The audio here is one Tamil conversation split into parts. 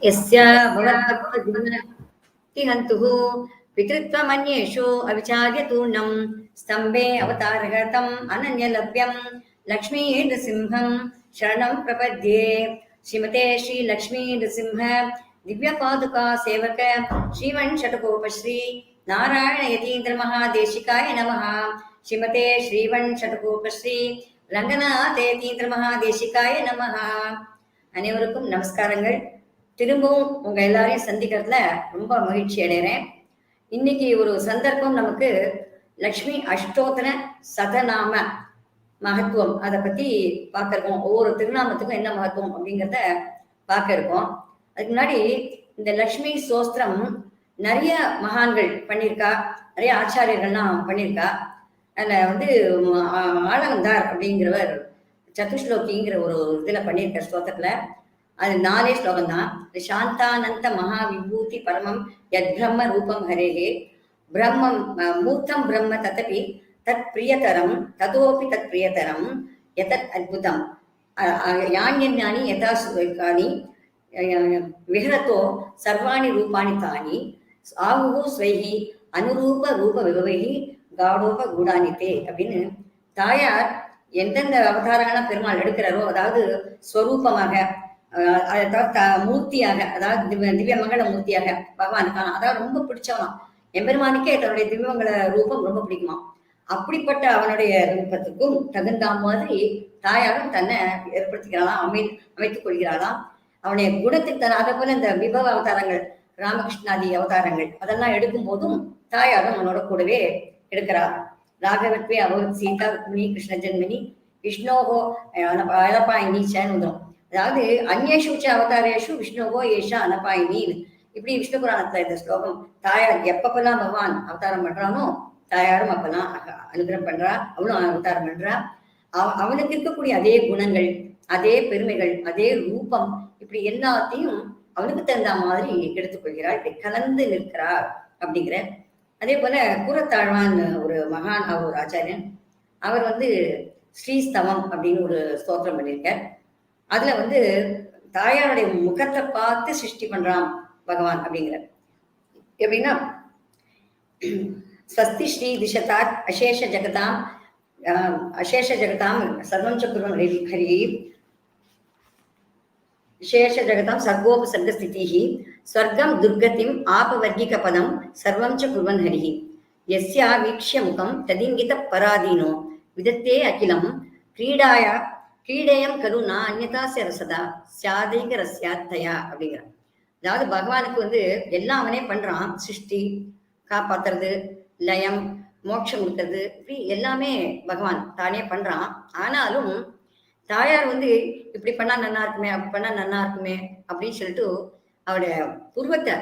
यस्य भवद्भक्तजनतिहन्तुः पितृत्वमन्येषु अविचार्यतूर्णं स्तम्भे अवतारगतम् अनन्यलभ्यं लक्ष्मीनृसिंहं शरणं प्रपद्ये। श्रीमते श्रीलक्ष्मीनृसिंह दिव्यपादुका सेवक श्रीवंशटकोपश्री नारायण यतीन्द्रमहादेशिकाय नमः। श्रीमते श्रीवंशटकोपश्री रंगनाथ यतीन्द्रमहादेशिकाय नमः। அனைவருக்கும் நமஸ்காரங்கள். திரும்பவும் உங்க எல்லாரையும் சந்திக்கிறதுல ரொம்ப மகிழ்ச்சி அடைகிறேன். இன்னைக்கு ஒரு சந்தர்ப்பம் நமக்கு லக்ஷ்மி அஷ்டோத்தர சதநாம மகத்துவம் அதை பத்தி பார்க்க இருக்கோம். ஒவ்வொரு திருநாமத்துக்கும் என்ன மகத்துவம் அப்படிங்கிறத பார்க்க இருக்கோம். அதுக்கு முன்னாடி இந்த லக்ஷ்மி சோஸ்திரம் நிறைய மகான்கள் பண்ணியிருக்கா, நிறைய ஆச்சாரியர்கள்லாம் பண்ணியிருக்கா. அதில் வந்து ஆலந்தார் அப்படிங்கிறவர் சதுஸ்லோகிங்கிற ஒரு இதில் பண்ணியிருக்க ஸ்லோகத்தில் அது 4 ஸ்லோகம் தான். சாந்தானந்த மகாவிபூதி பரமம் யத் பிரம்ம ரூபம் ஹரேஹே பிரம்மம் மூர்த்தம் பிரம்ம ததபி தத் பிரியதரம் ததோபி தத் பிரியதரம் எதத் அத்புதம் யான்யஞானி யதா சுகானி விஹரதோ சர்வாணி ரூபாணி தானி ஆகுஹு ஸ்வைஹி அனுரூப ரூப விபவைஹி காடோப கூடானித்தே அப்படின்னு தாயார் எந்தெந்த அவதாரங்கள்லாம் பெருமாள் எடுக்கிறாரோ, அதாவது ஸ்வரூபமாக, அதாவது மூர்த்தியாக, அதாவது திவ்ய மங்கள மூர்த்தியாக பகவானுக்கான அதாவது ரொம்ப பிடிச்சவனாம். எம்பெருமானுக்கே தன்னுடைய திவ்யமங்கள ரூபம் ரொம்ப பிடிக்குமா. அப்படிப்பட்ட அவனுடைய ரூபத்துக்கும் தகுந்த மாதிரி தாயாரும் தன்னை ஏற்படுத்திக்கிறாளாம், அமைத்துக் கொள்கிறாளாம். அவனுடைய குணத்துக்கு தன் அதை போல இந்த விபவ அவதாரங்கள், ராமகிருஷ்ணாதி அவதாரங்கள் அதெல்லாம் எடுக்கும் போதும் தாயாரும் அவனோட கூடவே எடுக்கிறார். ராகவத்வே அபவத் சீதா ருக்மிணி கிருஷ்ண ஜென்மினி விஷ்ணோகோ அனபாயினி சேன்னு வந்துடும். அதாவது அந்நேஷு அவதாரேஷு விஷ்ணுவோ ஏஷா அனபாயினி. இப்படி விஷ்ணு புராணத்துல இந்த ஸ்லோகம் தாயார் எப்பப்பெல்லாம் பகவான் அவதாரம் பண்றானோ தாயாரும் அப்பெல்லாம் அனுகிரகம் பண்றா, அவளும் அவதாரம் பண்றா. அவனுக்கு இருக்கக்கூடிய அதே குணங்கள், அதே பெருமைகள், அதே ரூபம், இப்படி எல்லாத்தையும் அவனுக்கு தகுந்த மாதிரி எடுத்துக்கொள்கிறார். இப்படி கலந்து நிற்கிறார் அப்படிங்கிற. அதே போல கூரத்தாழ்வான் ஒரு மகான், அவர் ஒரு ஆச்சாரியன். அவர் வந்து ஸ்ரீஸ்தவம் அப்படின்னு ஒரு ஸ்தோத்திரம் பண்ணியிருக்கார். அதுல வந்து தாயாருடைய முகத்தை பார்த்து சிருஷ்டி பண்றான் பகவான் அப்படிங்கிற. எப்படின்னா ஸ்வஸ்தி ஸ்ரீ திசதாத் அசேஷ ஜகதாம் சர்வம் சக்குர்வன் ஹரி விசேஷ ஜகதாம் சர்வோபசர்கஸ்திதிஹி ஸ்வர்க்கம் துர்கதிம் ஆபவர்கிக பதம் சர்வம் ச குர்வன் ஹரிஹி யஸ்யா வீக்ஷ்ய முகம் ததிங்கித பராதீனோ விதத்தே அகிலம் கிரீடேயம் கருணா அந்யதாசிய ரசதா சாதைக ரஸ்யாத்தயா அப்படிங்கிற. அதாவது பகவானுக்கு வந்து எல்லாம் அவனே பண்றான். சிருஷ்டி, காப்பாத்துறது, லயம், மோட்சம் கொடுக்கறது, இப்படி எல்லாமே பகவான் தானே பண்றான். ஆனாலும் தாயார் வந்து இப்படி பண்ணா நல்லா இருக்குமே, அப்படி பண்ணா நல்லா இருக்குமே அப்படின்னு சொல்லிட்டு அவருடைய புருவத்தை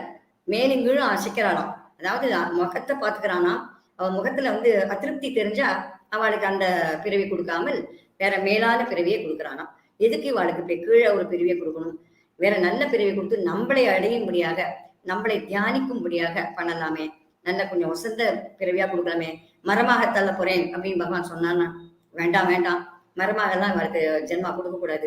மேலும் கீழும் அசைக்கிறாளாம். அதாவது முகத்தை பார்த்துக்கிறானா. அவன் முகத்துல வந்து அதிருப்தி தெரிஞ்சா அவளுக்கு அந்த பிறவி கொடுக்காமல் வேற மேலான பிறவியை கொடுக்குறானா. எதுக்கு இவாளுக்கு இப்படி கீழே ஒரு பிறவியை கொடுக்கணும்? வேற நல்ல பிறவி கொடுத்து நம்மளை அடையும்படியாக, நம்மளை தியானிக்கும்படியாக பண்ணலாமே, நல்ல கொஞ்சம் வசந்த பிறவியா கொடுக்கலாமே. மரமாக தள்ள போறேன் அப்படின்னு பகவான் சொன்னான்னா வேண்டாம் வேண்டாம், மரமாகலாம் அவருக்கு ஜென்மா கொடுக்க கூடாது.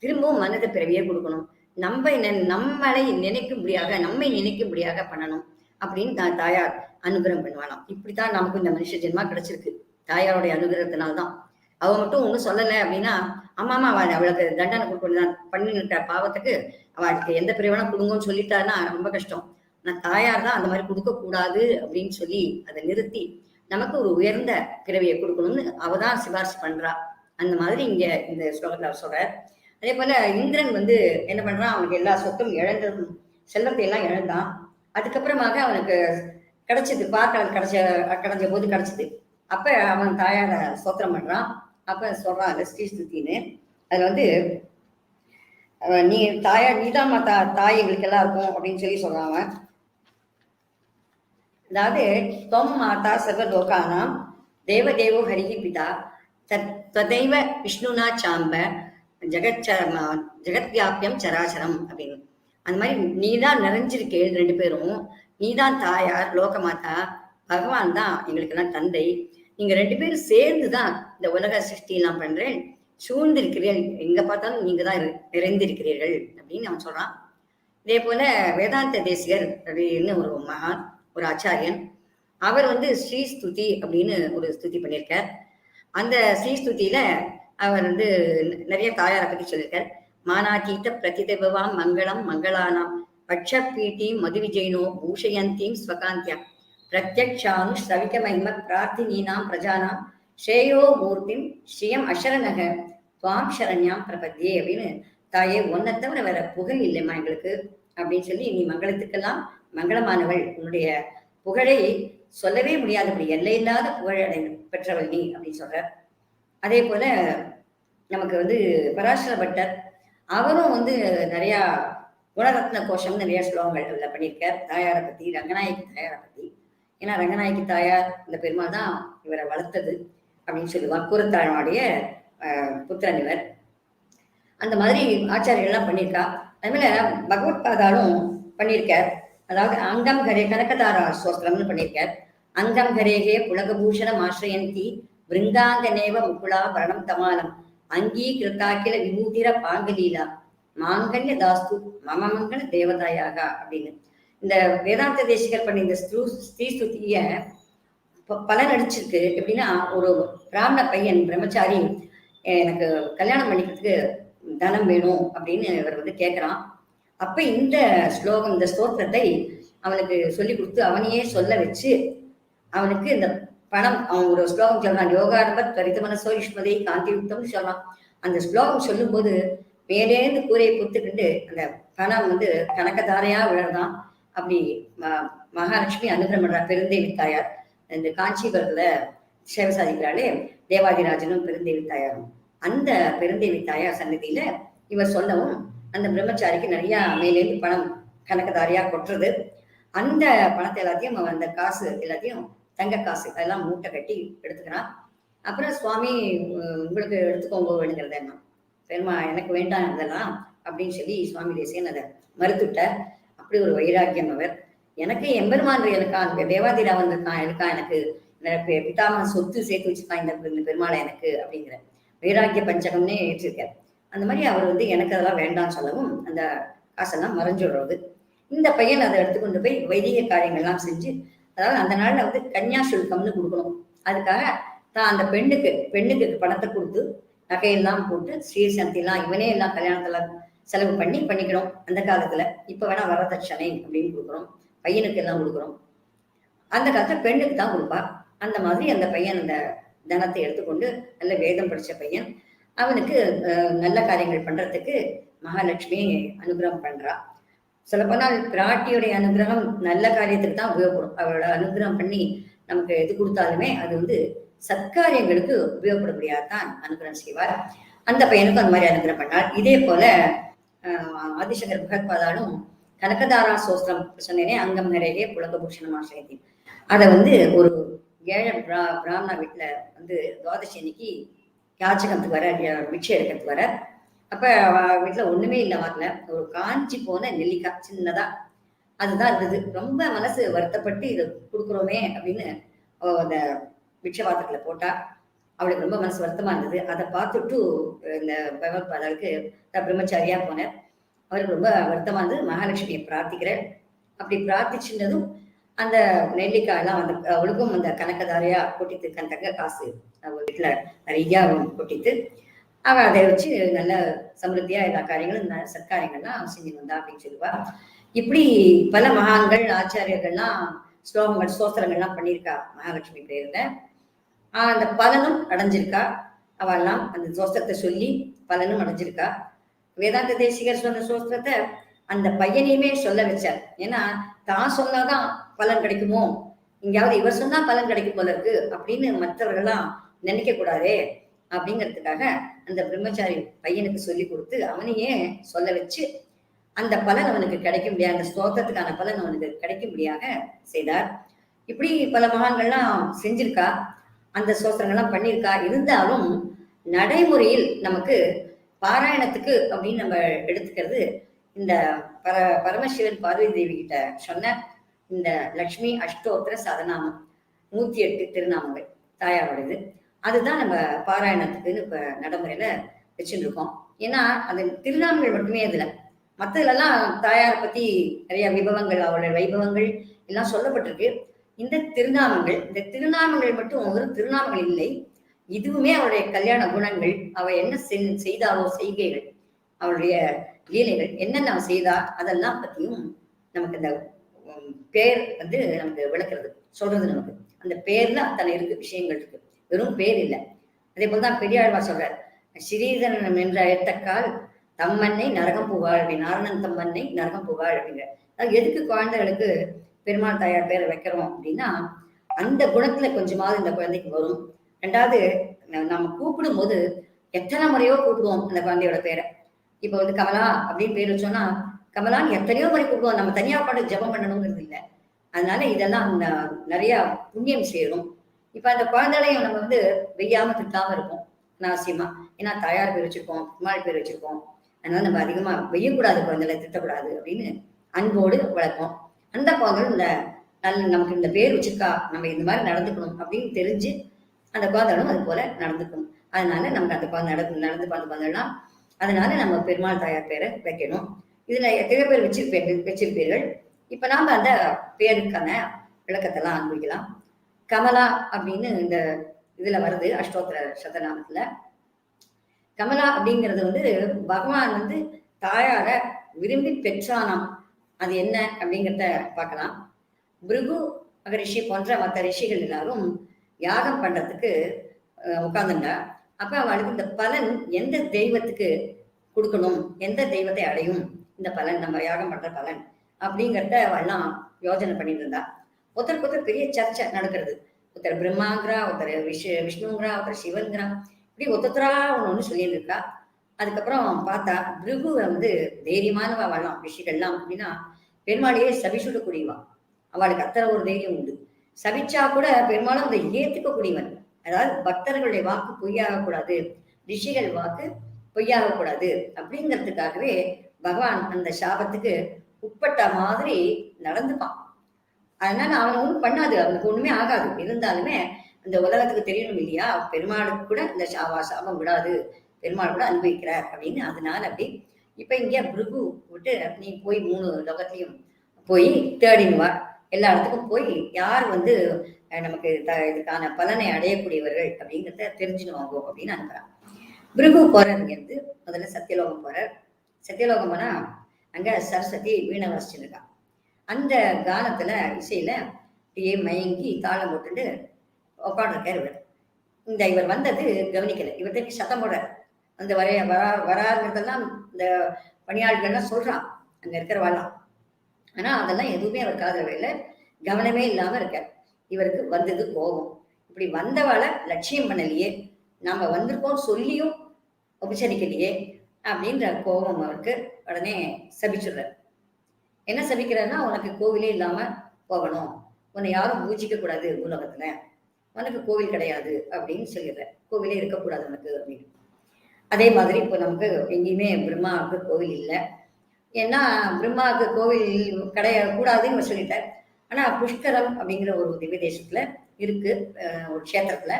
திரும்பவும் மனித பிறவியே கொடுக்கணும். நம்மளை நினைக்கும்படியாக, நம்மை நினைக்கும்படியாக பண்ணணும் அப்படின்னு தாயார் அனுகிரகம் பண்ணுவானாம். இப்படித்தான் நமக்கு இந்த மனுஷ ஜென்மா கிடைச்சிருக்கு தாயாருடைய அனுகிரகத்தினால்தான். அவ மட்டும் ஒன்றும் சொல்லலை அப்படின்னா அம்மாமா அவளுக்கு தண்டனை கொடுக்கணும். பண்ணி நிற்கிற பாவத்துக்கு அவளுக்கு எந்த பிரிவனா கொடுங்கன்னு சொல்லிட்டாருன்னா ரொம்ப கஷ்டம். நான் தாயார் தான் அந்த மாதிரி கொடுக்க கூடாது அப்படின்னு சொல்லி அதை நிறுத்தி நமக்கு ஒரு உயர்ந்த பிறவியை கொடுக்கணும்னு அவதான் சிபாரிசு பண்றா. அந்த மாதிரி இங்க இந்த ஸ்லோகத்துல அவர் சொல்றார். அதே போல இந்திரன் வந்து என்ன பண்றான், அவனுக்கு எல்லா சொத்தும் இழந்ததும் செல்வத்தை எல்லாம் இழந்தான். அதுக்கப்புறமாக அவனுக்கு கிடைச்சது, பார்க்க கிடைச்ச போது கிடைச்சது. அப்ப அவன் தாயார ஸ்தோத்திரம் பண்றான். அப்ப சொல்றான் ஸ்ரீஸ்துத்தின்னு. அதுல வந்து நீ தாயார் நீதான் மாதா, தாய் எங்களுக்கு எல்லாம் இருக்கும் அப்படின்னு சொல்லி சொல்றான் அவன். அதாவது தொம் மாதா சர்வ லோகானாம் தேவதேவோ ஹரிஹி பிதா ததைவ விஷ்ணுனா சாம்ப ஜெகத்வியாபியம் சராசரம் அப்படின்னு. அந்த மாதிரி நீதான் நிறைஞ்சிருக்கே ரெண்டு பேரும். நீதான் தாயார் லோகமாதா, பகவான் தான் எங்களுக்கு எல்லாம் தந்தை. நீங்க ரெண்டு பேரும் சேர்ந்துதான் இந்த உலக சிருஷ்டி எல்லாம் பண்றேன். சூழ்ந்திருக்கிறீர்கள், எங்க பார்த்தாலும் நீங்க தான் நிறைந்திருக்கிறீர்கள் அப்படின்னு அவன் சொல்றான். இதே போல வேதாந்த தேசிகர் அப்படின்னு ஒரு மகான், ஒரு ஆச்சாரியன். அவர் ஸ்ரீஸ்துதி அப்படின்னு ஒரு ஸ்துதி பண்ணியிருக்கார். அந்த ஸ்ரீஸ்துதியில அவர் நிறைய தாயாரை பத்தி சொல்லியிருக்கார். மானாதீத பிரதிதபவாம் மங்களம் மங்களானாம் பட்சபீட்டீம் மதுவிஜயினோ பூஷயந்தீம் ஸ்வகாந்தியம் பிரத்யக்ஷானு ஸ்ரவிக மகிம பிரார்த்தினீனாம் பிரஜானாம் ஸ்ரேயோ மூர்த்திம் ஸ்ரீயம் அசரணக துவாம் சரண்யாம் பிரபத்தியே அப்படின்னு, தாயே ஒன்னை தவிர வேற புகழ் இல்லைம்மா எங்களுக்கு அப்படின்னு சொல்லி, நீ மங்களத்துக்கெல்லாம் மங்களமானவள், உன்னுடைய புகழை சொல்லவே முடியாதபடி எல்லையில்லாத புகழ் பெற்றவள் நீ அப்படின்னு சொல்ற. அதே போல நமக்கு பராசர பட்டர் அவரும் நிறைய குணரத்ன கோஷம் நிறைய ஸ்லோகங்கள் பண்ணியிருக்கார் தாயாரை பத்தி, ரங்கநாயகி தாயாரை பத்தி. ஏன்னா ரங்கநாயகி தாயார் இந்த பெருமாள் தான் இவரை வளர்த்தது அப்படின்னு சொல்லுவார். கூரத்தாழ்வாடைய புத்திரன் இவர். அந்த மாதிரி ஆச்சாரியர்கள்லாம் பண்ணியிருக்கா. அதுமாதிரி பகவத் பாதாலும் பண்ணியிருக்கார். அதாவது அங்கம் கரே கனகதாரா ஸ்தோத்திரம்னு பண்ணியிருக்கார். அங்கம் கரேகே புலகபூஷணம் ஆசிரயந்தி விருங்காங்கநேவ முகுலா வரணம் தமாலம் அங்கீகிருத்தாக்கில விபூதிர பாங்கலீலா மாங்கல்ய தாஸ்து மமமங்கல தேவதாயாக அப்படின்னு இந்த வேதாந்த தேசிகர் பண்ணி இந்த ஸ்ரீஸ்துதிய பலன் அடிச்சிருக்கு. எப்படின்னா, ஒரு பிராமண பையன் பிரம்மச்சாரி எனக்கு கல்யாணம் பண்ணிக்கிறதுக்கு தனம் வேணும் அப்படின்னு இவர் கேட்கிறான். அப்ப இந்த ஸ்லோகம், இந்த ஸ்தோத்திரத்தை அவனுக்கு சொல்லி கொடுத்து அவனையே சொல்ல வச்சு அவனுக்கு இந்த பணம், அவன் ஒரு ஸ்லோகம் சொல்றான், யோகாரம்பத் துவரித மனசோ யுஷ்மதை காந்தி யுக்தம்னு சொல்றான். அந்த ஸ்லோகம் சொல்லும் போது மேலேந்து கூரையை பொத்துக்கிட்டு அந்த பணம் கனகதாரையா விழறதான். அப்படி மகாலட்சுமி அனுகிரகம் பண்றா. பெருந்தேவி தாயார் இந்த காஞ்சிபுரத்துல சேவை சாதிக்கிறாளே, தேவாதிராஜனும் பெருந்தேவி தாயாரும். அந்த பெருந்தேவி தாயார் சன்னதியில இவர் சொல்லவும் அந்த பிரம்மச்சாரிக்கு நிறைய மேலேந்து பணம் கனகதாரியா கொட்டுறது. அந்த பணத்தை எல்லாத்தையும் அவன் அந்த காசு எல்லாத்தையும் தங்க காசு அதெல்லாம் மூட்டை கட்டி எடுத்துக்கிறான். அப்புறம் சுவாமி உங்களுக்கு எடுத்துக்கோங்க வேணுங்கிறத என்ன பெருமா எனக்கு வேண்டாம் இதெல்லாம் அப்படின்னு சொல்லி சுவாமி தேசியன் அதை மறுத்துட்ட. அப்படி ஒரு வைராக்கியம் அவர். எனக்கு எம்பெருமான் இருக்கான், தேவாதிராவன் இருக்கான், எனக்கு பிதாமக சொத்து சேர்த்து வச்சுக்கான் இந்த பெருமாளை எனக்கு அப்படிங்கிற வைராக்கிய பஞ்சகம்னே ஏற்றிருக்கார். அந்த மாதிரி அவர் எனக்கு அதெல்லாம் வேண்டாம்னு சொல்லவும் அந்த காசெல்லாம் மறைஞ்சு விடுறது. இந்த பையன் அதை எடுத்துக்கொண்டு போய் வைதிக காரியங்கள்லாம் செஞ்சு, அதாவது அந்த நாள்ல கன்யா சுல்கம்னு கொடுக்கணும். அதுக்காக தான் அந்த பெண்ணுக்கு பணத்தை கொடுத்து நகையெல்லாம் போட்டு ஸ்ரீசந்திலாம் இவனே எல்லாம் கல்யாணத்துல செலவு பண்ணிக்கணும். அந்த காலத்துல இப்ப வேணா வரதட்சணை அப்படின்னு கொடுக்குறோம், பையனுக்கு எல்லாம் கொடுக்குறோம். அந்த காலத்துல பெண்ணுக்கு தான் கொடுப்பா. அந்த மாதிரி அந்த பையன் அந்த தனத்தை எடுத்துக்கொண்டு, நல்ல வேதம் படிச்ச பையன், அவனுக்கு நல்ல காரியங்கள் பண்றதுக்கு மகாலட்சுமி அனுகிரகம் பண்றா. சொல்லப்போனால் பிராட்டியுடைய அனுகிரகம் நல்ல காரியத்துக்கு தான் உபயோகப்படும். அவளோட அனுகிரகம் பண்ணி நமக்கு எது கொடுத்தாலுமே அது சத்காரியங்களுக்கு உபயோகப்படக்கூடியதான் அனுகிரகம் செய்வார். அந்த பையனுக்கும் அந்த மாதிரி அனுகிரகம் பண்ணார். இதே போல ஆதிசங்கர் பகவத்பாதாலும் கனகதாரா சோஸ்திரம் சொன்னேனே, அங்கம் நிறைய புலகபூஷணம் ஆசிரியத்தி, அதை ஒரு ஏழை பிராமண வீட்டுல துவாதசி அன்னைக்கு யாச்சகத்துக்கு வர, மிக்சை எடுக்கிறதுக்கு வர. அப்ப வீட்டுல ஒண்ணுமே இல்லை, வரல. ஒரு காஞ்சி போன நெல்லிக்காய் சின்னதா அதுதான் இருந்தது. ரொம்ப மனசு வருத்தப்பட்டு இதை கொடுக்குறோமே அப்படின்னு அந்த பிக்ஷை பாத்திரத்துல போட்டா. அவளுக்கு ரொம்ப மனசு வருத்தமா இருந்தது. அதை பார்த்துட்டு இந்த பகவத்பாதாவுக்கு பிரம்மச்சாரியா போனார். அவருக்கு ரொம்ப வருத்தமா இருந்தது. மகாலட்சுமியை பிரார்த்திக்கிறேன். அப்படி பிரார்த்திச்சுன்னதும் அந்த நெல்லிக்காய் எல்லாம் அவளுக்கும் அந்த கனகதாரையா கொட்டித்து, தங்க காசு அவள் வீட்டுல நிறைய கொட்டித்து, அவள் அதை வச்சு நல்ல சமிருத்தியா எல்லா காரியங்களும் சத்காரியங்கள்லாம் செஞ்சு வந்தா அப்படின்னு சொல்லுவா. இப்படி பல மகான்கள் ஆச்சாரியர்கள்லாம் ஸ்லோகங்கள் ஸ்தோத்திரங்கள்லாம் பண்ணியிருக்கா மகாலட்சுமி பேர்ல. அந்த பலனும் அடைஞ்சிருக்கா. அவெல்லாம் அந்த சோஸ்திரத்தை சொல்லி பலனும் அடைஞ்சிருக்கா. வேதாந்த தேசிகர் சொன்ன சோஸ்திரத்தை அந்த பையனையுமே சொல்ல வச்சார். ஏன்னா தான் சொன்னாதான் பலன் கிடைக்குமோ, எங்கேயாவது இவர் சொன்னா பலன் கிடைக்கும் போல இருக்கு அப்படின்னு மற்றவர்கள்லாம் நினைக்க கூடாதே அப்படிங்கிறதுக்காக அந்த பிரம்மச்சாரி பையனுக்கு சொல்லி கொடுத்து அவனையே சொல்ல வச்சு அந்த பலன் அவனுக்கு கிடைக்கும்படியாக, அந்த ஸ்தோத்திரத்துக்கான பலன் அவனுக்கு கிடைக்கும்படியாக செய்தார். இப்படி பல மகான்கள்லாம் செஞ்சிருக்கா, அந்த ஸ்தோத்திரங்கள்லாம் பண்ணியிருக்கா. இருந்தாலும் நடைமுறையில் நமக்கு பாராயணத்துக்கு அப்படின்னு நம்ம எடுத்துக்கிறது இந்த பரமசிவன் பார்வதி தேவி கிட்ட சொன்ன இந்த லக்ஷ்மி அஷ்டோத்திர சதநாமம் 108 திருநாமங்கள் தாயாரோடது. அதுதான் நம்ம பாராயணத்துக்குன்னு இப்ப நடைமுறையில வச்சுட்டு இருக்கோம். ஏன்னா அது திருநாமங்கள் மட்டுமே இதுல மற்றதுலலாம் தாயாரை பத்தி நிறைய விபவங்கள், அவருடைய வைபவங்கள் எல்லாம் சொல்லப்பட்டிருக்கு. இந்த திருநாமங்கள் மட்டும் ஒரு திருநாமங்கள் இல்லை. இதுவுமே அவருடைய கல்யாண குணங்கள், அவ என்ன செய்தாலோ செய்கைகள், அவருடைய லீலைகள் என்னென்ன அவன் செய்தா அதெல்லாம் பத்தியும் நமக்கு இந்த பேர் வந்து நமக்கு விளக்குறது சொல்றது. நமக்கு அந்த பேர்ல அத்தனை இருக்கு, விஷயங்கள் இருக்கு, வெறும் பேர் இல்லை. அதே போலதான் பெரியாழ்வார் சொல்றார், ஸ்ரீதரன் என்ற எட்டக்கால் தம்மண்ணை நரகம் புகாள் அப்படி, நாரணன் தம்மண்ணை நரகம் புகாள் அப்படிங்கிற. அது எதுக்கு குழந்தைகளுக்கு பெருமாள் தாயார் பேரை வைக்கிறோம் அப்படின்னா, அந்த குணத்துல கொஞ்சமாவது இந்த குழந்தைக்கு வரும். ரெண்டாவது, நம்ம கூப்பிடும் போது எத்தனை முறையோ கூப்பிடுவோம் அந்த குழந்தையோட பேரை. இப்ப வந்து கமலா அப்படின்னு பேர் வச்சோம்னா கமலான்னு எத்தனையோ முறை கூப்பிடுவோம். நம்ம தனியா பாட்டு ஜெபம் பண்ணணுங்கிறது இல்லை. அதனால இதெல்லாம் நிறைய புண்ணியம் சேரும். இப்ப அந்த குழந்தைகளையும் நம்ம வந்து வெய்யாம திட்டாம இருப்போம் நாசியமா. ஏன்னா தாயார் பேர் வச்சிருக்கோம், பெருமாள் பேர் வச்சிருக்கோம், அதனால நம்ம அதிகமா வெய்யக்கூடாது, குழந்தைகளை திட்டக்கூடாது அப்படின்னு அன்போடு வளர்ப்போம். அந்த குழந்தைகள் நமக்கு இந்த பேர் வச்சிருக்கா, நம்ம இந்த மாதிரி நடந்துக்கணும் அப்படின்னு தெரிஞ்சு அந்த குழந்தைகளும் அது போல நடந்துக்கணும். அதனால நமக்கு அந்த குழந்தை நடந்து குழந்தைலாம், அதனால நம்ம பெருமாள் தாயார் பேரை வைக்கணும். இதுல எத்தனை பேர் வச்சிருப்பீர்கள். இப்ப நாம அந்த பேருக்கான விளக்கத்தெல்லாம் அனுபவிக்கலாம். கமலா அப்படின்னு இந்த இதுல வருது அஷ்டோத்திர சதநாமத்துல. கமலா அப்படிங்கிறது வந்து பகவான் வந்து தாயார விரும்பி பெற்றானாம். அது என்ன அப்படிங்கிறத பார்க்கலாம். பிருகு மகரிஷி போன்ற மற்ற ரிஷிகள் எல்லாரும் யாகம் பண்றதுக்கு உட்கார்ந்துட்டா. அப்ப அவளுக்கு இந்த பலன் எந்த தெய்வத்துக்கு கொடுக்கணும், எந்த தெய்வத்தை அடையும் இந்த பலன், நம்ம யாகம் பண்ற பலன் அப்படிங்கிறத அவள்லாம் யோஜனை பண்ணிட்டு இருந்தா. ஒருத்தருக்கு ஒருத்தர் பெரிய சர்ச்சை நடக்கிறது. ஒருத்தர் பிரம்மாங்கிறா, ஒருத்தர் விஷ்ணுங்கிறா, ஒருத்தர் சிவன்கிறா, இப்படி ஒருத்தரா ஒண்ணு சொல்லிட்டு இருக்கா. அதுக்கப்புறம் பார்த்தா பிருகு வந்து தைரியமானவா வாழலாம். ரிஷிகள்லாம் அப்படின்னா பெருமாளையே சபிச்சுடக்கூடியவா. அவளுக்கு அத்தனை ஒரு தைரியம் உண்டு. சபிச்சா கூட பெருமாளும் அதை ஏத்துக்கக்கூடியவன். அதாவது பக்தர்களுடைய வாக்கு பொய்யாகக்கூடாது, ரிஷிகள் வாக்கு பொய்யாகக்கூடாது அப்படிங்கிறதுக்காகவே பகவான் அந்த சாபத்துக்கு உட்பட்ட மாதிரி நடந்துப்பான். அதனால அவன் ஒன்றும் பண்ணாது, அவனுக்கு ஒண்ணுமே ஆகாது. இருந்தாலுமே அந்த உலகத்துக்கு தெரியணும் இல்லையா, பெருமாளுக்கு கூட இந்த சாபம் விடாது, பெருமாள் கூட அனுபவிக்கிறார் அப்படின்னு. அதனால அப்படி இப்ப இங்க பிருகு விட்டு நீ போய் 3 லோகத்தையும் போய் தேடினுவார். எல்லா இடத்துக்கும் போய் யார் வந்து நமக்கு இதுக்கான பலனை அடையக்கூடியவர்கள் அப்படிங்கிறத தெரிஞ்சுன்னு வாங்குவோம் அப்படின்னு அனுப்புறான். பிருகு போறார். இருந்து முதல்ல சத்தியலோகம் போறார். சத்தியலோகம் போனா அங்க சரஸ்வதி வீணை வாசிச்சுருக்கான். அந்த கானத்துல இசையில அப்படியே மயங்கி தாளம் போட்டுட்டு உட்காந்துருக்கார் இவர். இவர் வந்தது கவனிக்கல. இவர்கிட்ட சத்தம் போடுறார். அந்த வராங்கிறதெல்லாம் இந்த பணியாளர்கள்லாம் சொல்றான் அங்க இருக்கிறவாலாம். ஆனா அதெல்லாம் எதுவுமே அவர் காதல இல்லை, கவனமே இல்லாம இருக்கார். இவருக்கு வந்தது கோபம். இப்படி வந்தவாளை லட்சியம் பண்ணலையே, நாம வந்திருக்கோம் சொல்லியும் உபசரிக்கலையே அப்படின்ற கோபம் அவருக்கு. உடனே சபிச்சுடுறார். என்ன சபிக்கிறாருன்னா, உனக்கு கோவிலே இல்லாம போகணும், உன்னை யாரும் பூஜிக்க கூடாது, உலகத்துல உனக்கு கோவில் கிடையாது அப்படின்னு சொல்லிடுற. கோவிலே இருக்கக்கூடாது உனக்கு அப்படின்னு. அதே மாதிரி இப்போ நமக்கு எங்கேயுமே பிரம்மாவுக்கு கோவில் இல்லை. ஏன்னா பிரம்மாவுக்கு கோவில் கூடாதுன்னு சொல்லிட்டார். ஆனா புஷ்கரம் அப்படிங்கிற ஒரு திவ்ய தேசத்துல இருக்கு, ஒரு கஷேத்திரத்துல.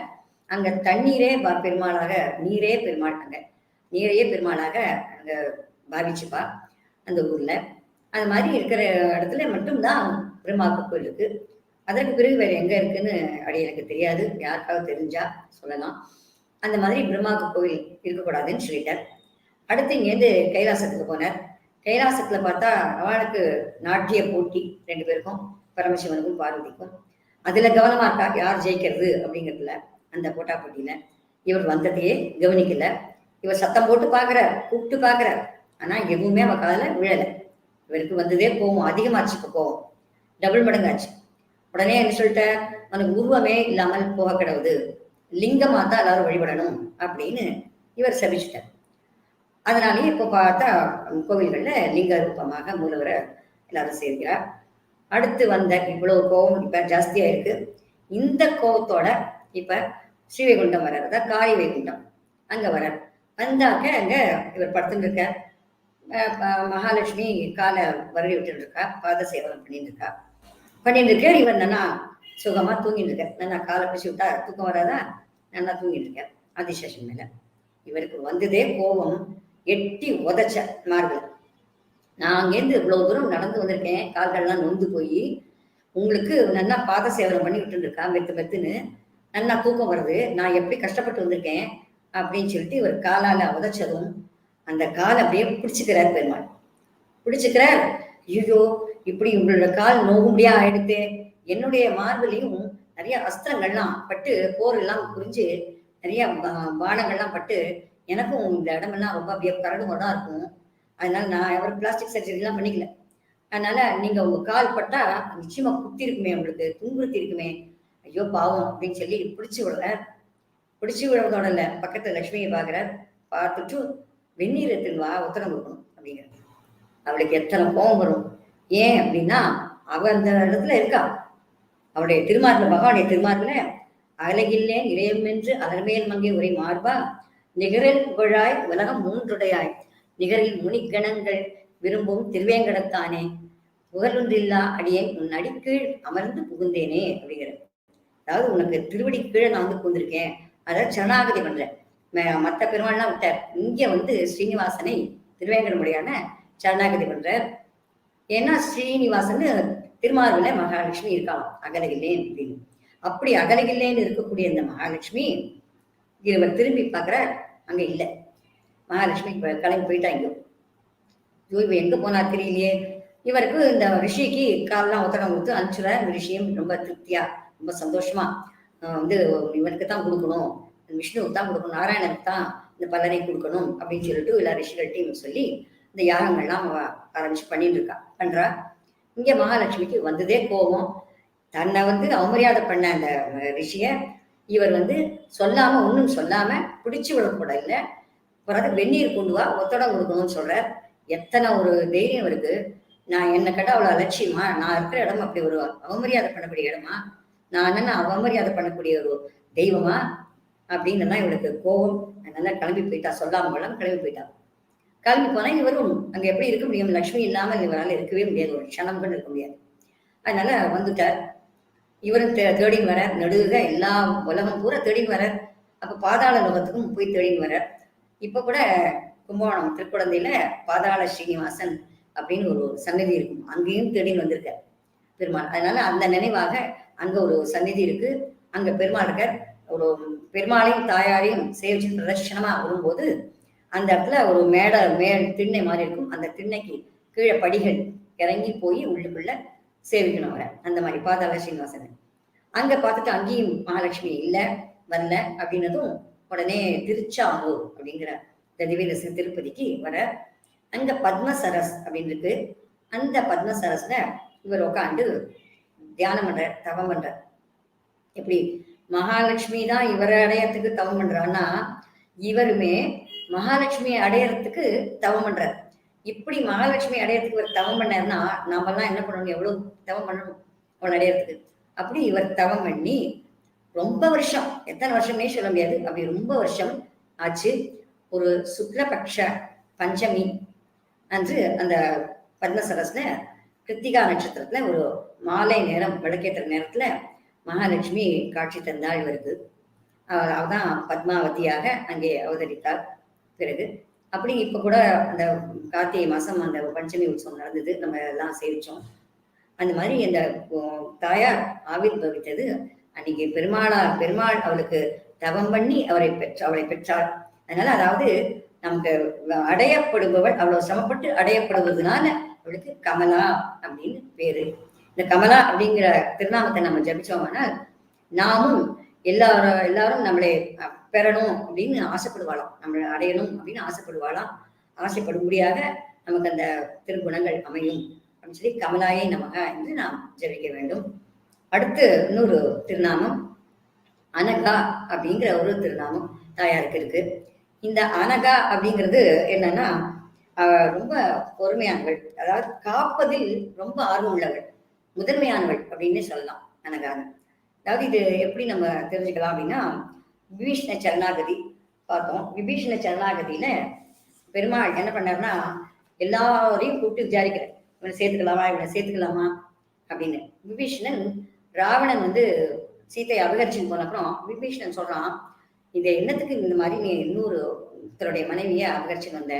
அங்க தண்ணீரே பெருமாளாக, நீரே பெருமாள், அங்க நீரையே பெருமாளாக அங்க பாவிச்சுப்பா அந்த ஊர்ல. அது மாதிரி இருக்கிற இடத்துல மட்டும்தான் பிரம்மாவுக்கு கோயில் இருக்கு. அதற்கு பிறகு வேற எங்க இருக்குன்னு அப்படி எனக்கு தெரியாது, யாருக்காவது தெரிஞ்சா சொல்லலாம். அந்த மாதிரி பிரம்மாவுக்கு கோயில் இருக்கக்கூடாதுன்னு சொல்லிட்டார். அடுத்து இங்கேருந்து கைலாசத்துக்கு போனார். கைலாசத்துல பார்த்தா அவளுக்கு நாட்டிய போட்டி 2 பேருக்கும், பரமசிவனுக்கும் பார்வதிக்கும். அதுல கவனமா இருக்கா, யார் ஜெயிக்கிறது அப்படிங்கிறதுல. அந்த போட்டா போட்டியில இவர் வந்ததையே கவனிக்கல. இவர் சத்தம் போட்டு பாக்குறார், கூப்பிட்டு பாக்குறார். ஆனா எதுவுமே அவ காதுல விழல. இவருக்கு வந்ததே கோவம் அதிகமாச்சு. இப்ப கோவம் டபுள் மடங்காச்சு. உடனே என்ன சொல்லிட்ட, அவனுக்கு உருவமே இல்லாமல் போக கிடவுது, லிங்கமா தான் எல்லாரும் வழிபடணும் அப்படின்னு இவர் சபிச்சுட்டார். அதனாலேயே இப்போ பார்த்தா கோவில்கள்ல லிங்க ரூபமாக மூலவரை எல்லாரும் சேர்க்கிறார். அடுத்து வந்த இவ்வளவு கோபம் இப்ப ஜாஸ்தியா இருக்கு. இந்த கோபத்தோட இப்ப ஸ்ரீவைகுண்டம் வர்றார், அதான் காரி வைகுண்டம். அங்க வர்றார். வந்தாக்க அங்க இவர் படுத்துட்டு இருக்க. மகாலட்சுமி காலை வருடி விட்டுட்டு இருக்கா, பாத சேவனம் பண்ணிட்டு இருக்க. இவர் நல்லா சுகமா தூங்கிட்டு இருக்க. நல்லா காலை பிடிச்சி விட்டா தூக்கம் வராதா, நல்லா தூங்கிட்டு இருக்க ஆதிசேஷன் மேல. இவருக்கு வந்ததே கோபம் எட்டி உதச்ச மார்பு. நான் அங்கேருந்து இவ்வளவு தூரம் நடந்து வந்திருக்கேன், கால்கள்லாம் நொந்து போய் உங்களுக்கு நல்லா பாத சேவனம் பண்ணி விட்டுருக்கா மெத்து மெத்துன்னு, நல்லா தூக்கம் வருது, நான் எப்படி கஷ்டப்பட்டு வந்திருக்கேன் அப்படின்னு சொல்லிட்டு இவர் காலால உதைச்சதும் அந்த கால் அப்படியே பிடிச்சுக்கிறார் பெருமாள். பிடிச்சுக்கிறார். ஐயோ, இப்படி உங்களோட கால் நோகும்படியா ஆயிடுத்து, என்னுடைய மார்பிலையும் நிறைய அஸ்திரங்கள்லாம் பட்டு போர் எல்லாம் புரிஞ்சு நிறைய பானங்கள்லாம் பட்டு எனக்கும் இந்த இடமெல்லாம் ரொம்ப அப்படியே கரடு முரடா இருக்கும். அதனால நான் அவர் பிளாஸ்டிக் சர்ஜரி எல்லாம் பண்ணிக்கல. அதனால நீங்க உங்க கால் பட்டா நிச்சயமா குத்தி இருக்குமே, உங்களுக்கு துன்புறுத்தி இருக்குமே, ஐயோ பாவம் அப்படின்னு சொல்லி பிடிச்சு விடுறார். பிடிச்சு விடுறதோட இல்ல, பக்கத்துல லட்சுமியை பாக்குறார். பார்த்துட்டு வெந்நீர் எடுத்துன்னு வா, உத்தரம் கொடுக்கணும் அப்படிங்கிற. அவளுக்கு எத்தனை கோபம் வரும். ஏன் அப்படின்னா அவ அந்த இடத்துல இருக்கா. அவளுடைய திருமார்புல, பகவானுடைய திருமார்புல அகலகில்லேன் இளையம் என்று அலர்மேல் மங்கை உரை மார்பா நிகரில் புகழாய் உலகம் மூன்றுடையாய் நிகரில் முனிகணங்கள் விரும்பும் திருவேங்கடத்தானே புகழொன்றில்லா அடியேன் உன் அடிக்கீழ் அமர்ந்து புகுந்தேனே அப்படிங்கிற. அதாவது உனக்கு திருவடி கீழே நான் வந்து புகுந்திருக்கேன், அதாவது சரணாகதி பண்றேன். மற்ற பெருமாள்லாம் விட்டார், இங்க வந்து ஸ்ரீனிவாசனை திருவேங்கடமுடியான சரணாகதி பண்றார். ஏன்னா ஸ்ரீனிவாசன் திருமார்புல மகாலட்சுமி இருக்கலாம் அகலகில்லேன் அப்படின்னு. அப்படி அகலகில்லேன்னு இருக்கக்கூடிய இந்த மகாலட்சுமி இவர் திரும்பி பார்க்கிறார், அங்க இல்லை. மகாலட்சுமி கிளம்பி போயிட்டாங்க. இவ எங்க போனார் தெரியலையே. இவருக்கு இந்த ரிஷிக்கு காலெல்லாம் ஒத்தடம் கொடுத்து அனுப்பிச்சுற. இந்த ரிஷியும் ரொம்ப திருப்தியா ரொம்ப சந்தோஷமா வந்து இவனுக்கு தான் கொடுக்கணும், விஷ்ணுவுக்கு தான் கொடுக்கணும், நாராயணனுக்கு தான் இந்த பலனை கொடுக்கணும் அப்படின்னு சொல்லிட்டு எல்லா ரிஷிகள்கிட்டையும் சொல்லி இந்த யாகங்கள்லாம் ஆரம்பிச்சு பண்ணிட்டு பண்றா. இங்க மகாலட்சுமிக்கு வந்ததே கோபம். தன்னை வந்து அவமரியாதை பண்ண அந்த ரிஷிய இவர் வந்து சொல்லாம ஒன்றும் சொல்லாம பிடிச்சு விடக்கூட இல்லை. பிறகு வெந்நீர் கொண்டு வா, ஒத்தடம் கொடுக்கணும்னு சொல்ற. எத்தனை ஒரு தைரியம் இருக்கு. நான் என்ன கேட்டா அவ்வளவு அலட்சியமா, நான் இருக்கிற இடம் அப்படி ஒரு அவமரியாதை பண்ணக்கூடிய இடமா, நான் என்னன்னா அவமரியாதை பண்ணக்கூடிய ஒரு தெய்வமா அப்படின்னு எல்லாம் இவளுக்கு கோபம். அதனால கிளம்பி போயிட்டா, சொல்லாம கிளம்பி போயிட்டா. கிளம்பி போனா இவரும் அங்க எப்படி இருக்க முடியும், லட்சுமி இல்லாமல் இவரால் இருக்கவே முடியாது, ஒரு க்ஷணம் கூட இருக்க முடியாது. அதனால வந்துட்டார். இவரும் தேடின்னு வர, நடுக எல்லா உலகம் பூரா தேடின்னு வர. அப்ப பாதாள லோகத்துக்கும் போய் தேடின்னு வர. இப்ப கூட கும்பகோணம் திருக்குழந்தையில பாதாள ஸ்ரீனிவாசன் அப்படின்னு ஒரு சந்நிதி இருக்கும், அங்கேயும் தேடின்னு வந்திருக்க பெருமாள். அதனால அந்த நினைவாக அங்க ஒரு சந்நிதி இருக்கு, அங்க பெருமாள் இருக்கார். ஒரு பெருமாளையும் தாயாரையும் சேவிச்சு பிரதர்ஷனமா வரும்போது அந்த இடத்துல ஒரு திண்ணை மாதிரி இருக்கும். அந்த திண்ணைக்கு கீழே படிகள் இறங்கி போய் உள்ளுக்குள்ள சேவிக்கணும் அவரை. அந்த மாதிரி பாதாள ஸ்ரீனிவாசன். அங்க பார்த்துட்டு அங்கேயும் மகாலட்சுமி இல்லை, வரல அப்படின்னதும் உடனே திருச்சானூர் அப்படிங்கிற திவ்யதேச திருப்பதிக்கு வர. அங்க பத்மசரஸ் அப்படின்னு இருக்கு. அந்த பத்மசரஸ்ல இவர் உட்காந்து தியானம் பண்ற, தவம் பண்ற. எப்படி மகாலட்சுமி தான் இவரை அடையறதுக்கு தவம் பண்றான்னா, இவருமே மகாலட்சுமியை அடையறதுக்கு தவம் பண்றார். இப்படி மகாலட்சுமி அடையறதுக்கு இவர் தவம் பண்ணாருன்னா நாமெல்லாம் என்ன பண்ணணும், எவ்வளவு தவம் பண்ணணும் அவள் அடையறதுக்கு. அப்படி இவர் தவம் பண்ணி ரொம்ப வருஷம், எத்தனை வருஷமே சொல்ல முடியாது, அப்படி ரொம்ப வருஷம் ஆச்சு. ஒரு சுக்லபக்ஷ பஞ்சமி அன்று அந்த பத்மசரஸ்ல கிருத்திகா நட்சத்திரத்துல ஒரு மாலை நேரம் விளக்கேற்ற நேரத்துல மகாலட்சுமி காட்சி தந்தாள் இவருக்கு. அவதான் பத்மாவதியாக அங்கே அவதரித்தாள். பிறகு அப்படி இப்ப கூட அந்த கார்த்திகை மாசம் அந்த பஞ்சமி உற்சவம் நடந்தது, நம்ம எல்லாம் சேவிச்சோம். அந்த மாதிரி அந்த தாயார் ஆவிர் பவித்தது அன்னைக்கு பெருமாள் அவளுக்கு தவம் பண்ணி அவளை பெற்றாள். அதனால அதாவது நமக்கு அடையப்படுபவள் அவ்வளவு சிரமப்பட்டு அடையப்படுவதனால அவளுக்கு கமலா அப்படின்னு பேரு. இந்த கமலா அப்படிங்கிற திருநாமத்தை நம்ம ஜபிச்சோம்னா நாமும் எல்லாரும் நம்மளை பெறணும் அப்படின்னு ஆசைப்படுவாளாம், நம்மளை அடையணும் அப்படின்னு ஆசைப்படுவாளாம். ஆசைப்படும்படியாக நமக்கு அந்த திருக்குணங்கள் அமையும் அப்படின்னு சொல்லி கமலாயை நமக என்று நாம் ஜபிக்க வேண்டும். அடுத்து இன்னொரு திருநாமம் அனகா அப்படிங்கிற ஒரு திருநாமம் தாயாருக்கு இருக்கு. இந்த அனகா அப்படிங்கிறது என்னன்னா ரொம்ப பொறுமையானவள், அதாவது காப்பதில் ரொம்ப ஆர்வம் உள்ளவள், முதன்மையானவள் அப்படின்னு சொல்லலாம் அனகான்னு. அதாவது இது எப்படி நம்ம தெரிஞ்சுக்கலாம் அப்படின்னா, விபீஷண சரணாகதி பார்த்தோம். விபீஷண சரணாகதியில பெருமாள் என்ன பண்ணாருன்னா எல்லாரையும் கூப்பிட்டு விசாரிக்கிறேன், இவனை சேர்த்துக்கலாமா அப்படின்னு. விபீஷணன் ராவணன் வந்து சீத்தையை அபகரிச்சுன்னு போன அப்புறம் விபீஷணன் சொல்றான், இதை என்னத்துக்கு இந்த மாதிரி நீ இன்னொருத்தருடைய மனைவியை அபகரிச்சுன்னு வந்த,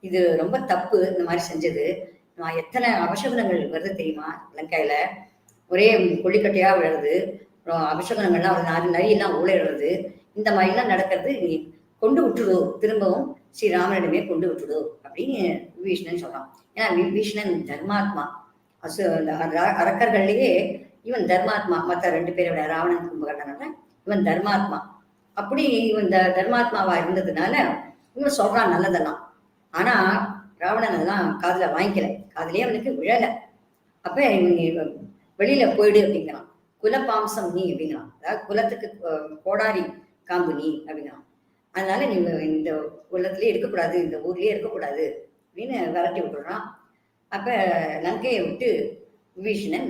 இது ரொம்ப தப்பு இந்த மாதிரி செஞ்சது. நான் எத்தனை அபசகுனங்கள் வருது தெரியுமா லங்கையில? ஒரே கொல்லிக்கட்டையா விழுறது, அப்புறம் அபசகுனங்கள்லாம் நரியெல்லாம் ஊழையிடுறது, இந்த மாதிரிலாம் நடக்கிறது. நீ கொண்டு விட்டுடு, திரும்பவும் ஸ்ரீராமனிடமே கொண்டு விட்டுடு அப்படின்னு விபீஷணன் சொல்றான். ஏன்னா விபீஷணன் தர்மாத்மா. அரக்கர்கள்லயே இவன் தர்மாத்மா. மற்ற 2 பேரை விட ராவணன் கும்பகர்ணனோட இவன் தர்மாத்மா. அப்படி இவன் தர்மாத்மாவா இருந்ததுனால இவன் சொல்றான் நல்லதெல்லாம். ஆனா ராவணன் அதெல்லாம் காதுல வாங்கிக்கல, காதுலயே அவனுக்கு விழல. அப்ப இவன் வெளியில போயிடு அப்படிங்கிறான். குலப்பாம்சம் நீ அப்படிங்கிறான். அதாவது குலத்துக்கு கோடாரி காம்பு நீ அப்படிங்கிறான். அதனால நீ இந்த குலத்திலேயே இருக்கக்கூடாது, இந்த ஊர்லயே இருக்கக்கூடாது அப்படின்னு விரட்டி விட்டுறான். அப்ப லங்கையை விட்டு விபீஷணன்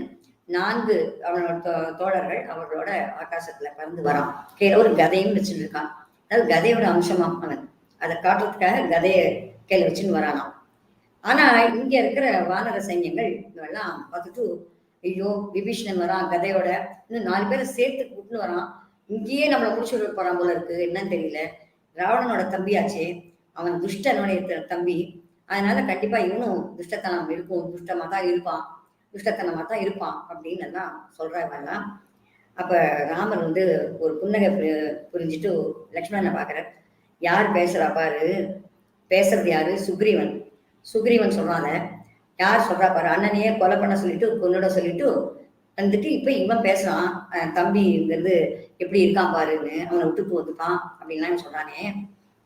4 அவனோட தோழர்கள் அவர்களோட ஆகாசத்துல பறந்து வரான். கையில ஒரு கதையும் வச்சுட்டு இருக்கான். அதாவது கதையோட அம்சமா அவன் அதை காட்டுறதுக்காக கதையை கையில வச்சுன்னு வரானாம். ஆனா இங்க இருக்கிற வானர சைன்யங்கள் இதெல்லாம் பார்த்துட்டு, ஐயோ விபீஷணன் வரான் கதையோட, இன்னும் 4 பேரை சேர்த்து கூட்டுன்னு வரான், இங்கேயே நம்மளை முடிச்சு போறான் போல இருக்கு, என்னன்னு தெரியல. ராவணனோட தம்பியாச்சே, அவன் துஷ்டனுடைய தம்பி, அதனால கண்டிப்பா இவனும் துஷ்டத்தனம் இருக்கும், துஷ்டமா தான் இருப்பான், துஷ்டத்தனமா தான் இருப்பான் அப்படின்னு எல்லாம் சொல்றாங்க. அப்ப ராமர் ஒரு புன்னகை புரிஞ்சுட்டு லக்ஷ்மணனை பாக்குற, யார் பேசுறா பாரு, பேசுறது யாரு? சுக்ரீவன். சுக்ரீவன் சொல்றான, யார் சொல்றா பாரு, அண்ணனையே கொலை பண்ண சொல்லிட்டு கொன்னுட சொல்லிட்டு வந்துட்டு இப்ப இவன் பேசுறான், தம்பிங்கிறது எப்படி இருக்கான் பாருன்னு, அவனை விட்டுட்டு வந்துட்டான் அப்படின்லாம் சொல்றானே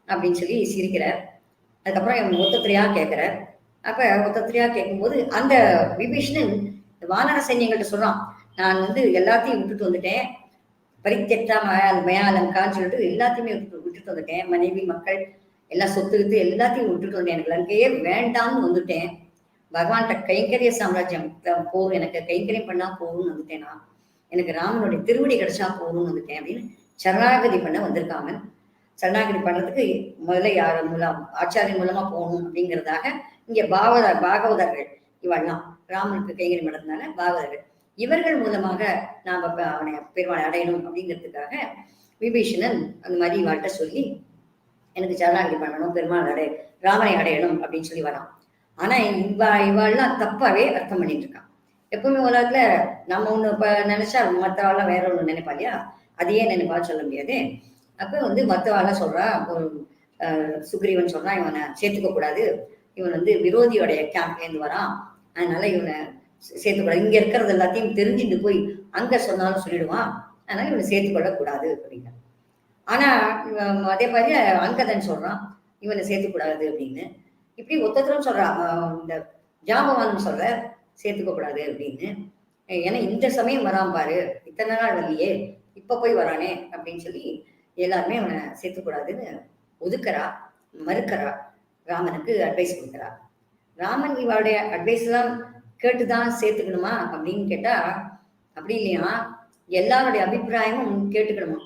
அப்படின்னு சொல்லி சிரிக்கிறார். அதுக்கப்புறம் இவன் ஒத்தத்திரையா கேட்கிறார். அப்ப ஒத்தத்திரையா கேட்கும்போது அந்த விபீஷணன் வானர சைன்யங்கள்ட்ட சொல்றான், நான் எல்லாத்தையும் விட்டுட்டு வந்துட்டேன், பரித்தெட்டா மயாலங்கான்னு சொல்லிட்டு எல்லாத்தையுமே விட்டுட்டு வந்துட்டேன், மனைவி மக்கள் எல்லாம் சொத்து எல்லாத்தையும் விட்டுட்டு வந்தேன், எனக்கு லங்கையே வேண்டாம்னு வந்துட்டேன், பகவான்கிட்ட கைங்கரிய சாம்ராஜ்யம் போகும், எனக்கு கைங்கரியம் பண்ணா போகும்னு வந்துட்டேன், நான் எனக்கு ராமனுடைய திருவடி கிடைச்சா போகும்னு வந்துட்டேன் அப்படின்னு சரணாகதி பண்ண வந்திருக்காங்க. சரணாகதி பண்றதுக்கு முதல்ல யார் மூலம், ஆச்சாரியன் மூலமா போகணும் அப்படிங்கிறதாக இங்க பாகவதர்கள் இவெல்லாம் ராமனுக்கு கைங்கரியம் பண்ணதுனால பாகவதர்கள் இவர்கள் மூலமாக நாம அவனை பெருமாளை அடையணும் அப்படிங்கிறதுக்காக விபீஷணன் அந்த மாதிரி இவாள்கிட்ட சொல்லி எனக்கு சரணாகதி பண்ணணும், பெருமாள் ராமனை அடையணும் அப்படின்னு சொல்லி வரான். ஆனா இவாள்லாம் தப்பாவே அர்த்தம் பண்ணிட்டு இருக்கான். எப்பவுமே உலகத்துல நம்ம ஒண்ணு நினைச்சா மற்றவாள்லாம் வேற ஒண்ணு நினைப்பா இல்லையா, அதையே நினைப்பா சொல்ல முடியாது. அப்ப மற்றவாள்லாம் சொல்றா, ஒரு சுக்ரீவன் சொல்றான், இவனை சேர்த்துக்க கூடாது, இவன் விரோதியோடைய கேம்ப்லேருந்து வரான், அதனால இவனை சேர்த்துக்கூடாது, இங்க இருக்கிறது எல்லாத்தையும் தெரிஞ்சுட்டு போய் அங்க சொன்னாலும் சொல்லிடுவான், அதனால இவனை சேர்த்துக்கொள்ளக்கூடாது அப்படிங்கிற. ஆனா அதே மாதிரி அங்கதன் சொல்றான் இவனை சேர்த்துக்கூடாது அப்படின்னு. இப்படி ஒத்தத்திரம் சொல்றான். இந்த ஜாம்பவானம் சொல்ற சேர்த்துக்க கூடாது அப்படின்னு. ஏன்னா இந்த சமயம் வரான் பாரு, இத்தனை நாள் வரலையே, இப்ப போய் வரானே அப்படின்னு சொல்லி எல்லாருமே அவனை சேர்த்துக்கூடாதுன்னு ஒதுக்குறா, மறுக்கிறா, ராமனுக்கு அட்வைஸ் கொடுக்குறா. ராமன் இவளுடைய அட்வைஸ் எல்லாம் கேட்டுதான் சேர்த்துக்கணுமா அப்படின்னு கேட்டா அப்படி இல்லையா, எல்லாருடைய அபிப்பிராயமும் கேட்டுக்கணுமா.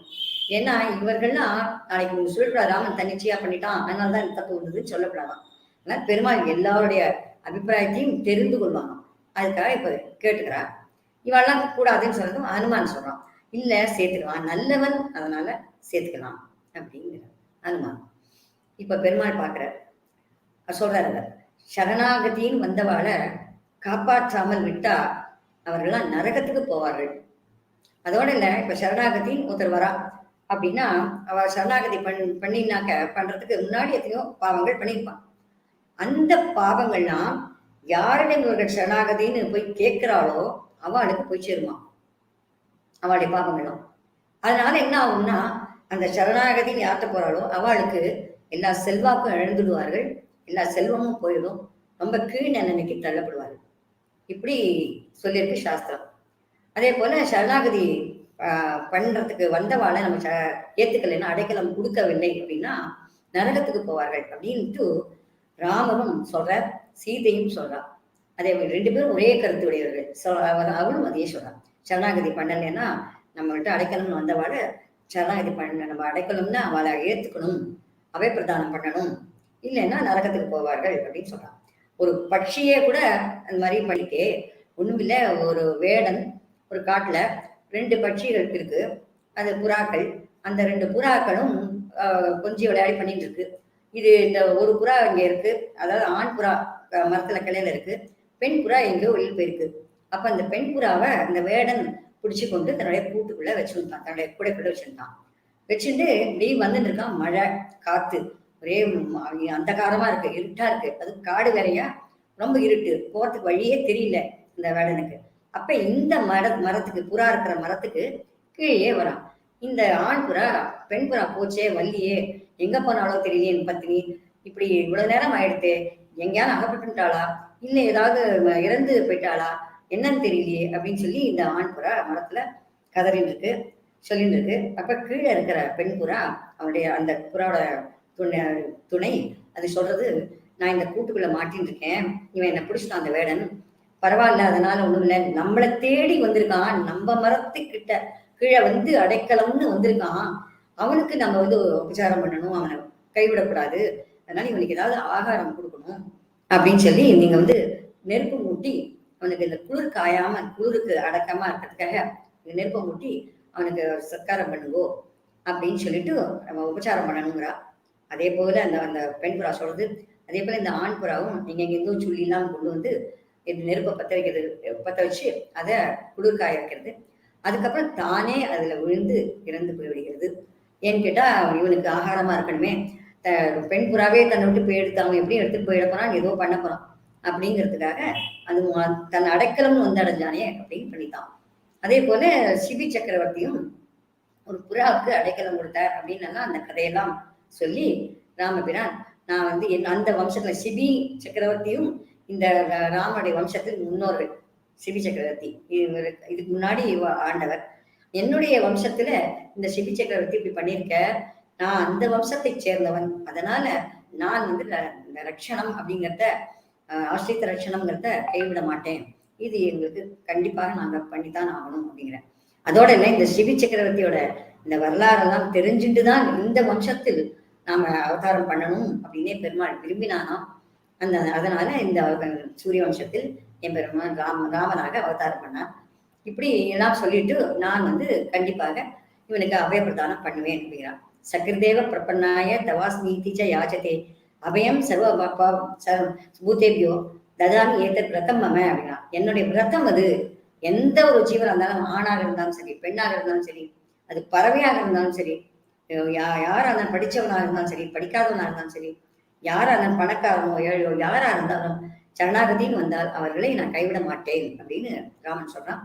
ஏன்னா இவர்கள்லாம் நாளைக்கு உங்க சொல்றா ராமன் தன்னிச்சையா பண்ணிட்டான் அதனாலதான் இந்த தப்பு வந்ததுன்னு சொல்லப்படாதான். ஆனா பெருமாள் எல்லாருடைய அபிப்பிராயத்தையும் தெரிந்து கொள்வாங்க, அதுக்காக இப்ப கேட்டுக்கிறா. இவெல்லாம் கூடாதுன்னு சொல்றதும் அனுமான் சொல்றான், இல்ல சேர்த்துக்கலாம், நல்லவன் அதனால சேர்த்துக்கலாம் அப்படிங்கிற அனுமான். இப்ப பெருமாள் பாக்குறார், சொல்றாரு, சரணாகதின்னு வந்தவாளை காப்பாற்றாமல் விட்டா அவர்கள்லாம் நரகத்துக்கு போவார்கள். அதோட இல்ல, இப்ப சரணாகதின்னு ஒருத்தர் வரா அப்படின்னா அவ சரணாகதி பண்ணினாக்க பண்றதுக்கு முன்னாடி எத்தனையோ பாவங்கள் பண்ணியிருப்பான். அந்த பாவங்கள்லாம் யாருடைய இவர்கள் சரணாகதின்னு போய் கேட்கிறாளோ அவளுக்கு போய் சேருமா அவளுடைய பாவங்களும். அதனால என்ன ஆகும்னா, அந்த சரணாகதின்னு யார்கிட்ட போறாளோ அவளுக்கு எல்லா செல்வாக்கும் இழந்துடுவார்கள், எல்லா செல்வமும் போயிடும், ரொம்ப கீழ் நிலைமைக்கு தள்ளப்படுவார்கள். இப்படி சொல்லியிருக்கு சாஸ்திரம். அதே போல சரணாகதி பண்றதுக்கு வந்தவாளை நம்ம ஏத்துக்கலைன்னா, அடைக்கலம் கொடுக்கவில்லை அப்படின்னா நரகத்துக்கு போவார்கள் அப்படின்ட்டு ராமரும் சொல்ற, சீதையும் சொல்றா. அதே மாதிரி 2 பேரும் ஒரே கருத்து உடையவர்கள். அவளும் அதையே சொல்றான், சரணாகதி பண்ணலைன்னா நம்மகிட்ட அடைக்கலம்னு வந்தவாளை சரணாகதி பண்ண நம்ம அடைக்கலம்னா அவளை ஏத்துக்கணும், அவை பிரதானம் பண்ணணும், இல்லைன்னா நரகத்துக்கு போவார்கள் அப்படின்னு சொல்றான். ஒரு பட்சியே கூட அந்த மாதிரி பண்ணிட்டே ஒண்ணும் இல்லை. ஒரு வேடன் ஒரு காட்டுல 2 பட்சிகள் இருக்கு, அது புறாக்கள். அந்த 2 புறாக்களும் கொஞ்சம் விளையாடி பண்ணிட்டு இருக்கு. இது இந்த ஒரு புறா இங்க இருக்கு, அதாவது ஆண் புறா மரத்துல கிளையில இருக்கு, பெண் புறா எங்கேயோ வெளியில் போயிருக்கு. அப்ப அந்த பெண் புறாவை இந்த வேடன் பிடிச்சு கொண்டு தன்னுடைய கூட்டுக்குள்ள வச்சுருந்தான், தன்னுடைய கூடைக்குள்ள வச்சிருந்தான். வச்சுட்டு இப்படி வந்துட்டு இருக்கான். மழை, காத்து, ஒரே அந்தகாரமா இருக்கு, இருட்டா இருக்கு. அது காடு வேறையா, ரொம்ப இருட்டு, போறதுக்கு வழியே தெரியல இந்த வேடனுக்கு. அப்ப இந்த மரத்துக்கு, புறா இருக்கிற மரத்துக்கு கீழே வரான். இந்த ஆண் புறா பெண் புறா போச்சே, வள்ளியே, எங்க போனாலும் தெரியலையே என் பத்தினி, இப்படி இவ்வளவு நேரம் ஆயிடுத்து, எங்கேயாவது அகப்பட்டுட்டாளா, இல்ல ஏதாவது இறந்து போயிட்டாளா, என்னன்னு தெரியலையே அப்படின்னு சொல்லி இந்த ஆண் புறா மரத்துல கதறின்னு இருக்கு, சொல்லிட்டு இருக்கு. அப்ப கீழே இருக்கிற பெண் புறா, அவனுடைய அந்த புறாவோட துணை அது சொல்றது, நான் இந்த கூட்டுக்குள்ள மாட்டின்னு இருக்கேன், இவன் என்னை பிடிச்சிட்டான் அந்த வேடன், பரவாயில்ல, அதனால ஒண்ணும் இல்லை, நம்மளை தேடி வந்திருக்கான், நம்ம மரத்துக்கிட்ட கீழே வந்து அடைக்கலம்னு வந்திருக்கான், அவனுக்கு நம்ம வந்து உபச்சாரம் பண்ணணும், அவனை கைவிடக்கூடாது, அதனால இவனுக்கு ஏதாவது ஆகாரம் கொடுக்கணும் அப்படின்னு சொல்லி நீங்க வந்து நெருப்பு மூட்டி அவனுக்கு இந்த குளிர் காயாம, குளிருக்கு அடக்கமா இருக்கிறதுக்காக நெருப்பை மூட்டி அவனுக்கு சத்காரம் பண்ணுங்கோ அப்படின்னு சொல்லிட்டு நம்ம உபச்சாரம் பண்ணணுங்கிறா. அதே போல அந்த அந்த பெண் புறா சொல்றது, அதே போல இந்த ஆண் புறாவும் நீங்க எங்கேருந்தும் சுள்ளிலாம் கொண்டு வந்து இது நெருப்பை பற்ற வைக்கிறது, பற்ற வச்சு அதை குளிர் காய வைக்கிறது. அதுக்கப்புறம் தானே அதுல விழுந்து இறந்து போய்விடுகிறது. ஏன்னு கேட்டா இவனுக்கு ஆகாரமா இருக்கணுமே, பெண் புறாவே தன்னை விட்டு போய் எடுத்து அவன் எப்படியும் எடுத்துட்டு போயிட போறான், ஏதோ பண்ண போறான் அப்படிங்கிறதுக்காக அது தன் அடைக்கலம்னு வந்து அடைஞ்சானே அப்படின்னு பண்ணித்தான். அதே போல சிபி சக்கரவர்த்தியும் ஒரு புறாவுக்கு அடைக்கலம் கொடுத்தார் அப்படின்னு அந்த கதையெல்லாம் சொல்லி ராமபிரான், நான் வந்து அந்த வம்சத்துல சிபி சக்கரவர்த்தியும் இந்த ராமனுடைய வம்சத்தில் முன்னோர்கள். சிபி சக்கரவர்த்தி இதுக்கு முன்னாடி ஆண்டவர், என்னுடைய வம்சத்துல இந்த சிபி சக்கரவர்த்தி இப்படி பண்ணியிருக்க, நான் அந்த வம்சத்தை சேர்ந்தவன், அதனால நான் வந்து இந்த ரட்சணம் அப்படிங்கிறத, ஆசிரித்த ரட்சணம்ங்கிறத கைவிட மாட்டேன், இது எங்களுக்கு கண்டிப்பாக நாங்க பண்ணித்தான் ஆகணும் அப்படிங்கிறேன். அதோட இல்லை, இந்த சிபி சக்கரவர்த்தியோட இந்த வரலாறெல்லாம் தெரிஞ்சுட்டு தான் இந்த வம்சத்தில் நாம அவதாரம் பண்ணணும் அப்படின்னே பெருமாள் விரும்பினானாம். அதனால இந்த சூரிய வம்சத்தில் என் பெருமாள் ராமனாக அவதாரம் பண்ணார். இப்படி எல்லாம் சொல்லிட்டு நான் வந்து கண்டிப்பாக இவனுக்கு அபயப்பிரதானம் பண்ணுவேன் அப்படிங்கிறான். சக்கரதேவ பிரபன்னாய தவாஸ்மீதிச்ச யாச்சதே அபயம் சர்வ பூதேபியோ ததாமி ஏதத் விரதம் மம அப்படின்னா, என்னுடைய விரதம் அது. எந்த ஒரு ஜீவனாக இருந்தாலும், ஆணாக இருந்தாலும் சரி, பெண்ணாக இருந்தாலும் சரி, அது பறவையாக இருந்தாலும் சரி, யாரா இருந்தாலும், படிச்சவனாக இருந்தாலும் சரி, படிக்காதவனாக இருந்தாலும் சரி, யாரா இருந்தாலும், பணக்காரனோ ஏழையோ யாரா இருந்தாலும் சரணாகதின்னு வந்தால் அவர்களை நான் கைவிட மாட்டேன் அப்படின்னு ராமன் சொல்றான்.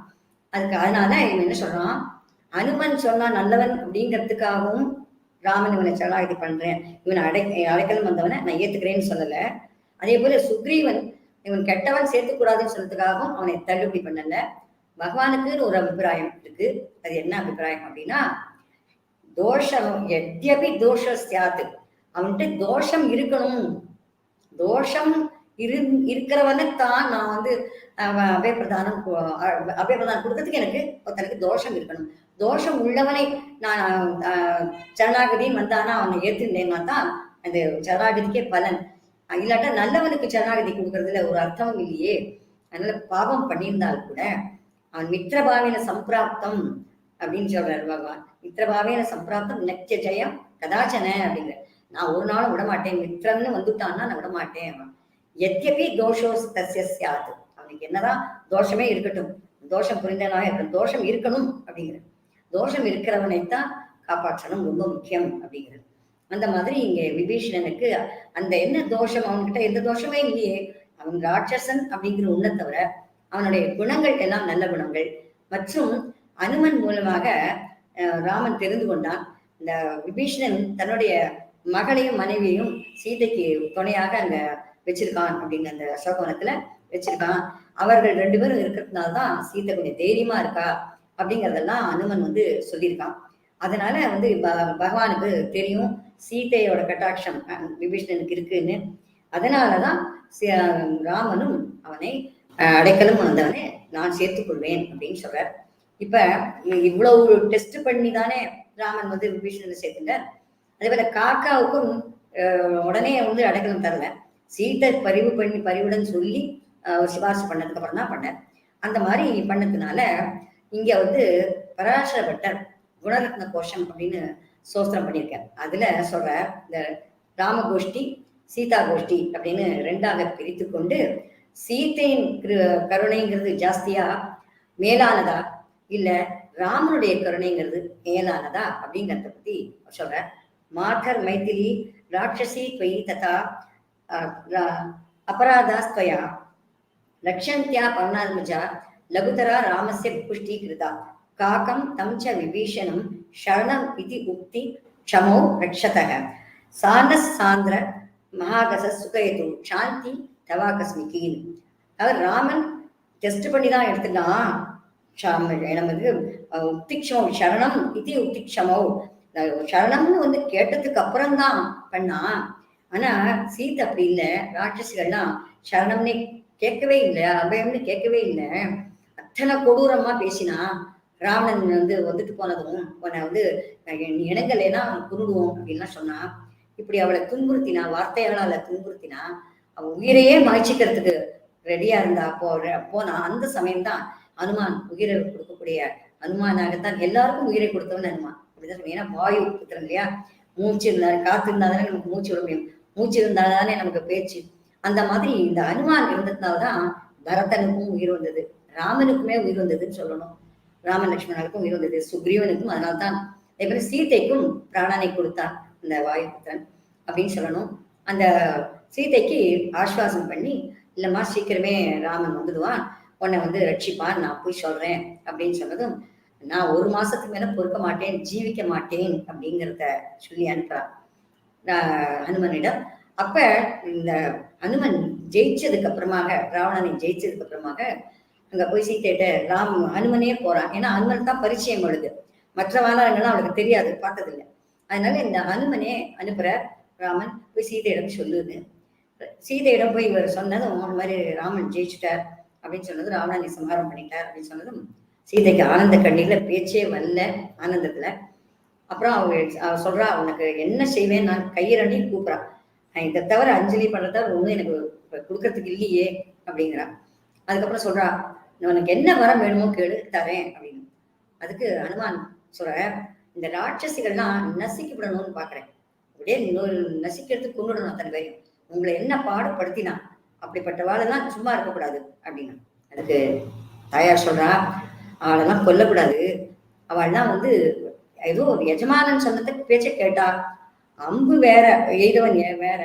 அதனால இவன் என்ன சொல்றான், அனுமன் சொன்னா நல்லவன் அப்படிங்கிறதுக்காகவும் ராமன் இவனை சரணாகதி பண்றேன், இவனை அடைக்கலம் வந்தவனை நான் ஏத்துக்கிறேன்னு சொல்லல. அதே போல சுக்ரீவன் இவன் கெட்டவன் சேர்த்துக்கூடாதுன்னு சொல்றதுக்காகவும் அவனை தள்ளுபடி பண்ணல. பகவானுக்குன்னு ஒரு அபிப்பிராயம் இருக்கு. அது என்ன அபிப்பிராயம் அப்படின்னா, தோஷம் எத்யபி தோஷ சியாத்து, அவன்கிட்ட தோஷம் இருக்கணும், தோஷம் இருக்கிறவனைத்தான் நான் வந்து அபயப்பிரதானம் கொடுக்கறதுக்கு எனக்கு ஒருத்தனுக்கு தோஷம் இருக்கணும். தோஷம் உள்ளவனை நான் சரணாகதின்னு வந்தானா அவனை ஏத்துட்டேன்னா தான் அந்த சரணாகதிக்கே பலன். இல்லாட்டா நல்லவனுக்கு சரணாகதி கொடுக்கறதுல ஒரு அர்த்தமும் இல்லையே. அதனால பாவம் பண்ணியிருந்தால் கூட அவன் மித்திரபாவின சம்பிராப்தம் அப்படின்னு சொல்றாரு பகவான். மித்திரபாவின சம்பிராப்தம் நெச்ச ஜெயம் கதாச்சன அப்படிங்கிற, நான் ஒரு நாளும் விடமாட்டேன், மித்திரன்னு வந்துட்டான்னா நான் விடமாட்டேன். எத்யபி தோஷோ தஸ்ய சியாத், அவனுக்கு என்னதான் தோஷமே இருக்கட்டும், தோஷம் புரிந்தனாக இருக்கட்டும், தோஷம் இருக்கணும் அப்படிங்கிற, தோஷம் இருக்கிறவனைத்தான் காப்பாற்றணும், ரொம்ப முக்கியம் அப்படிங்கிறது. அந்த மாதிரி இங்க விபீஷணனுக்கு அந்த என்ன தோஷம், அவன்கிட்ட எந்த தோஷமே இல்லையே, அவன் ராட்சசன் அப்படிங்கிற உன்னை தவிர அவனுடைய குணங்கள் எல்லாம் நல்ல குணங்கள். மற்றும் அனுமன் மூலமாக ராமன் தெரிந்து கொண்டான், இந்த விபீஷணன் தன்னுடைய மகளையும் மனைவியையும் சீதைக்கு துணையாக அங்க வச்சிருக்கான் அப்படின்னு அந்த அசோகவனத்துல வச்சிருக்கான். அவர்கள் 2 பேரும் இருக்கிறதுனால்தான் சீதை கொஞ்சம் தைரியமா இருக்கா அப்படிங்கறதெல்லாம் அனுமன் வந்து சொல்லியிருக்கான். அதனால வந்து பகவானுக்கு தெரியும் சீதையோட கட்டாட்சம் விபீஷணனுக்கு இருக்குன்னு. அதனாலதான் ராமனும் அவனை அடைக்கலம் வந்தவனே நான் சேர்த்துக் கொள்வேன் அப்படின்னு சொல்றார். இப்ப இவ்வளவு டெஸ்ட் பண்ணி தானே ராமன் வந்து விபீஷணனை சேர்த்துட்டார். அதே போல காக்காவுக்கும் உடனே வந்து அடைக்கலம் தரல, சீட்டை பரிவுடன் சொல்லி சிபாரிசு பண்ணதுக்கு அப்புறம் தான் பண்ணார். அந்த மாதிரி பண்ணதுனால இங்க வந்து பராசர பட்டர் குணரத்ன கோஷம் அப்படின்னு சோஸ்திரம் பண்ணியிருக்கார். அதுல சொல்ற, இந்த ராமகோஷ்டி சீதா கோஷ்டி அப்படின்னு ரெண்டாக பிரித்து கொண்டு சீத்தையின் கருணைங்கிறது ஜாஸ்தியா மேலானதா இல்ல ராமனுடைய கருணைங்கிறது மேலானதா அப்படிங்கிறத பத்தி சொல்ற. மார்கர் மைத்திலி ராட்சசி துவயி ததா அபராதாஸ்துவயா லக்ஷந்தியா பவனாத்மஜா லகுதரா ராமஸ்ய புஷ்டி கிருதா காக்கம் தம் ச விபீஷணம் சரணம் இதி உக்தி க்ஷமோ ரக்ஷதக சானஸ் சாந்திர மகாகச சுகயது சாந்தி தவாகஸ்மிகின்னு. அதாவது ராமன் டெஸ்ட் பண்ணி தான் எடுத்துட்டான். நமக்கு உக்திக்ஷமோ சரணம் இது உக்திக்ஷமோ சரணம்னு வந்து கேட்டதுக்கு அப்புறம் தான் பண்ணா. ஆனா சீதை அப்படி இல்லை. ராட்சசிகள்லாம் சரணம்னே கேட்கவே இல்லை, அபயம்னு கேட்கவே இல்லை. அத்தனை கொடூரமா பேசினா. ராவணன் வந்து வந்துட்டு போனதும் உன்னை வந்து இணங்கலைன்னா குருடுவோம் அப்படின்லாம் சொன்னா. இப்படி அவளை துன்புறுத்தினா, வார்த்தைகளால துன்புறுத்தினா. அவ உயிரையே மாய்ச்சிக்கிறதுக்கு ரெடியா இருந்தா போனா. அந்த சமயம்தான் அனுமான் உயிரை கொடுக்கக்கூடிய அனுமானாகத்தான் எல்லாருக்கும் உயிரை கொடுத்தவன்னு அனுமான் அப்படிதான் சொன்னேன். ஏன்னா வாயு புத்திரன் இல்லையா, மூச்சு இருந்தாரு, காத்து இருந்தாதானே நமக்கு மூச்சு விட முடியும், மூச்சு இருந்தாதானே நமக்கு பேச்சு. அந்த மாதிரி இந்த அனுமான் இருந்ததுனால்தான் பரதனுக்கும் உயிர் வந்தது, ராமனுக்குமே உயிர் வந்ததுன்னு சொல்லணும். ராம லட்சுமணனுக்கும் உயிர் வந்தது, சுக்ரீவனுக்கும். அதனால்தான் அதே மாதிரி சீதைக்கும் பிராணனை கொடுத்தான் இந்த வாயுபுத்திரன் அப்படின்னு சொல்லணும். அந்த சீதைக்கு ஆஸ்வாசம் பண்ணி, இல்லம்மா சீக்கிரமே ராமன் வந்துடுவான், உன்னை வந்து ரட்சிப்பான், நான் போய் சொல்றேன் அப்படின்னு சொன்னதும், நான் 1 மாசத்துக்கு மேல பொறுக்க மாட்டேன், ஜீவிக்க மாட்டேன் அப்படிங்கிறத சொல்லி அனுப்புறான் ஹனுமனிடம். அப்ப இந்த ஹனுமன் ஜெயிச்சதுக்கு அப்புறமாக, ராவணனை ஜெயிச்சதுக்கு அப்புறமாக அங்க போய் சீதையிட்ட ஹனுமனே போறான். ஏன்னா ஹனுமன் தான் பரிச்சயம் அவளுக்கு, மற்ற வானரங்கள்லாம் அவளுக்கு தெரியாது, பார்த்ததில்லை. அதனால இந்த ஹனுமனே அனுப்புற. ராமன் போய் சீதையிடம் சொல்லுது. சீதையிடம் போய் இவர் சொன்னதும், இந்த மாதிரி ராமன் ஜெயிச்சுட்டார் அப்படின்னு சொன்னது, ராவணனை சம்ஹாரம் பண்ணிட்டார் அப்படின்னு சொன்னதும் சீதைக்கு ஆனந்த கண்ணீர்ல பேச்சே வரல, ஆனந்தத்துல. அப்புறம் அவ சொல்றா, உனக்கு என்ன செய்வேன், நான் கையிரண்டி கூப்பிட்றான். இதை தவிர அஞ்சலி பண்றதா ஒன்றும் எனக்கு கொடுக்கறதுக்கு இல்லையே அப்படிங்கிறான். அதுக்கப்புறம் சொல்றா, உனக்கு என்ன வரம் வேணுமோ கேளு, தரேன் அப்படின்னு. அதுக்கு ஹனுமான் சொல்ற, இந்த ராட்சசிகள்லாம் நசிக்கப்படணும்னு பாக்குறேன், அப்படியே நசிக்கிறதுக்கு கொண்டுடணும் அத்தனை பேரையும், உங்களை என்ன பாடுபடுத்தினா அப்படிப்பட்ட வாழெல்லாம் சும்மா இருக்கக்கூடாது அப்படின்னா. அதுக்கு தாயார் சொல்றா, அவளெல்லாம் கொல்லக்கூடாது, அவள்லாம் வந்து ஏதோ ஒரு எஜமானன் சொன்னதுக்கு பேச்ச கேட்டா, அம்பு வேற எய்தவன் வேற,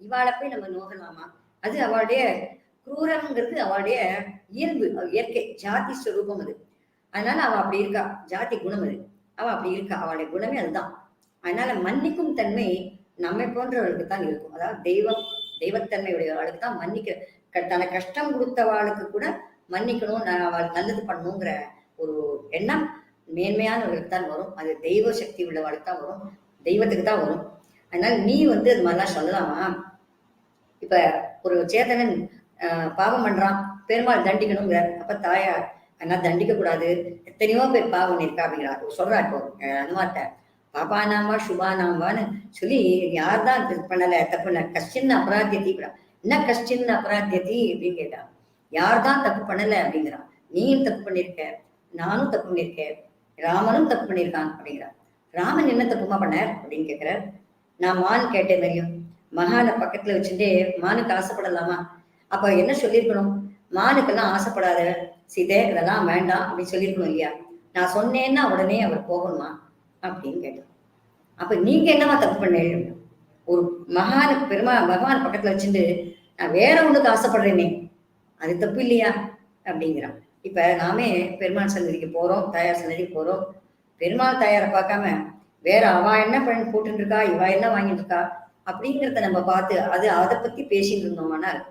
இவாளை போய் நம்ம நோகலாமா? அது அவளுடைய குரூரம்ங்கிறது அவளுடைய இயல்பு, இயற்கை ஜாதி ஸ்வரூபம் அது. அதனால அவ அப்படி இருக்கா, ஜாதி குணம் அது, அவ அப்படி இருக்கா, அவளுடைய குணமே அதுதான். அதனால மன்னிக்கும் தன்மை நம்மை போன்றவர்களுக்கு தான் இருக்கும். அதாவது தெய்வத்தன்மையுடைய அவளுக்கு தான் மன்னிக்க, தனக்கு கஷ்டம் கொடுத்தவாளுக்கு கூட மன்னிக்கணும், அவளுக்கு நல்லது பண்ணணுங்கிற ஒரு எண்ணம் மேன்மையானவர்களுக்கு தான் வரும். அது தெய்வ சக்தி உள்ளவாளுக்கு தான் வரும், தெய்வத்துக்கு தான் வரும். அதனால நீ வந்து அது மாதிரிலாம் சொல்லலாமா? இப்ப ஒரு சேதனன் பாவம் பண்றான், பெருமாள் தண்டிக்கணுங்கிறார். அப்ப தாயார் அதனால தண்டிக்க கூடாது, எத்தனையோ பேர் பாவம் இருக்கா அப்படிங்கிறார். சொல்றா இப்போ அனுமாட்ட, பாபானாமா சுபானாமான்னு சொல்லி யார் தான் பண்ணல தப்புன, கஷ்டின் அபராத்தியத்தி, என்ன கஷ்டின் அபராத்தியத்தி அப்படின்னு கேட்டான். யார் தான் தப்பு பண்ணல அப்படிங்கிறான். நீயும் தப்பு பண்ணிருக்க, நானும் தப்பு பண்ணிருக்கேன், ராமனும் தப்பு பண்ணியிருக்கான் அப்படிங்கிறான். ராமன் என்ன தப்புமா பண்ணார் அப்படின்னு கேட்கிறார். நான் மான் கேட்டேன் தெரியும், மகானை பக்கத்துல வச்சுட்டே மானுக்கு ஆசைப்படலாமா? அப்ப என்ன சொல்லியிருக்கணும், மானுக்கெல்லாம் ஆசைப்படாத சீதை, இதெல்லாம் வேண்டாம் அப்படின்னு சொல்லியிருக்கணும் இல்லையா? நான் சொன்னேன்னா உடனே அவர் போகணுமா அப்படின்னு கேட்டோம். அப்ப நீங்க என்னவா தப்பு பண்ணேன்? ஒரு பகவான் பக்கத்துல வச்சுட்டு நான் வேற ஒண்ணுக்கு ஆசைப்படுறேனே, அது தப்பு இல்லையா அப்படிங்கிறான். இப்ப நாமே பெருமாள் சன்னதிக்கு போறோம், தாயார் சன்னதிக்கு போறோம், பெருமாள் தாயாரை பார்க்காம வேற அவ என்ன பண்ணி போட்டுட்டு இருக்கா, இவ என்ன வாங்கிட்டு இருக்கா அப்படிங்கிறத நம்ம பார்த்து அதை பத்தி பேசிட்டு இருந்தோம்னால்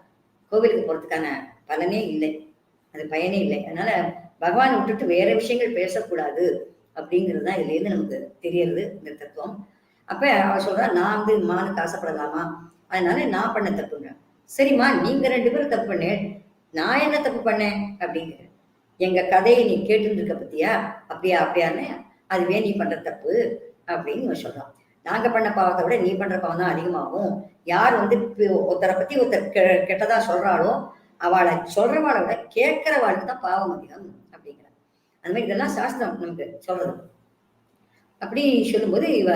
கோவிலுக்கு போறதுக்கான பலனே இல்லை, அது பயனே இல்லை. அதனால பகவான் விட்டுட்டு வேற விஷயங்கள் பேசக்கூடாது அப்படிங்கிறது தான் இதுல இருந்து நமக்கு தெரியறது இந்த தத்துவம். அப்ப அவ சொல்றா, நான் வந்து மானுக்கு ஆசைப்படலாமா, அதனால நான் பண்ண தப்புங்க. சரிம்மா, நீங்க 2 பேரும் தப்பு பண்ணேன், நான் என்ன தப்பு பண்ணேன் அப்படிங்கிற, எங்க கதையை நீ கேட்டு இருக்க பத்தியா, அப்படியான்னு, அதுவே நீ பண்ற தப்பு அப்படின்னு சொல்றான். நாங்க பண்ண பாவத்தை விட நீ பண்ற பாவம் தான் அதிகமாகும். யார் வந்து ஒருத்தரை பத்தி ஒருத்தர் கெட்டதா சொல்றாளோ அவளை சொல்றவாளை விட கேட்கிறவாளுக்கு தான் பாவம் அதிகம் அப்படிங்கிற. அந்த மாதிரி இதெல்லாம் சாஸ்திரம் நமக்கு சொல்றது. அப்படி சொல்லும்போது இவ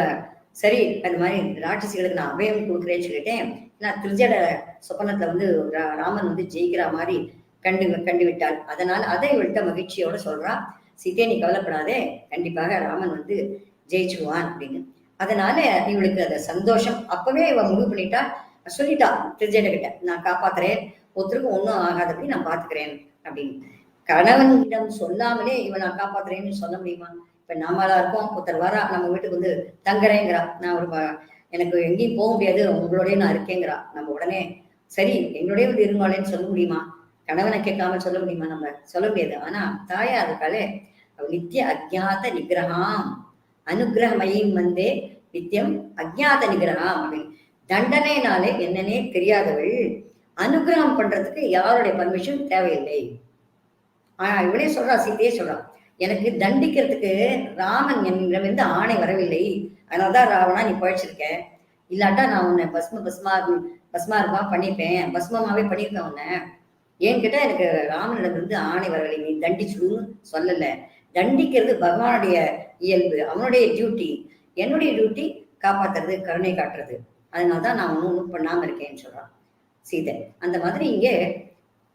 சரி அந்த மாதிரி ராட்சசிகளுக்கு நான் அபயம் கொடுக்குறேன்னு சொல்லிட்டேன். நான் திருஜட சொப்பனத்துல வந்து ராமன் வந்து ஜெயிக்கிற மாதிரி கண்டு விட்டாள். அதனால அதை இவள்கிட்ட மகிழ்ச்சியோட சொல்றா, சீதே நீ கவலைப்படாதே, கண்டிப்பாக ராமன் வந்து ஜெயிச்சுடுவான் அப்படின்னு. அதனால இவளுக்கு அந்த சந்தோஷம். அப்பவே இவ முடிவு பண்ணிட்டா, சொல்லிட்டா திருஜட கிட்ட, நான் காப்பாத்துறேன், ஒருத்தருக்கும் ஒன்றும் ஆகாதபடி நான் பாத்துக்கிறேன் அப்படின்னு. கணவனிடம் சொல்லாமலே இவன் நான் காப்பாத்துறேன்னு சொல்ல முடியுமா? இப்ப நாமளா இருக்கோம், ஒருத்தர் வரா நம்ம வீட்டுக்கு வந்து தங்குறேங்கிறா, நான் ஒரு எனக்கு எங்கேயும் போக முடியாது, உங்களோடய நான் இருக்கேங்கிறா. நம்ம உடனே சரி என்னுடைய வந்து இருங்காலேன்னு சொல்ல முடியுமா? கணவனை கேட்காம சொல்ல முடியுமா? நம்ம சொல்ல முடியாது. ஆனா தாயா இருக்காளே, நித்திய அஜாத நிகிரகாம் அனுகிரகமயம் வந்தே நித்தியம் அஜாத நிகிரகாம் அப்படின்னு. தண்டனைனாலே என்னன்னே தெரியாதவள் அனுகிரகம் பண்றதுக்கு யாருடைய பர்மிஷன் தேவையில்லை. இவளே சொல்றா, சீதையே சொல்றா, எனக்கு தண்டிக்கிறதுக்கு ராமன் என்னிடமிருந்து ஆணை வரவில்லை, அதனாலதான் ராவணா நீ பழிச்சிருக்க, இல்லாட்டா நான் உன்னை பஸ்மாருமா பண்ணிப்பேன், பஸ்மமாவே பண்ணிருக்கேன் உன்னை. ஏன்னு கேட்டா எனக்கு ராமனிடமிருந்து ஆணை வரவில்லை, நீ தண்டிச்சுடுன்னு சொல்லல. தண்டிக்கிறது பகவானுடைய இயல்பு, அவனுடைய டியூட்டி. என்னுடைய டியூட்டி காப்பாத்துறது, கருணை காட்டுறது. அதனாலதான் நான் ஒன்றும் பண்ணாம இருக்கேன்னு சொல்றான் சீதை. அந்த மாதிரி இங்கே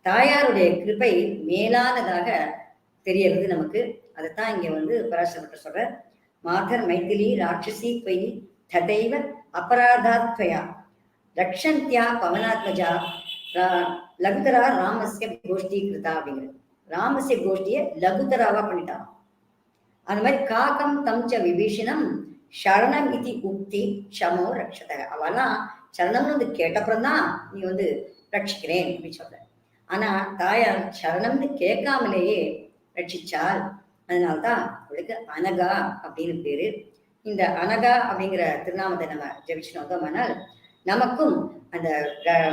தாயாருடைய கிருபை மேலானதாக தெரியறது நமக்கு. அதைத்தான் இங்க வந்து பராசரப்பட்ட சொல்ற, மாதர் மைத்திலி ராட்சசி பொய் ததைவ அபராதாத்வயா ரக்ஷந்தியா பவனாத்மஜா லகுதரா ராமஸ்ய கோஷ்டி கிருதா அப்படிங்கிறது. ராமஸ்ய கோஷ்டிய லகுதராவா பண்ணிட்டான். அந்த மாதிரி காக்கம் தம்ச விபீஷணம் சரணம் இது உக்தி ஷமோ ரக்ஷத. அவெல்லாம் சரணம்னு வந்து கேட்டப்புறம் தான் நீ வந்து ரட்சிக்கிறேன் அப்படின்னு சொல்ற. ஆனா தாயார் சரணம்னு கேட்காமலேயே ரட்சிச்சால், அதனால்தான் அவளுக்கு அனகா அப்படின்னு பேரு. இந்த அனகா அப்படிங்கிற திருநாமத்தை நம்ம ஜெபிச்சு வந்தோம்னால் நமக்கும் அந்த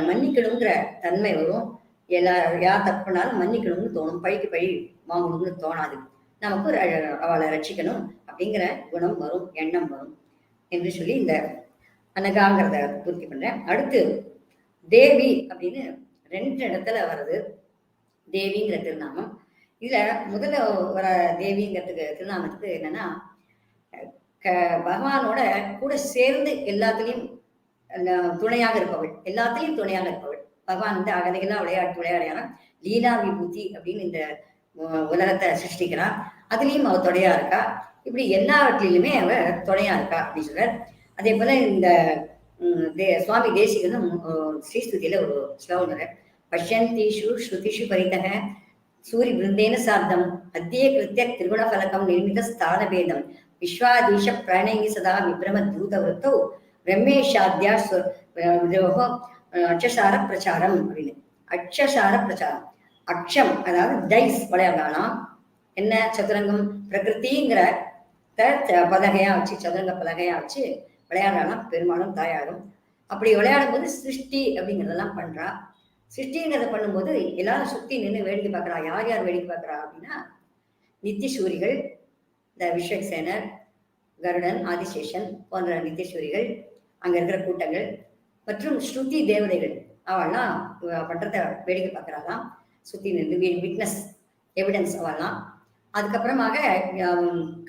மன்னிக்கணுங்கிற தன்மை வரும். யார் தப்பு பண்ணாலும் மன்னிக்கணும்னு தோணும், பழிக்கு பழி வாங்கணும்னு தோணாது. நமக்கு அவளை ரட்சிக்கணும் அப்படிங்கிற குணம் வரும், எண்ணம் வரும் என்று சொல்லி இந்த அனகாங்கிறத பூர்த்தி பண்றேன். அடுத்து தேவி அப்படின்னு 2 இடத்துல வருது தேவிங்கிற திருநாமம். இதுல முதல்ல வர தேவிங்கிறதுக்கு திருநாமத்துக்கு என்னன்னா, பகவானோட கூட சேர்ந்து எல்லாத்துலயும் துணையாக இருப்பவள், எல்லாத்துலயும் துணையாக இருப்பவள். பகவான் வந்து அகதைகள்லாம் விளையாடியான லீலா விபூதி அப்படின்னு இந்த உலகத்தை சிருஷ்டிக்கிறான், அதுலயும் அவ துணையா இருக்கா. இப்படி எல்லாவற்றிலுமே அவ துணையா இருக்கா அப்படின்னு சொல்றார். அதே போல இந்த சுவாமி தேசிகனும் ஸ்ரீஸ்துதியில ஒரு ஸ்லோகம், பஷ்யந்தீஷு ஸ்ருதிஷு பரிதக சூரி பிருந்தேன சார்த்தம் அத்தியே கிருத்திய திரிகுண பலகம் நிர்மித ஸ்தான பேதம் விஸ்வாதீஷ பிரணயி சதா விப்ரம தூத விருத்தோ பிரம்மேஷாத்யா அட்சசார பிரச்சாரம் அப்படின்னு. அட்சசார பிரச்சாரம், அக்ஷம் அதாவது டைஸ் விளையாடலாம். என்ன சதுரங்கம் பிரகிருதிங்கிற பலகையா வச்சு, சதுரங்க பலகையா வச்சு விளையாடலாம் பெரும்பாலும் தாயாரும். அப்படி விளையாடும் போது சிருஷ்டி அப்படிங்கிறதெல்லாம் பண்றா. சிருஷ்டிங்கிறத பண்ணும்போது எல்லாரும் சுத்தி நின்று வேடிக்கை பார்க்கறா. யார் யார் வேடிக்கை பார்க்கறா அப்படின்னா, நித்தியசூரிகள், இந்த விஸ்வக்சேனர், கருடன், ஆதிசேஷன் போன்ற நித்தியசூரிகள், அங்க இருக்கிற கூட்டங்கள் மற்றும் ஸ்ருதி தேவதைகள் அவெல்லாம் பண்றத வேடிக்கை பார்க்கறாலாம். சுத்தி நின்று விட்னஸ் எவிடன்ஸ் அவெல்லாம். அதுக்கப்புறமாக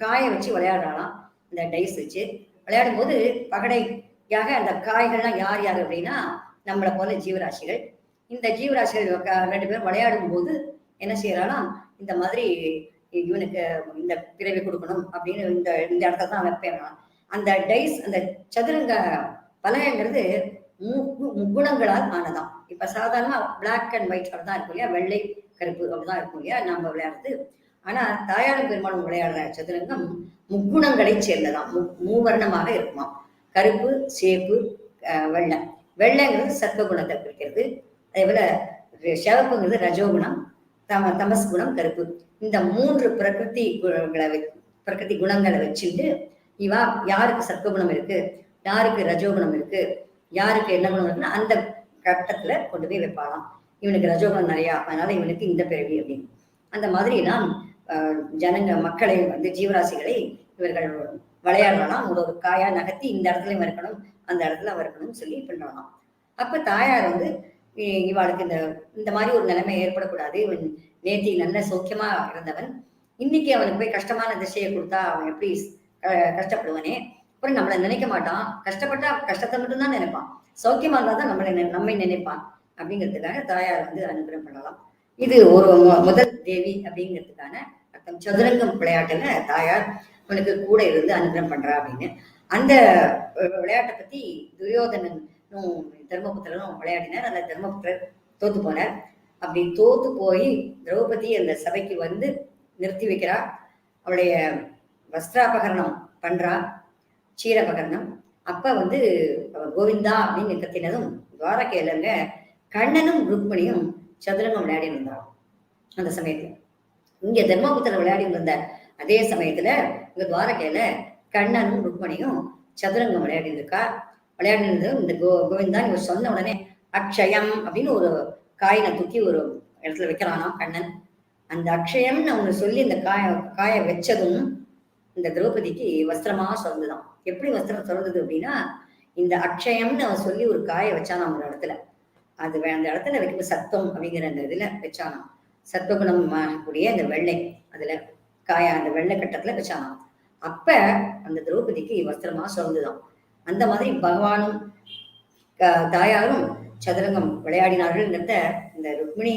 காயை வச்சு விளையாடுறாலாம். இந்த டைஸ் வச்சு விளையாடும் போது பகடையாக அந்த காய்கள்லாம் யார் யார் அப்படின்னா நம்மளை போல ஜீவராசிகள். இந்த ஜீவராசிகள் 2 பேரும் விளையாடும் போது என்ன செய்யறாலும், இந்த மாதிரி இவனுக்கு இந்த பிறவி கொடுக்கணும் அப்படின்னு இந்த இடத்துல தான் வைப்பேன். அந்த டைஸ், அந்த சதுரங்க பலகைங்கிறது முக்குணங்களால் ஆனதான். இப்ப சாதாரணமா பிளாக் அண்ட் ஒயிட் தான் இருக்கும் இல்லையா, வெள்ளை கருப்பு அப்படிதான் இருக்கும் இல்லையா நம்ம விளையாடுறது. ஆனா தாயாரும் பெருமாளும் விளையாடுற சதுரங்கம் முக்குணங்களை சேர்ந்ததாம், மூவர்ணமாக இருக்குமா. கருப்பு, சேப்பு, வெள்ளை. வெள்ளைங்கிறது சத்வகுணத்தை குறிக்கிறது. அதே போல சிவப்புங்கிறது ரஜோகுணம், தமஸ் குணம் கருப்பு. இந்த 3 பிரகிருதி குணங்களை வச்சுட்டு இவா யாருக்கு சத்வகுணம் இருக்கு, யாருக்கு ரஜோகுணம் இருக்கு, யாருக்கு என்ன குணம் இருக்குன்னா அந்த கட்டத்துல கொண்டு போய் வைப்பாளாம். இவனுக்கு ரஜோகுணம் நிறையா, அதனால இவனுக்கு இந்த பிறவி அப்படின்னு. அந்த மாதிரி எல்லாம் மக்களை வந்து ஜீவராசிகளை இவர்கள் விளையாடலாம். ஒரு காயா நகர்த்தி இந்த இடத்துலயும் இருக்கணும், அந்த இடத்துல இருக்கணும்னு சொல்லி பண்ணலாம். அப்ப தாயார் வந்து இவாளுக்கு இந்த மாதிரி ஒரு நிலைமை ஏற்படக்கூடாது. இவன் நேத்தி நல்ல சௌக்கியமா இருந்தவன், இன்னைக்கு அவனுக்கு போய் கஷ்டமான திசையை கொடுத்தா அவன் எப்படி கஷ்டப்படுவானே, அப்புறம் நம்மளை நினைக்க மாட்டான். கஷ்டப்பட்டா கஷ்டத்தை மட்டும்தான் நினைப்பான். சௌக்கியமா இருந்தா தான் நம்மை நினைப்பான் அப்படிங்கிறதுக்காக தாயார் வந்து அனுகிரகம் பண்ணலாம். இது ஒரு முதல் தேவி அப்படிங்கிறதுக்கான அர்த்தம். சதுரங்கம் விளையாட்டுல தாயார் அவனுக்கு கூட இருந்து அனுகிரகம் பண்றா அப்படின்னு. அந்த விளையாட்டை பத்தி துரியோதனனும் தர்மபுத்திரனும் விளையாடினார். அந்த தர்மபுத்திரர் தோத்து போனார். அப்படி தோத்து போய் திரௌபதி அந்த சபைக்கு வந்து நிறுத்தி வைக்கிறா. அவளுடைய வஸ்திராபகரணம் பண்றா, சீரபகரணம். அப்ப வந்து கோவிந்தா அப்படின்னு கத்தினதும் துவாரகையிலங்க கண்ணனும் ருக்மணியும் சதுரங்கம் விளையாடி இருந்தாலும் அந்த சமயத்துல. இங்க தர்மபுத்திரர் விளையாடி இருந்த அதே சமயத்துல இங்க துவாரகையில கண்ணனும் ருக்மணியும் சதுரங்கம் விளையாடி இருக்கா. விளையாடி இருந்தது இந்த கோவிந்தா இவர் சொன்ன உடனே அக்ஷயம் அப்படின்னு ஒரு காயினை தூக்கி ஒரு இடத்துல வைக்கிறானா கண்ணன். அந்த அக்ஷயம்னு அவங்க சொல்லி இந்த காயை வச்சதும் இந்த திரௌபதிக்கு வஸ்திரமா சொல்லுதான். எப்படி வஸ்திரம் சொல்றது அப்படின்னா, இந்த அக்ஷயம்னு அவன் சொல்லி ஒரு காயை வச்சானா ஒரு இடத்துல. அது அந்த இடத்துல வைக்கும் சத்தம் அப்படிங்கிற அந்த இதுல வச்சானா. சத்துவகுணம் கூடிய அந்த வெள்ளை அதுல அந்த வெள்ளை கட்டத்துல வச்சானா. அப்ப அந்த திரௌபதிக்கு வஸ்திரமா சொல்லுதான். அந்த மாதிரி பகவானும் தாயாரும் சதுரங்கம் விளையாடினார்கள்ங்கிறத இந்த ருக்மிணி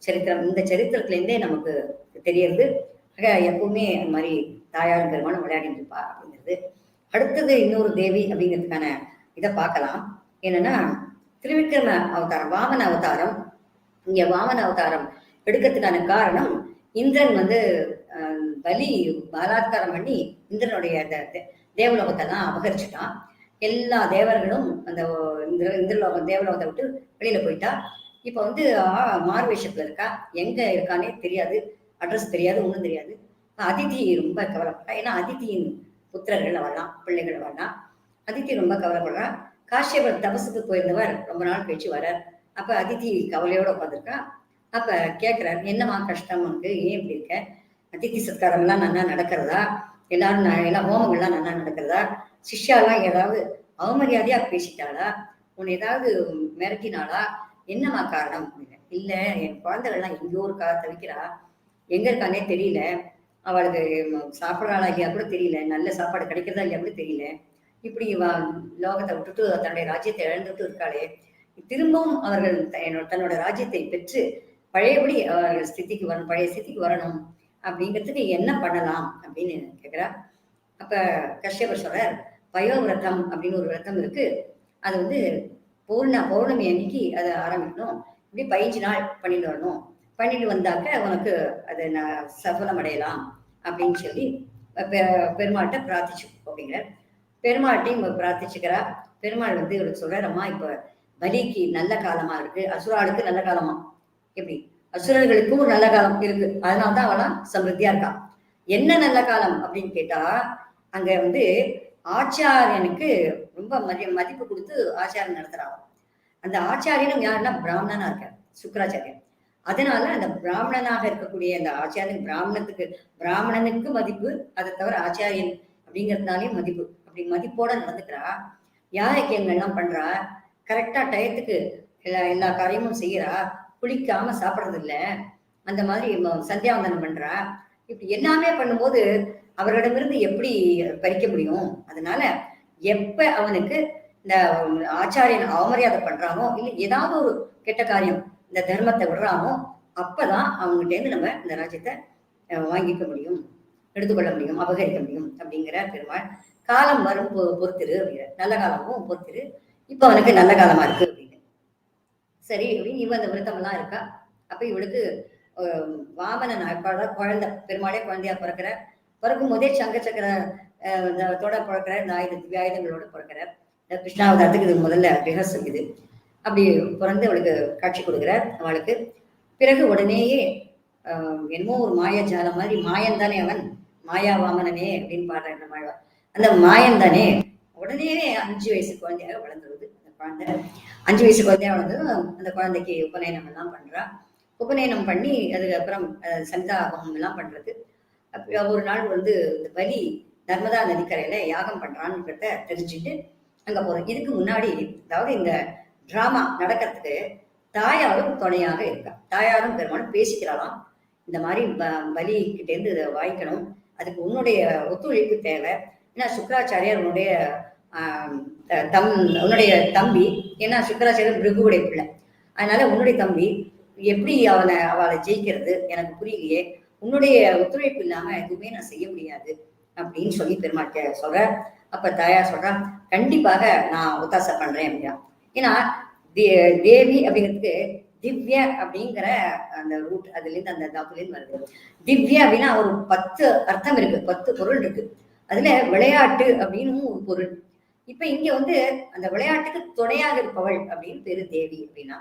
சரித்திரம், இந்த சரித்திரத்துல இருந்தே நமக்கு தெரியறது. எப்பவுமே அந்த மாதிரி தாயாரும் பெருமானும் விளையாடிட்டு இருப்பா அப்படிங்கிறது. அடுத்தது இன்னொரு தேவி அப்படிங்கிறதுக்கான இதை பார்க்கலாம். என்னன்னா திருவிக்கிரம அவதாரம், வாமன அவதாரம். இங்க வாமன அவதாரம் எடுக்கிறதுக்கான காரணம், இந்திரன் வந்து பலி பலாத்காரம் பண்ணி இந்திரனுடைய தேவலோகத்தெல்லாம் அபகரிச்சுட்டான். எல்லா தேவர்களும் அந்த இந்திரலோகம் தேவலோகத்தை விட்டு வெளியில போயிட்டா. இப்ப வந்து மார்வேஷத்துல இருக்கா. எங்க இருக்கானே தெரியாது, அட்ரஸ் தெரியாது, ஒண்ணும் தெரியாது. அதித்தி ரொம்ப கவலைப்பட்டா. ஏன்னா அதித்தியின் புத்திரர்கள் அவள்லாம், பிள்ளைகள் அவள்லாம். அதித்தி ரொம்ப கவலைப்படுறா. காஷ்யபர் தபசுக்கு போயிருந்தவர் ரொம்ப நாள் கழிச்சு வரார். அப்ப அதித்தி கவலையோட உட்காந்துருக்கா. அப்ப கேட்கிறார், என்னமா கஷ்டம் உனக்கு, ஏன் இப்படி இருக்க? அதித்தி சத்காரம் எல்லாம் நல்லா நடக்கிறதா? எல்லாரும் எல்லா ஹோமங்கள்லாம் நல்லா நடக்கிறதா? சிஷ்யாலாம் ஏதாவது அவமரியாதையா பேசிட்டாளா? உன்னை ஏதாவது மிரட்டினாளா? என்னமா காரணம்? இல்ல, என் குழந்தைகள்லாம் எங்கேயோ ஒரு தவிக்கிறா, எங்க இருக்கானே தெரியல. அவளுக்கு சாப்பிட்றாளா இல்லையா கூட தெரியல, நல்ல சாப்பாடு கிடைக்கிறதா இல்லையா கூட தெரியல. இப்படி லோகத்தை விட்டுட்டு தன்னுடைய ராஜ்யத்தை இழந்துட்டு இருக்காளே, திரும்பவும் அவர்கள் தன்னோட ராஜ்யத்தை பெற்று பழையபடி அவர்கள் ஸ்திதிக்கு வரணும், பழைய ஸ்திதிக்கு வரணும் அப்படிங்கிறதுக்கு என்ன பண்ணலாம் அப்படின்னு கேட்கிறா. அப்ப கஷ்யபர் சொல்றார், பயோவிரதம் அப்படின்னு ஒரு விரதம் இருக்கு. அது வந்து பௌர்ணமி அன்னைக்கு அதை ஆரம்பிக்கணும். இப்படி 15 நாள் பண்ணிட்டு வரணும். பண்ணிட்டு வந்தாக்க உனக்கு அதை நான் சஃலம் அடையலாம் அப்படின்னு சொல்லி பெருமாள்கிட்ட பிரார்த்திச்சு அப்படிங்கிறார். பெருமாள்கிட்டையும் பிரார்த்திச்சுக்கிறா. பெருமாள் வந்து இவருக்கு சொல்றாரு, அம்மா இப்ப பலிக்கு நல்ல காலமா இருக்கு, அசுராளுக்கு நல்ல காலமா. எப்படி அசுரர்களுக்கும் ஒரு நல்ல காலம் இருக்கு, அதனால்தான் அவளாம் சமிருத்தியா இருக்கா. என்ன நல்ல காலம் அப்படின்னு கேட்டா, அங்க வந்து ஆச்சாரியனுக்கு ரொம்ப மதிப்பு கொடுத்து ஆச்சாரியன் நடத்துறாங்க. அந்த ஆச்சாரியனும் யாருன்னா பிராமணனா இருக்கார், சுக்கராச்சாரியன். அதனால அந்த பிராமணனாக இருக்கக்கூடிய அந்த ஆச்சாரியன், பிராமணனுக்கு மதிப்பு, அதை தவிர ஆச்சாரியன் அப்படிங்கிறதுனாலையும் மதிப்பு. அப்படி மதிப்போட நடந்துக்கிறா. யாரைக்கியங்கள்லாம் பண்றா, கரெக்டா டயத்துக்கு எல்லா காரியமும் செய்யறா, குளிக்காம சாப்பிட்றது இல்லை, அந்த மாதிரி சந்தியாவந்தனம் பண்றா. இப்படி எல்லாமே பண்ணும்போது அவர்களிடமிருந்து எப்படி பறிக்க முடியும்? அதனால எப்ப அவனுக்கு இந்த ஆச்சாரியன் அவமரியாதை பண்றானோ, இல்லை ஏதாவது ஒரு கெட்ட காரியம் இந்த தர்மத்தை விடுறானோ, அப்பதான் அவங்ககிட்ட இருந்து நம்ம இந்த ராஜ்யத்தை வாங்கிக்க முடியும், எடுத்துக்கொள்ள முடியும், அபகரிக்க முடியும் அப்படிங்கிற பெருமாள். காலம் வரும் பொறுத்திரு அப்படிங்கிற, நல்ல காலமும் பொறுத்திரு, இப்ப அவனுக்கு நல்ல காலமா இருக்கு அப்படின்னு. சரி அப்படின்னு இவன் அந்த விரதம் எல்லாம் இருக்கா. அப்ப இவளுக்கு வாமனன் குழந்தை, பெருமாளே குழந்தையா பிறக்கும் போதே சங்க சக்கரத்தோட பிறக்கிற, இந்த ஆயுதங்களோட பிறக்கிறார். கிருஷ்ணாவதாரத்துக்கு இது முதல்ல ரிஹர்சல் இது. அப்படி பிறந்து அவளுக்கு காட்சி கொடுக்கிறார் அவளுக்கு. பிறகு உடனேயே என்னமோ ஒரு மாய ஜாலம் மாதிரி, மாயன் தானே அவன், மாயா வாமனனே அப்படின்னு பாடுற இந்த மாழ்வா, அந்த மாயன் தானே. உடனே 5 வயசு குழந்தையாக வளர்ந்துருது அந்த குழந்தை. 5 வயசு குழந்தையா வளர்ந்ததும் அந்த குழந்தைக்கு உபநயனம் எல்லாம் பண்றா. உபநயனம் பண்ணி அதுக்கப்புறம் சந்தாபம் எல்லாம் பண்றது. ஒரு நாள் வந்து இந்த பலி நர்மதா நதிக்கரையில யாகம் பண்றான்னு தெரிஞ்சுட்டு அங்க போறோம். இதுக்கு முன்னாடி, அதாவது இந்த டிராமா நடக்கிறதுக்கு தாயாரும் துணையாக இருக்கா. தாயாரும் பெருமானும் பேசிக்கிறாளாம். இந்த மாதிரி பலி கிட்ட இருந்து இதை வாங்கிக்கணும், அதுக்கு உன்னுடைய ஒத்துழைப்பு தேவை, ஏன்னா சுக்கராச்சாரியார் உன்னுடைய உன்னுடைய தம்பி, ஏன்னா சுக்கராச்சாரியர் பிருகுவுடைய பிள்ளை, அதனால உன்னுடைய தம்பி எப்படி அவளை ஜெயிக்கிறது எனக்கு புரியலையே, உன்னுடைய ஒத்துழைப்பு இல்லாம எதுவுமே நான் செய்ய முடியாது அப்படின்னு சொல்லி பெருமாள் சொல்ற. அப்ப தாயார் சொல்றா, கண்டிப்பாக நான் ஒத்தாசை பண்றேன் அப்படின்னா. ஏன்னா தேவி அப்படிங்கிறதுக்கு திவ்ய அப்படிங்கிற அந்த ரூட் அதுல இருந்து அந்த தாத்துல இருந்து வருது. திவ்ய அப்படின்னா ஒரு 10 அர்த்தம் இருக்கு, 10 பொருள் இருக்கு. அதுல விளையாட்டு அப்படின்னு ஒரு பொருள். இப்ப இங்க வந்து அந்த விளையாட்டுக்கு துணையாக இருப்பவள் அப்படின்னு பேரு தேவி அப்படின்னா,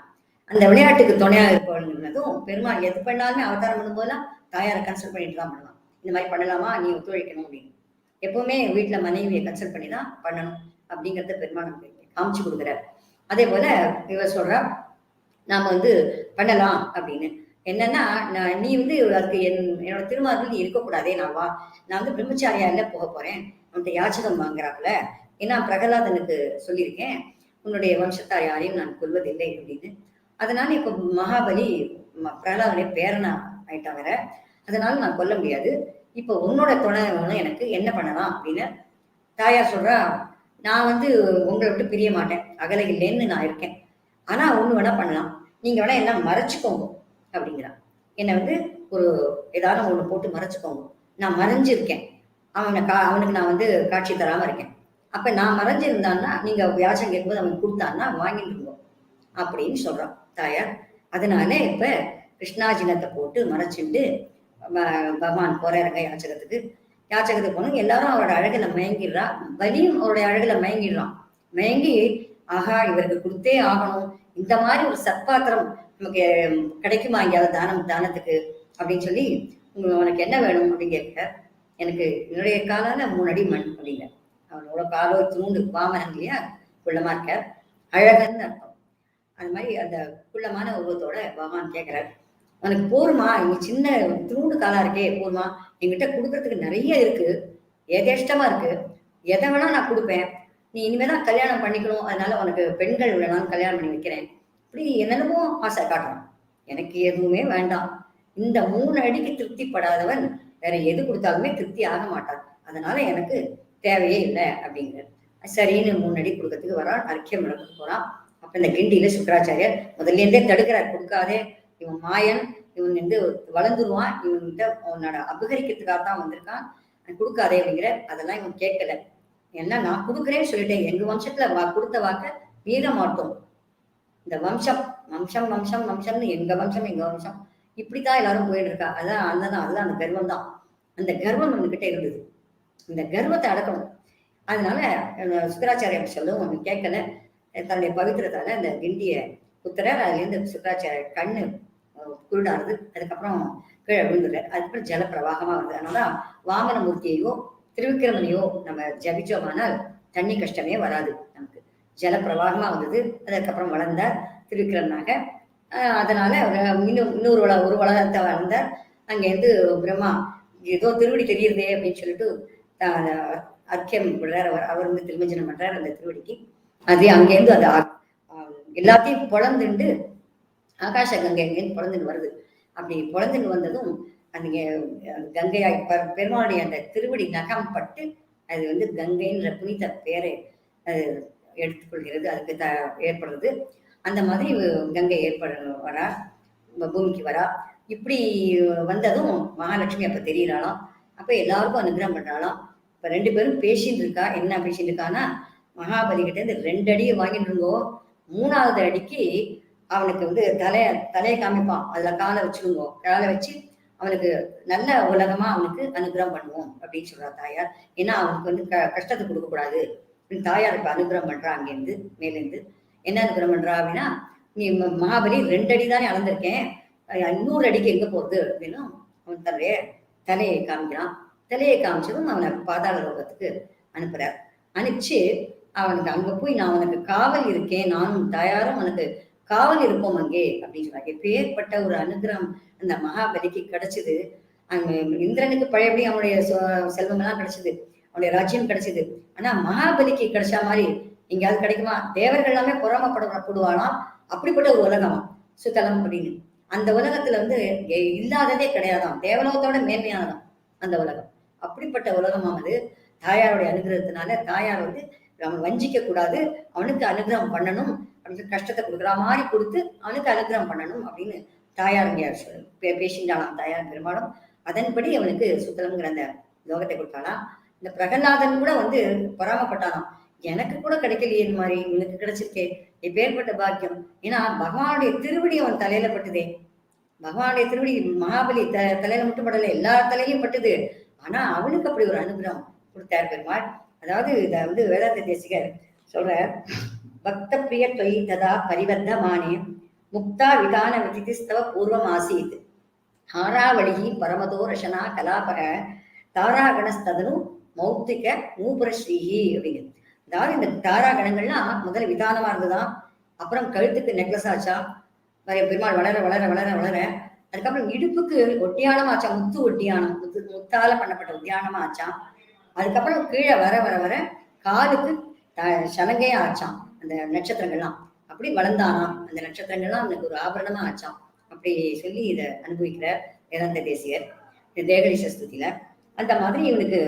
அந்த விளையாட்டுக்கு துணையாக இருப்பவள்ங்கிறதும் பெருமாள் எது பண்ணாலுமே அவதாரம் பண்ணும்போதெல்லாம் தாயாரை கன்சல்ட் பண்ணிட்டு தான் பண்ணலாம். இந்த மாதிரி பண்ணலாமா, நீ ஒத்துழைக்கணும் அப்படின்னு. எப்பவுமே வீட்டுல மனைவியை கன்சல்ட் பண்ணி தான் பண்ணணும் அப்படிங்கறத பெருமாள் காமிச்சு கொடுக்குறாரு. அதே போல இவர் சொல்றா, நாம வந்து பண்ணலாம் அப்படின்னு. என்னன்னா, நீ வந்து அதுக்கு என்னோட திருமாதிரி நீ இருக்கக்கூடாதே, நான் வந்து பிரம்மச்சாரியா இல்ல போக போறேன், அவன்கிட்ட யாச்சகம் வாங்குறாப்புல. ஏன்னா பிரகலாதனுக்கு சொல்லியிருக்கேன், உன்னுடைய வம்சத்தார் யாரையும் நான் கொல்வதில்லை அப்படின்னு. அதனால இப்ப மகாபலி பிரகலாதனுடைய பேரனா ஆயிட்டா வேற, அதனால நான் கொல்ல முடியாது. இப்ப உன்னோட துணை எனக்கு என்ன பண்ணலாம் அப்படின்னு தாயார் சொல்றா, நான் வந்து உங்களை விட்டு பிரிய மாட்டேன், அகல இல்லைன்னு நான் இருக்கேன். ஆனா ஒண்ணு வேணா பண்ணலாம், நீங்க வேணா எல்லாம் மறைச்சுக்கோங்க அப்படிங்கிறான். என்னை வந்து ஒரு ஏதாவது ஒண்ணு போட்டு மறைச்சுக்கோங்க, நான் மறைஞ்சிருக்கேன், அவனுக்கு நான் வந்து காட்சி தராம இருக்கேன். அப்ப நான் மறைஞ்சிருந்தான்னா நீங்க வியாசம் கேட்கும்போது அவன் கொடுத்தான்னா வாங்கிட்டு இருந்தோம் அப்படின்னு சொல்றான் தாயார். அதனால இப்ப கிருஷ்ணாஜினத்தை போட்டு மறைச்சுட்டு பகவான் போறாருங்க யாச்சகத்துக்கு போனோம். எல்லாரும் அவரோட அழகுல மயங்கிடுறா, பலியும் அவருடைய அழகுல மயங்கிடுறான். மயங்கி ஆகா இவருக்கு கொடுத்தே ஆகணும், இந்த மாதிரி ஒரு சத்பாத்திரம் நமக்கு கிடைக்குமா எங்கேயாவது தானத்துக்கு அப்படின்னு சொல்லி, உனக்கு என்ன வேணும் அப்படின்னு கேட்க, எனக்கு என்னுடைய காலால 3 அடி மண் அப்படிங்க. அவனோட காலோ தூண்டு வாமனன் இல்லையா, குள்ளமா இருக்க, அழகன்னு அர்த்தம். அது மாதிரி அந்த குள்ளமான உருவத்தோட பகவான் கேட்கிறார், உனக்கு போருமா, இங்க சின்ன தூண்டு காலா இருக்கே போருமா, என்கிட்ட கொடுக்கறதுக்கு நிறைய இருக்கு, ஏதேஷ்டமா இருக்கு, எதை வேணா நான் கொடுப்பேன், நீ இனிமேதான் கல்யாணம் பண்ணிக்கணும், அதனால உனக்கு பெண்கள் வேணாலும் கல்யாணம் பண்ணி வைக்கிறேன், இப்படி என்னென்னமோ ஆசை காட்டுறான். எனக்கு எதுவுமே வேண்டாம், இந்த 3 அடிக்கு திருப்திப்படாதவன் வேற எது கொடுத்தாலுமே திருப்தி ஆக மாட்டான், அதனால எனக்கு தேவையே இல்லை அப்படிங்கிறார். சரின்னு 3 அடி கொடுக்கறதுக்கு வரான், அர்க்கியம் நடக்க போறான். அப்ப இந்த கிண்டியில சுக்கராச்சாரியர் முதல்ல இருந்தே தடுக்கிறார், கொடுக்காதே, இவன் மாயன், இவன் வந்து வளர்ந்துருவான், இவன்கிட்ட உன்னோட அபகரிக்கிறதுக்காகத்தான் வந்திருக்கான், கொடுக்காதே அப்படிங்கிற. அதெல்லாம் இவன் கேட்கல. ஏன்னா நான் கொடுக்குறேன்னு சொல்லிட்டேன், எங்க வம்சத்துல கொடுத்த வாக்க மீற மாட்டோம். இந்த வம்சம் வம்சம் வம்சம் வம்சம்னு எங்க வம்சம் இப்படித்தான் எல்லாரும் போயிட்டு இருக்கா. அதுதான் அந்த கர்வம் தான். அந்த கர்வம் நம்மகிட்ட இருந்தது, இந்த கர்வத்தை அடக்கணும். அதனால சுக்கராச்சாரியர் சொல்லும் ஒண்ணு கேட்கல, தன்னுடைய பவித்திரத்தால அந்த கிண்டிய குத்துறார். அதுல இருந்து சுக்கராச்சாரியர் கண்ணு குருடாருது, அதுக்கப்புறம் கீழே விழுந்துடுறாரு. அதுக்கப்புறம் ஜல பிரவாகமா வருது. அதனால வாமனமூர்த்தியையோ திருவிக்கிரமனையோ நம்ம ஜபிச்சோமானால் தண்ணி கஷ்டமே வராது, நமக்கு ஜல பிரவாகமா வந்தது. அதுக்கப்புறம் வளர்ந்தார் திருவிக்கிரமனாக. அதனால இன்னொரு ஒரு உலகத்தை வளர்ந்தார். அங்கேருந்து பிரம்மா ஏதோ திருவடி தெரியுறதே அப்படின்னு சொல்லிட்டு அர்க்கியம் விடுறார். அவர் வந்து திருமஞ்சனம் பண்றார் அந்த திருவடிக்கு. அது அங்கேருந்து அது எல்லாத்தையும் பொழந்துண்டு ஆகாஷ கங்கை அங்கேருந்து பொழந்துன்னு வருது. அப்படி பொழந்துன்னு வந்ததும் அந்த கங்கையாய் பெருமாளுடைய அந்த திருவடி நகம் பட்டு அது வந்து கங்கைன்ற புனித பேரை அது எடுத்துக்கொள்கிறது, அதுக்கு ஏற்படுறது. அந்த மாதிரி கங்கை வரா, பூமிக்கு வரா. இப்படி வந்ததும் மகாலட்சுமி அப்ப தெரியறாளாம். அப்ப எல்லாருக்கும் அனுகிரகம் பண்றாளாம். இப்ப 2 பேரும் பேசிட்டு இருக்கா. என்ன பேசிட்டு இருக்கான்னா, மகாபலி கிட்ட இருந்து 2 அடியை வாங்கிட்டு இருந்தோ, 3வது அடிக்கு அவனுக்கு வந்து தலையை காமிப்பான், அதுல காலை வச்சிருங்கோ, காலை வச்சு அவனுக்கு நல்ல உலகமா அவனுக்கு அனுகிரகம் பண்ணுவோம் அப்படின்னு சொல்றா தாயார். ஏன்னா அவனுக்கு வந்து கஷ்டத்தை கொடுக்க கூடாது அப்படின்னு தாயார் இப்ப அனுகிரகம் பண்றா. அங்கேருந்து மேலேருந்து என்ன அனுகிரகம் பண்றா அப்படின்னா, நீ மகாபலி 2 அடி தானே அளந்திருக்கேன், 100 அடிக்கு எங்க போகுது அப்படின்னு அவன் தலையை காமிக்கிறான். தலையை காமிச்சதும் அவனை பாதாள லோகத்துக்கு அனுப்புறார். அனுப்பிச்சு அவனுக்கு அங்க போய் நான் உனக்கு காவல் இருக்கேன், நானும் தாயாரும் உனக்கு காவல் இருப்போம் அங்கே அப்படின்னு சொன்னாங்க. எப்பேற்பட்ட ஒரு அனுகிரகம் அந்த மகாபலிக்கு கிடைச்சது. அங்க இந்திரனுக்கு பழையபடி அவனுடைய செல்வம் எல்லாம் கிடைச்சது, அவனுடைய ராஜ்யம் கிடைச்சது. ஆனா மகாபலிக்கு கிடைச்ச மாதிரி எங்கேயாவது கிடைக்குமா? தேவர்கள் எல்லாமே பொறாமப்படுவானாம். அப்படிப்பட்ட ஒரு உலகம் சுத்தலம் அப்படின்னு. அந்த உலகத்துல வந்து இல்லாததே கிடையாதாம், தேவலோகத்தோட மேன்மையானதாம் அந்த உலகம். அப்படிப்பட்ட உலகமானது தாயாருடைய அனுகிரகத்தினால தாயார் வந்து அவன் வஞ்சிக்க கூடாது, அவனுக்கு அனுகிரகம் பண்ணணும் அப்படின்னு கஷ்டத்தை கொடுக்குற மாதிரி கொடுத்து அவனுக்கு அனுகிரகம் பண்ணணும் அப்படின்னு தாயார் பேசிட்டாளாம் தாயார் பெருமாளும். அதன்படி அவனுக்கு சுத்தலம்ங்கிற அந்த லோகத்தை கொடுத்தாலாம். இந்த பிரகலாதன் கூட வந்து பொறாமப்பட்டானாம், எனக்கு கூட கிடைக்கலையே இந்த மாதிரி, இவனுக்கு கிடைச்சிருக்கே எப்பேற்பட்ட பாக்கியம். ஏன்னா பகவானுடைய திருவடி அவன் தலையில பட்டுதே, பகவானுடைய திருவடி மகாபலி தலையில மட்டும் படல, எல்லா தலையிலும் பட்டுது. ஆனா அவனுக்கு அப்படி ஒரு அனுகிரகம் கொடுத்தார் பெருமாள். அதாவது இத வந்து வேதாந்த தேசிகர் சொல்ற, பக்த பிரிய தொய் ததா பரிவர்த்தமானே முக்தா விதான விதிஸ்தவ பூர்வம் ஆசீத் ஹாராவளிகி பரமதோ ரஷனா கலாபக தாராகணஸ்ததனு மௌத்திக மூபுர ஸ்ரீஹி அப்படிங்கிறது. அதாவது இந்த தாராகணங்கள்லாம் முதல்ல விதானமா இருந்ததுதான், அப்புறம் கழுத்துக்கு நெக்லஸ் ஆச்சா, பெருமாள் வளர வளர வளர வளர அதுக்கப்புறம் இடுப்புக்கு ஒட்டியானம் ஆச்சா, முத்து ஒட்டியானம், முத்தால பண்ணப்பட்ட ஒட்டியானமா ஆச்சான். அதுக்கப்புறம் கீழே வர வர வர காலுக்கு சலங்கையா ஆச்சான் அந்த நட்சத்திரங்கள்லாம். அப்படி வளர்ந்தானாம் அந்த நட்சத்திரங்கள்லாம் அவனுக்கு ஒரு ஆபரணமா ஆச்சான். அப்படி சொல்லி இதை அனுபவிக்கிற வேதாந்த தேசியர் தேகலி சஸ்துதியில. அந்த மாதிரி இவனுக்கு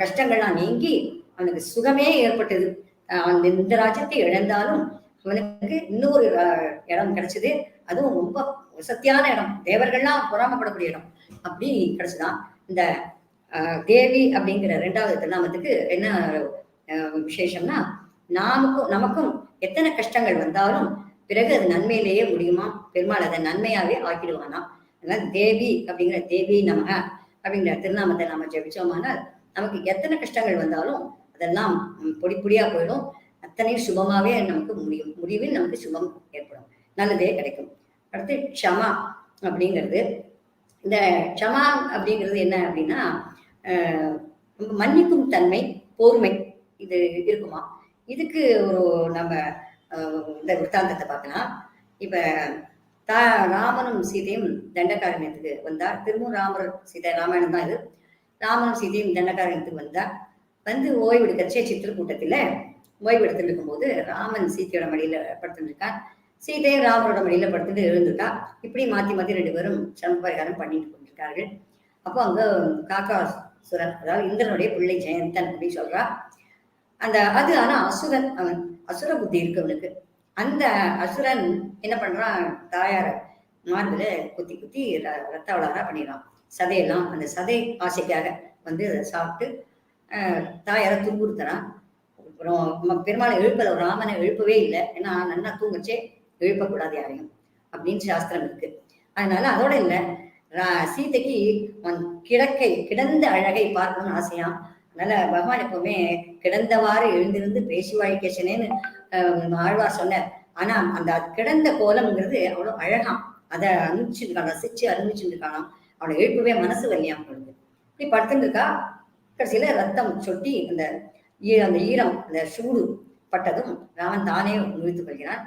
கஷ்டங்கள்லாம் நீங்கி அவனுக்கு சுகமே ஏற்பட்டது. அந்த இந்த ராஜ்யத்தை இழந்தாலும் அவனுக்கு இன்னொரு இடம் கிடைச்சது, அதுவும் ரொம்ப வசத்தியான இடம், தேவர்கள்லாம் பொறாமப்படக்கூடிய இடம். அப்படி கிடைச்சுதான். இந்த தேவி அப்படிங்கிற 2வது திருநாமத்துக்கு என்ன விசேஷம்னா, நமக்கும் எத்தனை கஷ்டங்கள் வந்தாலும் பிறகு அது நன்மையிலேயே முடியுமா, பெருமாள் அதை நன்மையாவே ஆக்கிடுவானா. அதனால தேவி அப்படிங்கிற தேவி நமக அப்படிங்கிற திருநாமத்தை நாம ஜெபிச்சோமானால் நமக்கு எத்தனை கஷ்டங்கள் வந்தாலும் அதெல்லாம் பொடி பொடியா போயிடும், அத்தனையும் சுபமாவே நமக்கு முடிவில் நமக்கு சுபம் ஏற்படும், நல்லதே கிடைக்கும். அடுத்து க்ஷமா அப்படிங்கிறது, இந்த க்ஷமா அப்படிங்கிறது என்ன அப்படின்னா மன்னிக்கும் தன்மை, பொறுமை, இது இருக்குமா. இதுக்கு ஒரு நம்ம இந்த விற்த்தாந்தத்தை பார்க்கலாம். இப்ப ராமனும் சீதையும் தண்டகாரண்யத்துக்கு வந்தார். திரும்பவும் ராமர் சீதை ராமாயணம் தான் இது. ராமனும் சீதையும் தண்டகாரண்யத்துக்கு வந்தார். வந்து ஓய்வு எடுக்கச்சே சித்திரக்கூட்டத்துல ஓய்வு எடுத்துட்டு இருக்கும்போது ராமன் சீதையோட மடியில படுத்துட்டு இருக்கான், சீதையும் ராமரோட மடியில படுத்துட்டு எழுந்துட்டா. இப்படி மாத்தி மாத்தி 2 பேரும் சமபரிகாரம் பண்ணிட்டு கொண்டிருக்கார்கள். அப்போ அங்க காக்காசுரன், அதாவது இந்திரனுடைய பிள்ளை ஜெயந்தன் அப்படின்னு சொல்றா. அது ஆனா அசுரன், அவன் அசுர புத்தி இருக்கு அவனுக்கு. அந்த அசுரன் என்ன பண்றான், தாயார மார்பில குத்தி குத்தி ரத்த வளரா பண்ணிடுறான். சதையெல்லாம் அந்த சதை ஆசைக்காக வந்து அதை சாப்பிட்டு தாயார துன்புறுத்துறான். அப்புறம் பெருமாளை எழுப்பல, ராமனை எழுப்பவே இல்லை, ஏன்னா நன்னா தூங்கச்சே எழுப்பக்கூடாது யாரையும் அப்படின்னு சாஸ்திரம் இருக்கு. அதனால அதோட இல்லை, சீதைக்கு கிடந்த அழகை பார்க்கணும்னு ஆசையாம். அதனால பகவான் எப்பவுமே கிடந்தவாறு எழுந்திருந்து பேசி வாழ்க்கேசனேன்னு ஆழ்வார் சொன்னார். ஆனா அந்த கிடந்த கோலம்ங்கிறது அவ்வளவு அழகாம், அதை அனுப்பிச்சுருக்கான், ரசிச்சு அனுப்பிச்சுருக்கானாம். அவளை எழுப்பவே மனசு வரலையாம் அவளுக்கு. இப்படி படுத்துட்டு இருக்கா. கடைசியில ரத்தம் சொட்டி அந்த ஈரம் அந்த சூடு பட்டதும் ராமன் தானே முழித்துக் கொள்கிறான்.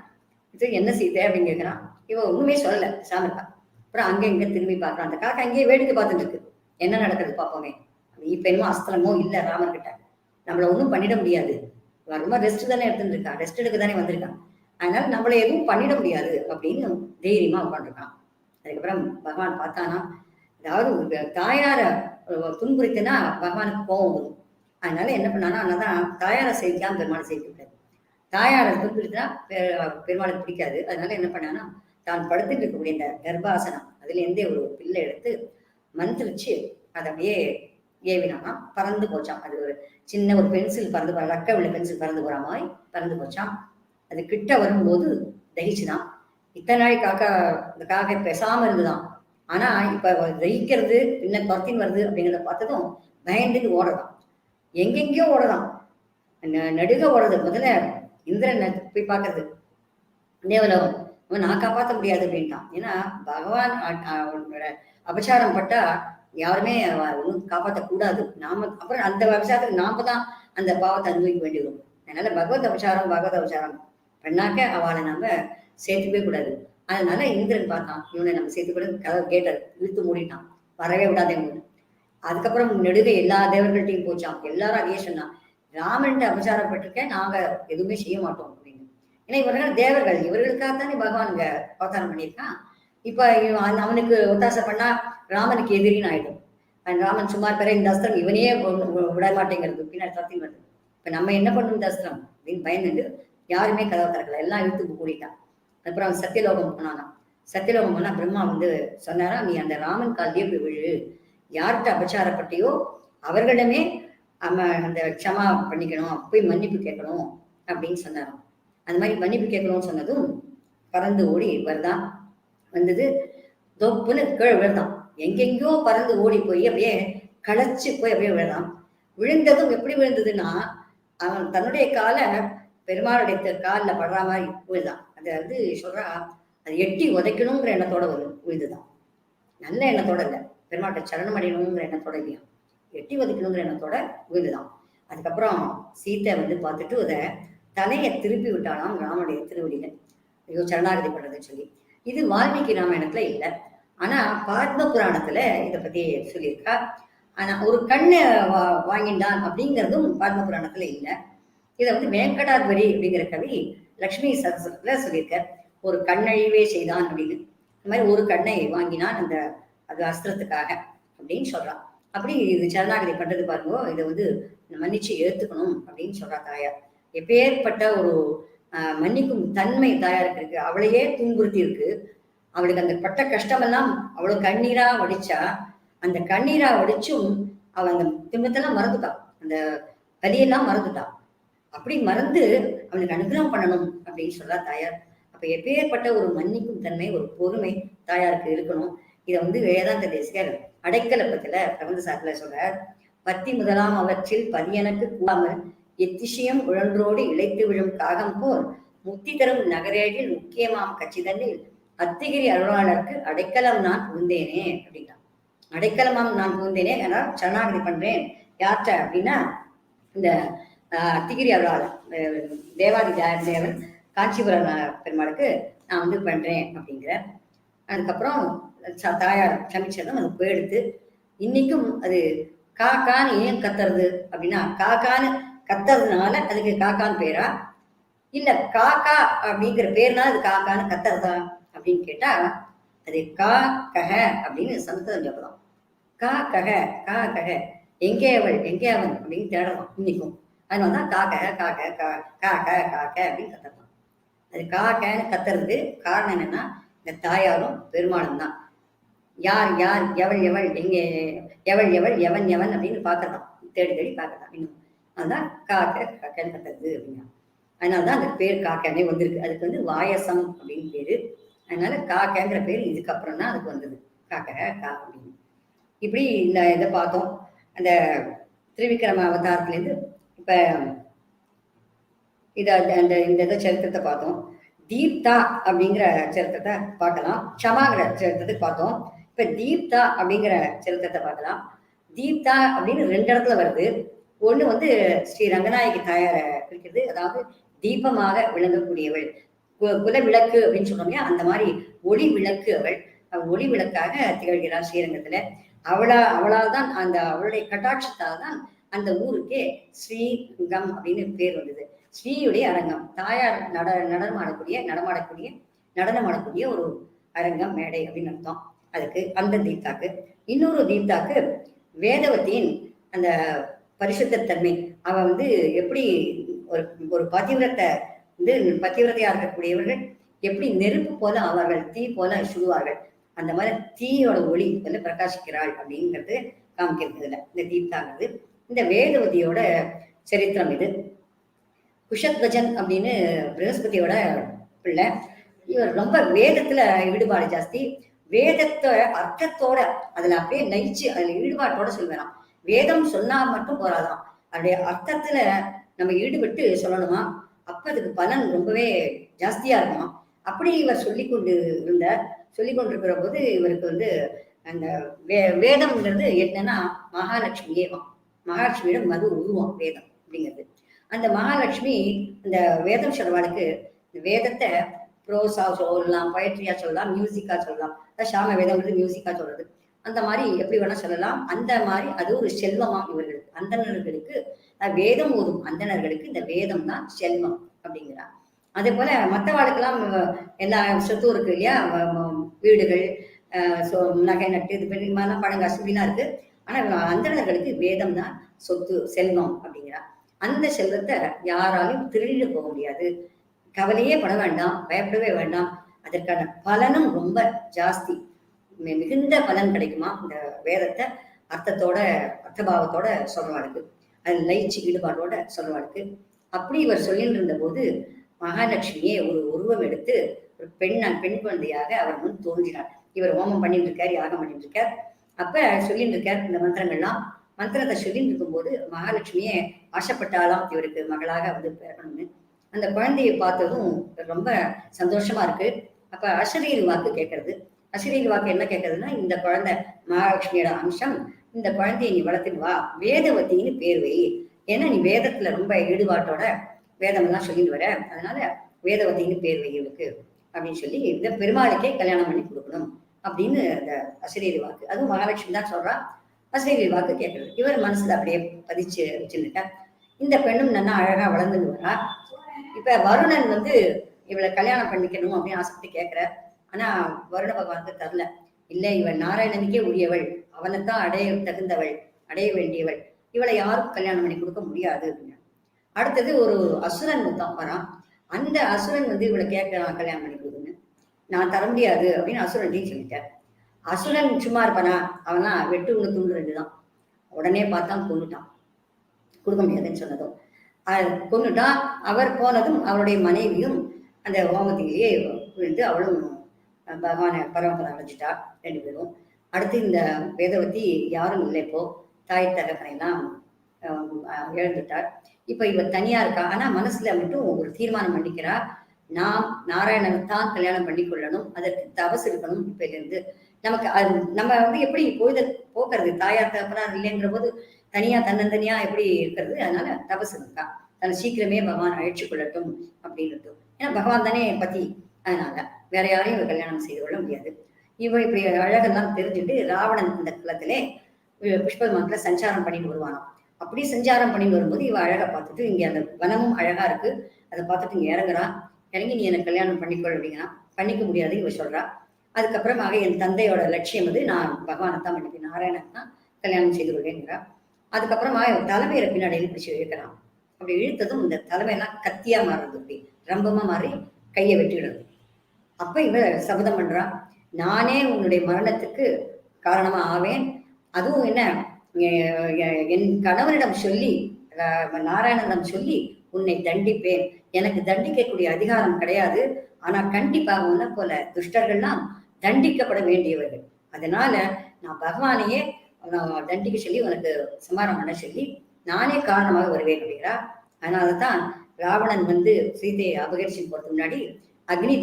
இது என்ன சீதை அப்படின்னு கேட்கிறான். இவ ஒண்ணுமே சொல்லல, சாமிருக்கா. அப்புறம் அங்க இங்க திரும்பி பார்க்கறான். அந்த காக்கா அங்கேயே வேடிக்கை பார்த்துட்டு இருக்கு, என்ன நடக்குது பார்ப்போமே. இப்ப என்னமோ அஸ்திரமோ இல்ல ராமன் கிட்ட, நம்மள ஒண்ணும் பண்ணிட முடியாது, ரொம்ப ரெஸ்ட் தானே எடுத்துட்டு இருக்கா, ரெஸ்ட் எடுக்க தானே வந்திருக்கான், அதனால நம்மள எதுவும் பண்ணிட முடியாது அப்படின்னு தைரியமா உட்காந்துருக்கான். அதுக்கப்புறம் பகவான் பார்த்தானா, அதாவது தாயார துன்புறுத்தினா பகவானுக்கு கோவம் வரும். அதனால என்ன பண்ணானா, அதான் தாயாரை சேர்க்காம பெருமாளை சேர்க்க விடாது. தாயாரை துன்புறுத்தினா பெருமாளுக்கு பிடிக்காது. அதனால என்ன பண்ணானா, தான் படுத்துட்டு இருக்கக்கூடிய இந்த கர்ப்பாசனம் அதுல இருந்தே ஒரு பிள்ளை எடுத்து மந்திரிச்சு அதை அப்படியே ஏவினானா, பறந்து போச்சான். அது ஒரு சின்ன ஒரு பென்சில் பறந்து போற, ரக்க உள்ள பென்சில் பறந்து போற மாதிரி பறந்து போச்சான். அது கிட்ட வரும்போது தகிச்சுதான். இத்தனை நாள் இந்த காக்கை பேசாம இருந்துதான். ஆனா இப்ப தகிக்கிறது பின்ன துரத்தின் வருது அப்படிங்கிறத பார்த்ததும் பயந்துட்டு ஓடலாம், எங்கெங்கயோ ஓடலாம், நடுக ஓடுறது. முதல்ல இந்திரன் போய் பார்க்கறது, தேவலோகம், அவன் நான் காப்பாற்ற முடியாது அப்படின்ட்டான். ஏன்னா பகவான் அபச்சாரம் பட்டா யாருமே ஒன்றும் காப்பாற்றக்கூடாது. அப்புறம் அந்த அபச்சாரத்துக்கு நாம தான் அந்த பாவத்தை அனுபவிக்க வேண்டி வரும். அதனால பகவத் அபச்சாரம் பண்ணாக்க அவளை நம்ம சேர்த்துக்கவே கூடாது. அதனால இந்திரன் பார்த்தான், இவனை நம்ம சேர்த்துக்கூட கதவை கேட்ட இழுத்து மூடிட்டான், வரவே விடாதே. அதுக்கப்புறம் நெடுக எல்லா தேவர்கள்ட்டையும் போச்சான். எல்லாரும் அதையே சொன்னான், ராமன்ட்டு அபச்சாரப்பட்டிருக்கேன், நாங்க எதுவுமே செய்ய மாட்டோம் அப்படின்னு. ஏன்னா இவர்கள் தேவர்கள், இவர்களுக்காகத்தானே பகவான் இங்க அவதாரம் பண்ணியிருக்கான். இப்ப அவனுக்கு ஒத்தாசை பண்ணா ராமனுக்கு எதிரின்னு ஆயிடும். ராமன் சும்மா பெற இந்த அஸ்திரம் இவனையே விட மாட்டேங்கிறது பின்னாடி தத்தி வருது. இப்ப நம்ம என்ன பண்ணணும் இந்த அஸ்திரம் அப்படின்னு பயந்துட்டு யாருமே கதவை திறக்கல, எல்லாம் இழுத்து கூடிட்டான். அப்புறம் அவன் சத்தியலோகம் போனானா. சத்தியலோகம் போனா பிரம்மா வந்து சொன்னாரா, நீ அந்த ராமன் காலிலேயே போய் விழு, யார்கிட்ட அபச்சாரப்பட்டியோ அவர்களிடமே அந்த க்ஷமா பண்ணிக்கணும், போய் மன்னிப்பு கேட்கணும் அப்படின்னு சொன்னாராம். அந்த மாதிரி மன்னிப்பு கேட்கணும்னு சொன்னதும் பறந்து ஓடி வருதான். வந்தது தொப்புன்னு கீழே விழுந்தான். எங்கெங்கயோ பறந்து ஓடி போய் அப்படியே களைச்சு போய் அப்படியே விழுந்தான். விழுந்ததும் எப்படி விழுந்ததுன்னா, அவன் தன்னுடைய காலை பெருமாளுடைய காலில் படுற மாதிரி விழுந்தான். அதை வந்து சொல்றா, அது எட்டி உதைக்கணுங்கிற எண்ணத்தோட விழுந்துதான். நல்ல எண்ணத்தோட இல்லை, பெருமாட்டை சரணம் அடையணுங்கிற எண்ணத்தோட இல்லையா, எட்டி உதைக்கணுங்கிற எண்ணத்தோட விழுந்துதான். அதுக்கப்புறம் சீத்தை வந்து பார்த்துட்டு அதை தலையை திருப்பி விட்டாலாம் ராமனுடைய திருவடியில, ஐயோ சரணாகதி பண்றதுன்னு சொல்லி. இது வால்மீகி ராமாயணத்துல இல்லை, ஆனா பத்ம புராணத்துல இதை பத்தி சொல்லியிருக்கா. ஆனா ஒரு கண்ணை வாங்கிண்டான் அப்படிங்கிறதும் பத்ம புராணத்துல இல்லை. இதை வந்து வேங்கடாத்வரி அப்படிங்கிற கவி லக்ஷ்மி சரஸ்வரத்துல சொல்லியிருக்க, ஒரு கண்ணழிவே செய்தான் அப்படின்னு. இந்த மாதிரி ஒரு கண்ணை வாங்கினான் அந்த அது அஸ்திரத்துக்காக அப்படின்னு சொல்றான். அப்படி இது சரணாகதி பண்றது பாருங்க, இதை வந்து மன்னிச்சு ஏத்துக்கணும் அப்படின்னு சொல்றா தாயார். எப்பேற்பட்ட ஒரு மன்னிக்கும் தன்மை தாயாருக்கு இருக்கு. அவளையே துன்புறுத்தி இருக்கு, அவளுக்கு அந்த பட்ட கஷ்டமெல்லாம் அவ்வளவு கண்ணீரா வடிச்சா, அந்த கண்ணீரா வடிச்சும் அவள் அந்த துன்பத்தெல்லாம் மறந்துட்டான், அந்த கலியெல்லாம் மறந்துட்டான். அப்படி மறந்து அவனுக்கு அனுகிரகம் பண்ணணும் அப்படின்னு சொல்றா தாயார். அப்ப எப்பேற்பட்ட ஒரு மன்னிக்கும் தன்மை, ஒரு பொறுமை தாயாருக்கு இருக்கணும். இதை வந்து வேதாந்த தேசிகர் அடைக்கலப்பத்துல பிரபந்த சாத்துல சொல்றார். பத்தி முதலாம் அவற்றில் பதியனுக்கு கூடாமல் எத்திசையும் உழன்றோடு இழைத்து விழும் காகம் போல் முத்தி தரும் நகரேழில் முக்கியமாம் கட்சிதனில் அத்திகிரி அருளாளருக்கு அடைக்கலம் நான் புகுந்தேனே அப்படின்னா. அடைக்கலமாம் நான் புகுந்தேனே, ஆனால் சரணாகதி பண்றேன் யார்கிட்ட அப்படின்னா இந்த அத்திகிரி அருளாளர் தேவாதி தேவன் காஞ்சிபுரம் பெருமாளுக்கு நான் வந்து பண்றேன் அப்படிங்கிற. அதுக்கப்புறம் தாயார் சமைச்சதும் அது போயெடுத்து இன்னைக்கும் அது காக்கான்னு ஏன் கத்துறது அப்படின்னா, காக்கான்னு கத்துறதுனால அதுக்கு காக்கான்னு பேரா, இல்ல காக்கா அப்படிங்கிற பேர்னா அது காக்கான்னு கத்துறதா அப்படின்னு கேட்டா, அது கா கக அப்படின்னு சமஸ்கிருதம் சொல்லலாம். கா கக கா கக, எங்கே அவள் எங்கே அவன் அப்படின்னு தேடலாம் இன்னைக்கும். அதனாலதான் காக்க காக்க காக்க காக்க அப்படின்னு கத்துறலாம். அது காக்கன்னு கத்துறது காரணம் என்னன்னா, இந்த தாயாரும் பெருமாளும் தான். யார் யார் எவள் எவள் எங்கே எவள் எவள் எவன் எவன் அப்படின்னு பார்க்கறதான், தேடி தேடி பார்க்கறதான் இன்னும். அதுதான் காக்க காக்கன்னு கத்துறது அப்படின்னா. அதனாலதான் அந்த பேர் காக்கனே வந்திருக்கு. அதுக்கு வந்து வாயசம் அப்படின்னு பேரு. அதனால காக்கங்கிற பேர் இதுக்கப்புறம் தான் அதுக்கு வந்தது, காக்க கா அப்படின்னு. இப்படி இந்த இதை பார்த்தோம். அந்த திருவிக்கிரம அவதாரத்துலேருந்து இப்ப இதை அந்த இந்த இதை சரித்திரத்தை பார்த்தோம். தீப்தா அப்படிங்கிற சரித்திரத்தை பார்க்கலாம். க்ஷமாங்கிற சரித்திரத்தை பார்த்தோம். இப்ப தீப்தா அப்படிங்கிற சரித்திரத்தை பார்க்கலாம். தீப்தா அப்படின்னு 2 இடத்துல வருது. ஒண்ணு வந்து ஸ்ரீ ரங்கநாயகி தாயாரை குறிக்கிறது, அதாவது தீபமாக விளங்கக்கூடியவள், குல விளக்கு அப்படின்னு சொன்னோம் இல்லையா, அந்த மாதிரி ஒளி விளக்கு அவள். ஒளி விளக்காக திகழ்கிறார் ஸ்ரீரங்கத்துல. அவளால் தான் அந்த அவளுடைய கட்டாட்சத்தால் தான் அந்த ஊருக்கே ஸ்ரீரங்கம் அப்படின்னு பேர் வந்தது. ஸ்ரீயுடைய அரங்கம், தாயார் நடனமாடக்கூடிய ஒரு அரங்கம், மேடை அப்படின்னு அர்த்தம் அதுக்கு. அந்த தீப்தாக்கு இன்னொரு தீப்தாக்கு வேதவத்தியின் அந்த பரிசுத்தன்மை. அவ வந்து எப்படி ஒரு பதிவிரத்தை வந்து பதிவிரதையா இருக்கக்கூடியவர்கள் எப்படி நெருப்பு போல அவர்கள் தீ போல சுடுவார்கள், அந்த மாதிரி தீயோட ஒளி வந்து பிரகாசிக்கிறாள் அப்படிங்கிறது காமிக்கிறது இதுல இந்த தீப்தாங்கிறது. இந்த வேதவதியோட சரித்திரம் இது. குஷத்வஜன் அப்படின்னு பிரகஸ்பதியோட பிள்ளை. இவர் ரொம்ப வேதத்துல ஈடுபாடு ஜாஸ்தி. வேதத்தை அர்த்தத்தோட அதுல அப்படியே நயிச்சு அதுல ஈடுபாட்டோட சொல்வேனாம். வேதம் சொன்னா மட்டும் போறாதான், அதோடைய அர்த்தத்துல நம்ம ஈடுபட்டு சொல்லணுமா, அப்ப அதுக்கு பலன் ரொம்பவே ஜாஸ்தியா இருக்குமா. அப்படி இவர் சொல்லிக்கொண்டிருக்கிற போது இவருக்கு வந்து அந்த வேதம்ங்கிறது என்னன்னா மகாலட்சுமியிடம் மது உருவம் வேதம் அப்படிங்கிறது. அந்த மகாலட்சுமி அந்த வேதம் சொல்றவாளுக்கு வேதத்தை ப்ரோஸா சொல்லலாம், பொயட்ரியா சொல்லலாம், மியூசிக்கா சொல்லலாம். சாம வேதம் வந்து மியூசிக்கா சொல்றது, அந்த மாதிரி எப்படி வேணா சொல்லலாம். அந்த மாதிரி அது ஒரு செல்வமா இவர்களுக்கு, அந்தணர்களுக்கு, வேதம் ஓதும் அந்தணர்களுக்கு இந்த வேதம் தான் செல்வம் அப்படிங்கிறார். அதே போல மற்றவாளுக்கெல்லாம் எல்லா சொத்தும் இருக்கு இல்லையா, வீடுகள், நகை நட்டு இது மாதிரிலாம் பழங்காசு இப்படிலாம் இருக்கு. ஆனா அந்தணர்களுக்கு வேதம் தான் சொத்து, செல்வம் அப்படிங்கிறா. அந்த செல்வத்தை யாராலும் திருடிட்டு போக முடியாது. கவலையே பட வேண்டாம், பயப்படவே வேண்டாம். அதற்கான பலனும் ரொம்ப ஜாஸ்தி. மிகுந்த பலன் கிடைக்குமா இந்த வேதத்தை அர்த்தத்தோட, அர்த்தபாவத்தோட சொல்றவாளுக்கு, அது லயிச்சு ஈடுபாடோட சொல்றவாளுக்கு. அப்படி இவர் சொல்லிட்டு இருந்த போது மகாலட்சுமியே ஒரு உருவம் எடுத்து ஒரு பெண் குழந்தையாக அவர் முன் தோன்றினார். இவர் ஹோமம் பண்ணிட்டு இருக்கார், யாகம் பண்ணிட்டு இருக்கார். அப்ப சொல்லிட்டு இருக்கார் இந்த மந்திரங்கள்லாம். மந்திரத்தை சொல்லிட்டு இருக்கும்போது மகாலட்சுமியே ஆசைப்பட்டாலாம் இவருக்கு மகளாக வந்து பிறக்கணும்னு. அந்த குழந்தையை பார்த்ததும் ரொம்ப சந்தோஷமா இருக்கு. அப்ப அசரீரி வாக்கு கேட்கறது. அசரீரி வாக்கு என்ன கேட்கறதுன்னா, இந்த குழந்தை மகாலட்சுமியோட அம்சம், இந்த குழந்தையை நீ வளர்த்துட்டு வா, வேதவத்தின்னு பேர் வை. ஏன்னா நீ வேதத்துல ரொம்ப ஈடுபாட்டோட வேதம் எல்லாம் சொல்லிட்டு வர, அதனால வேதவத்தின்னு பேர் வை இவளுக்கு அப்படின்னு சொல்லி இந்த பெருமாளுக்கே கல்யாணம் பண்ணி கொடுக்கணும் அப்படின்னு அந்த அசரீரி வாக்கு. அதுவும் மகாலட்சுமி தான் சொல்றா. அசரீரி வாக்கு கேட்கறது. இவர் மனசுல அப்படியே பதிச்சு வச்சுருக்கார். இந்த பெண்ணும் நல்லா அழகா வளர்ந்துட்டு வரா. இப்ப வருணன் வந்து இவளை கல்யாணம் பண்ணிக்கணும் அப்படின்னு ஆசைப்பட்டு கேட்கிற. ஆனா வருண பகவானுக்கு தரல. இல்ல, இவள் நாராயணனுக்கே உரியவள், அவனைத்தான் அடைய தகுந்தவள், அடைய வேண்டியவள், இவளை யாருக்கும் கல்யாணம் பண்ணி கொடுக்க முடியாது அப்படின்னு. அடுத்தது ஒரு அசுரன் மொத்தம் வரான். அந்த அசுரன் வந்து இவளை கேட்கறான் கல்யாணம் பண்ணி கொடுக்குன்னு. நான் தர முடியாது அப்படின்னு அசுரன்டையும் சொல்லிட்டார். அசுரன் சும்மா இருப்பானா? அவன்லாம் வெட்டு உள்ள துண்டு ரெண்டு தான். உடனே பார்த்தான், கொண்டுட்டான். கொடுக்க முடியாதுன்னு சொன்னதும் கொண்டுட்டான். அவர் போனதும் அவருடைய மனைவியும் அந்த ஹோமத்திலேயே விழுந்து அவளும் பகவானை பரமபதம் அடைஞ்சிட்டா ரெண்டு பேரும். அடுத்து இந்த வேதவதி யாரும் இல்லை, இப்போ தாய் தகப்பனை எல்லாம் இழந்துட்டார். இப்ப இவர் தனியா இருக்கா. ஆனா மனசுல மட்டும் ஒரு தீர்மானம் பண்ணிக்கிறா, நாம் நாராயணனைத்தான் கல்யாணம் பண்ணி கொள்ளணும், அதற்கு தவசு இருக்கணும். இப்ப இருந்து நமக்கு நம்ம வந்து எப்படி பொழுத போக்குறது, தாயார் தகப்பனார் இல்லைங்கிற போது தனியா தன்னந்தனியா எப்படி இருக்கிறது. அதனால தபசு இருக்கா, தன்னை சீக்கிரமே பகவான் அழைச்சு கொள்ளட்டும் அப்படின்னு. ஏன்னா பகவான் தானே பத்தி, அதனால வேற யாரையும் இவர் கல்யாணம் செய்து கொள்ள முடியாது. இவ இப்படி அழகெல்லாம் தெரிஞ்சுட்டு ராவணன் இந்த குலத்திலே புஷ்பமானத்துல சஞ்சாரம் பண்ணிட்டு வருவானாம். அப்படி சஞ்சாரம் பண்ணிட்டு வரும்போது இவ அழகை பார்த்துட்டு, இங்க அந்த வனமும் அழகா இருக்கு, அதை பார்த்துட்டு இங்க இறங்குறா. இறங்கி நீ எனக்கு கல்யாணம் பண்ணிக்கொள்ள அப்படிங்கன்னா பண்ணிக்க முடியாது இவ சொல்றா. அதுக்கப்புறமாக என் தந்தையோட லட்சியம் வந்து நான் பகவானை தான் பண்ணிப்பேன், நாராயணன் தான் கல்யாணம் செய்து கொள்வேங்கிறா. அதுக்கப்புறமா தலைமையில பின்னாடியில் பிடிச்சி இழுக்கிறான். அப்படி இழுத்ததும் இந்த தலைமையெல்லாம் கத்தியா மாறுறது, அப்படி ரம்பமா மாறி கையை வெட்டிடுறது. அப்ப இவ சபதம் பண்றா, நானே உன்னுடைய மரணத்துக்கு காரணமா ஆவேன். அதுவும் என்ன, என் கணவனிடம் சொல்லி, நாராயணனிடம் சொல்லி உன்னை தண்டிப்பேன். எனக்கு தண்டிக்கக்கூடிய அதிகாரம் கிடையாது, ஆனா கண்டிப்பாக உன்ன போல துஷ்டர்கள்லாம் தண்டிக்கப்பட வேண்டியவர்கள். அதனால நான் பகவானையே தண்டிக்க சொல்லி உனக்கு சமாரம் பண்ண சொல்லி நானே காரணமாக வருவேன் அப்படிங்கிறா. அதனாலதான் ராவணன் வந்து சீதையை அபகரிச்சு போறதுக்கு முன்னாடி அக்னி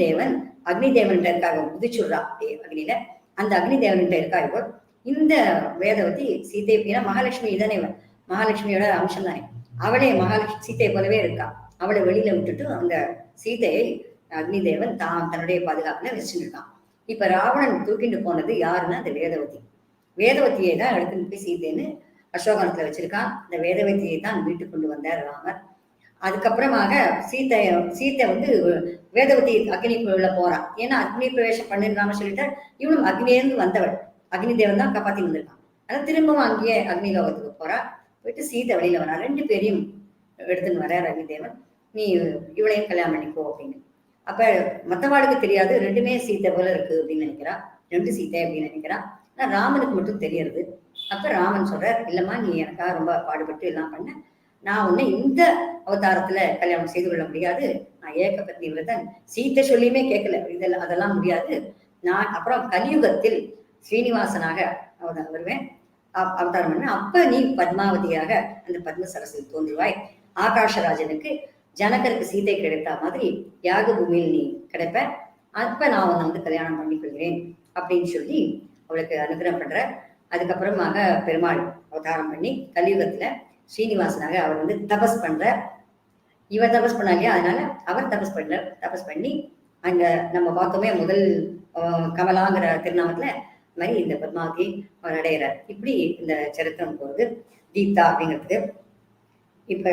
தேவன்கிட்ட இருக்காக குதிச்சுடுறா அக்னியில. அந்த அக்னி தேவன்கிட்ட இருக்கா இப்போ இந்த வேதவதி சீதை. ஏன்னா மகாலட்சுமி இதனே மகாலட்சுமியோட அம்சம் தானே, அவளே மகாலட்சுமி சீதையை போலவே இருக்கா. அவளை வெளியில விட்டுட்டு அந்த சீதையை அக்னி தேவன் தான் தன்னுடைய பாதுகாப்புல வச்சுருக்கான். இப்ப ராவணன் தூக்கிட்டு போனது யாருன்னா அந்த வேதவதியை தான் எடுத்துட்டு போய் சீதைன்னு அசோகனத்துல வச்சிருக்கான். இந்த வேதவதியை தான் வீட்டுக்கு கொண்டு வந்தார் ராமர். அதுக்கப்புறமாக சீத்தை வந்து வேதவதி அக்னிக்குள்ள போறான். ஏன்னா அக்னி பிரவேசம் பண்ணிருக்காம சொல்லிட்டார். இவனும் அக்னியிலிருந்து வந்தவள், அக்னி தேவன் தான் காப்பாத்தி வந்திருக்கான். ஆனா திரும்பவும் அங்கேயே அக்னி லோகத்துக்கு போறா. போயிட்டு சீதை வெளியில வரா. ரெண்டு பேரையும் எடுத்துன்னு வர்றார் அக்னி தேவன், நீ இவளையும் கல்யாணம் பண்ணிக்கோ அப்படின்னு. அப்ப மற்றவாளுக்கு தெரியாது, ரெண்டுமே சீத்தை போல இருக்கு அப்படின்னு நினைக்கிறா, ரெண்டு சீத்தை அப்படின்னு நினைக்கிறா. ஆனா ராமனுக்கு மட்டும் தெரியறது. அப்ப ராமன் சொல்றார், இல்லம்மா நீ எனக்காக ரொம்ப பாடுபட்டு எல்லாம் பண்ண, நான் உன்னை இந்த அவதாரத்துல கல்யாணம் செய்து கொள்ள முடியாது, நான் ஏகபத்னி விரதன், சீத்தை சொல்லியுமே கேட்கல, இதெல்லாம் அதெல்லாம் முடியாது. நான் அப்புறம் கலியுகத்தில் ஸ்ரீனிவாசனாக வருவேன் அவதாரம் பண்ண, அப்ப நீ பத்மாவதியாக அந்த பத்ம சரஸில் தோன்றுவாய். ஆகாஷராஜனுக்கு ஜனகருக்கு சீதை கிடைத்த மாதிரி யாக பூமியில் நீ கிடைப்ப, அப்ப நான் உன்னை வந்து கல்யாணம் பண்ணிக்கொள்கிறேன் அப்படின்னு சொல்லி அவளுக்கு அனுகிரகம் பண்ற. அதுக்கப்புறமாக பெருமாள் அவதாரம் பண்ணி கலியுகத்துல ஸ்ரீனிவாசனாக அவர் வந்து தபஸ் பண்ற. இவர் தபஸ் பண்ணா இல்லையா, அதனால அவர் தபஸ் பண்ணி அங்க நம்ம பார்த்தோமே முதல் கமலாங்கிற திருநாமத்துல மாதிரி இந்த பத்மாவதி அவர் அடையிறார். இப்படி இந்த சரித்திரம் போறது தீப்தா அப்படிங்கிறது. இப்ப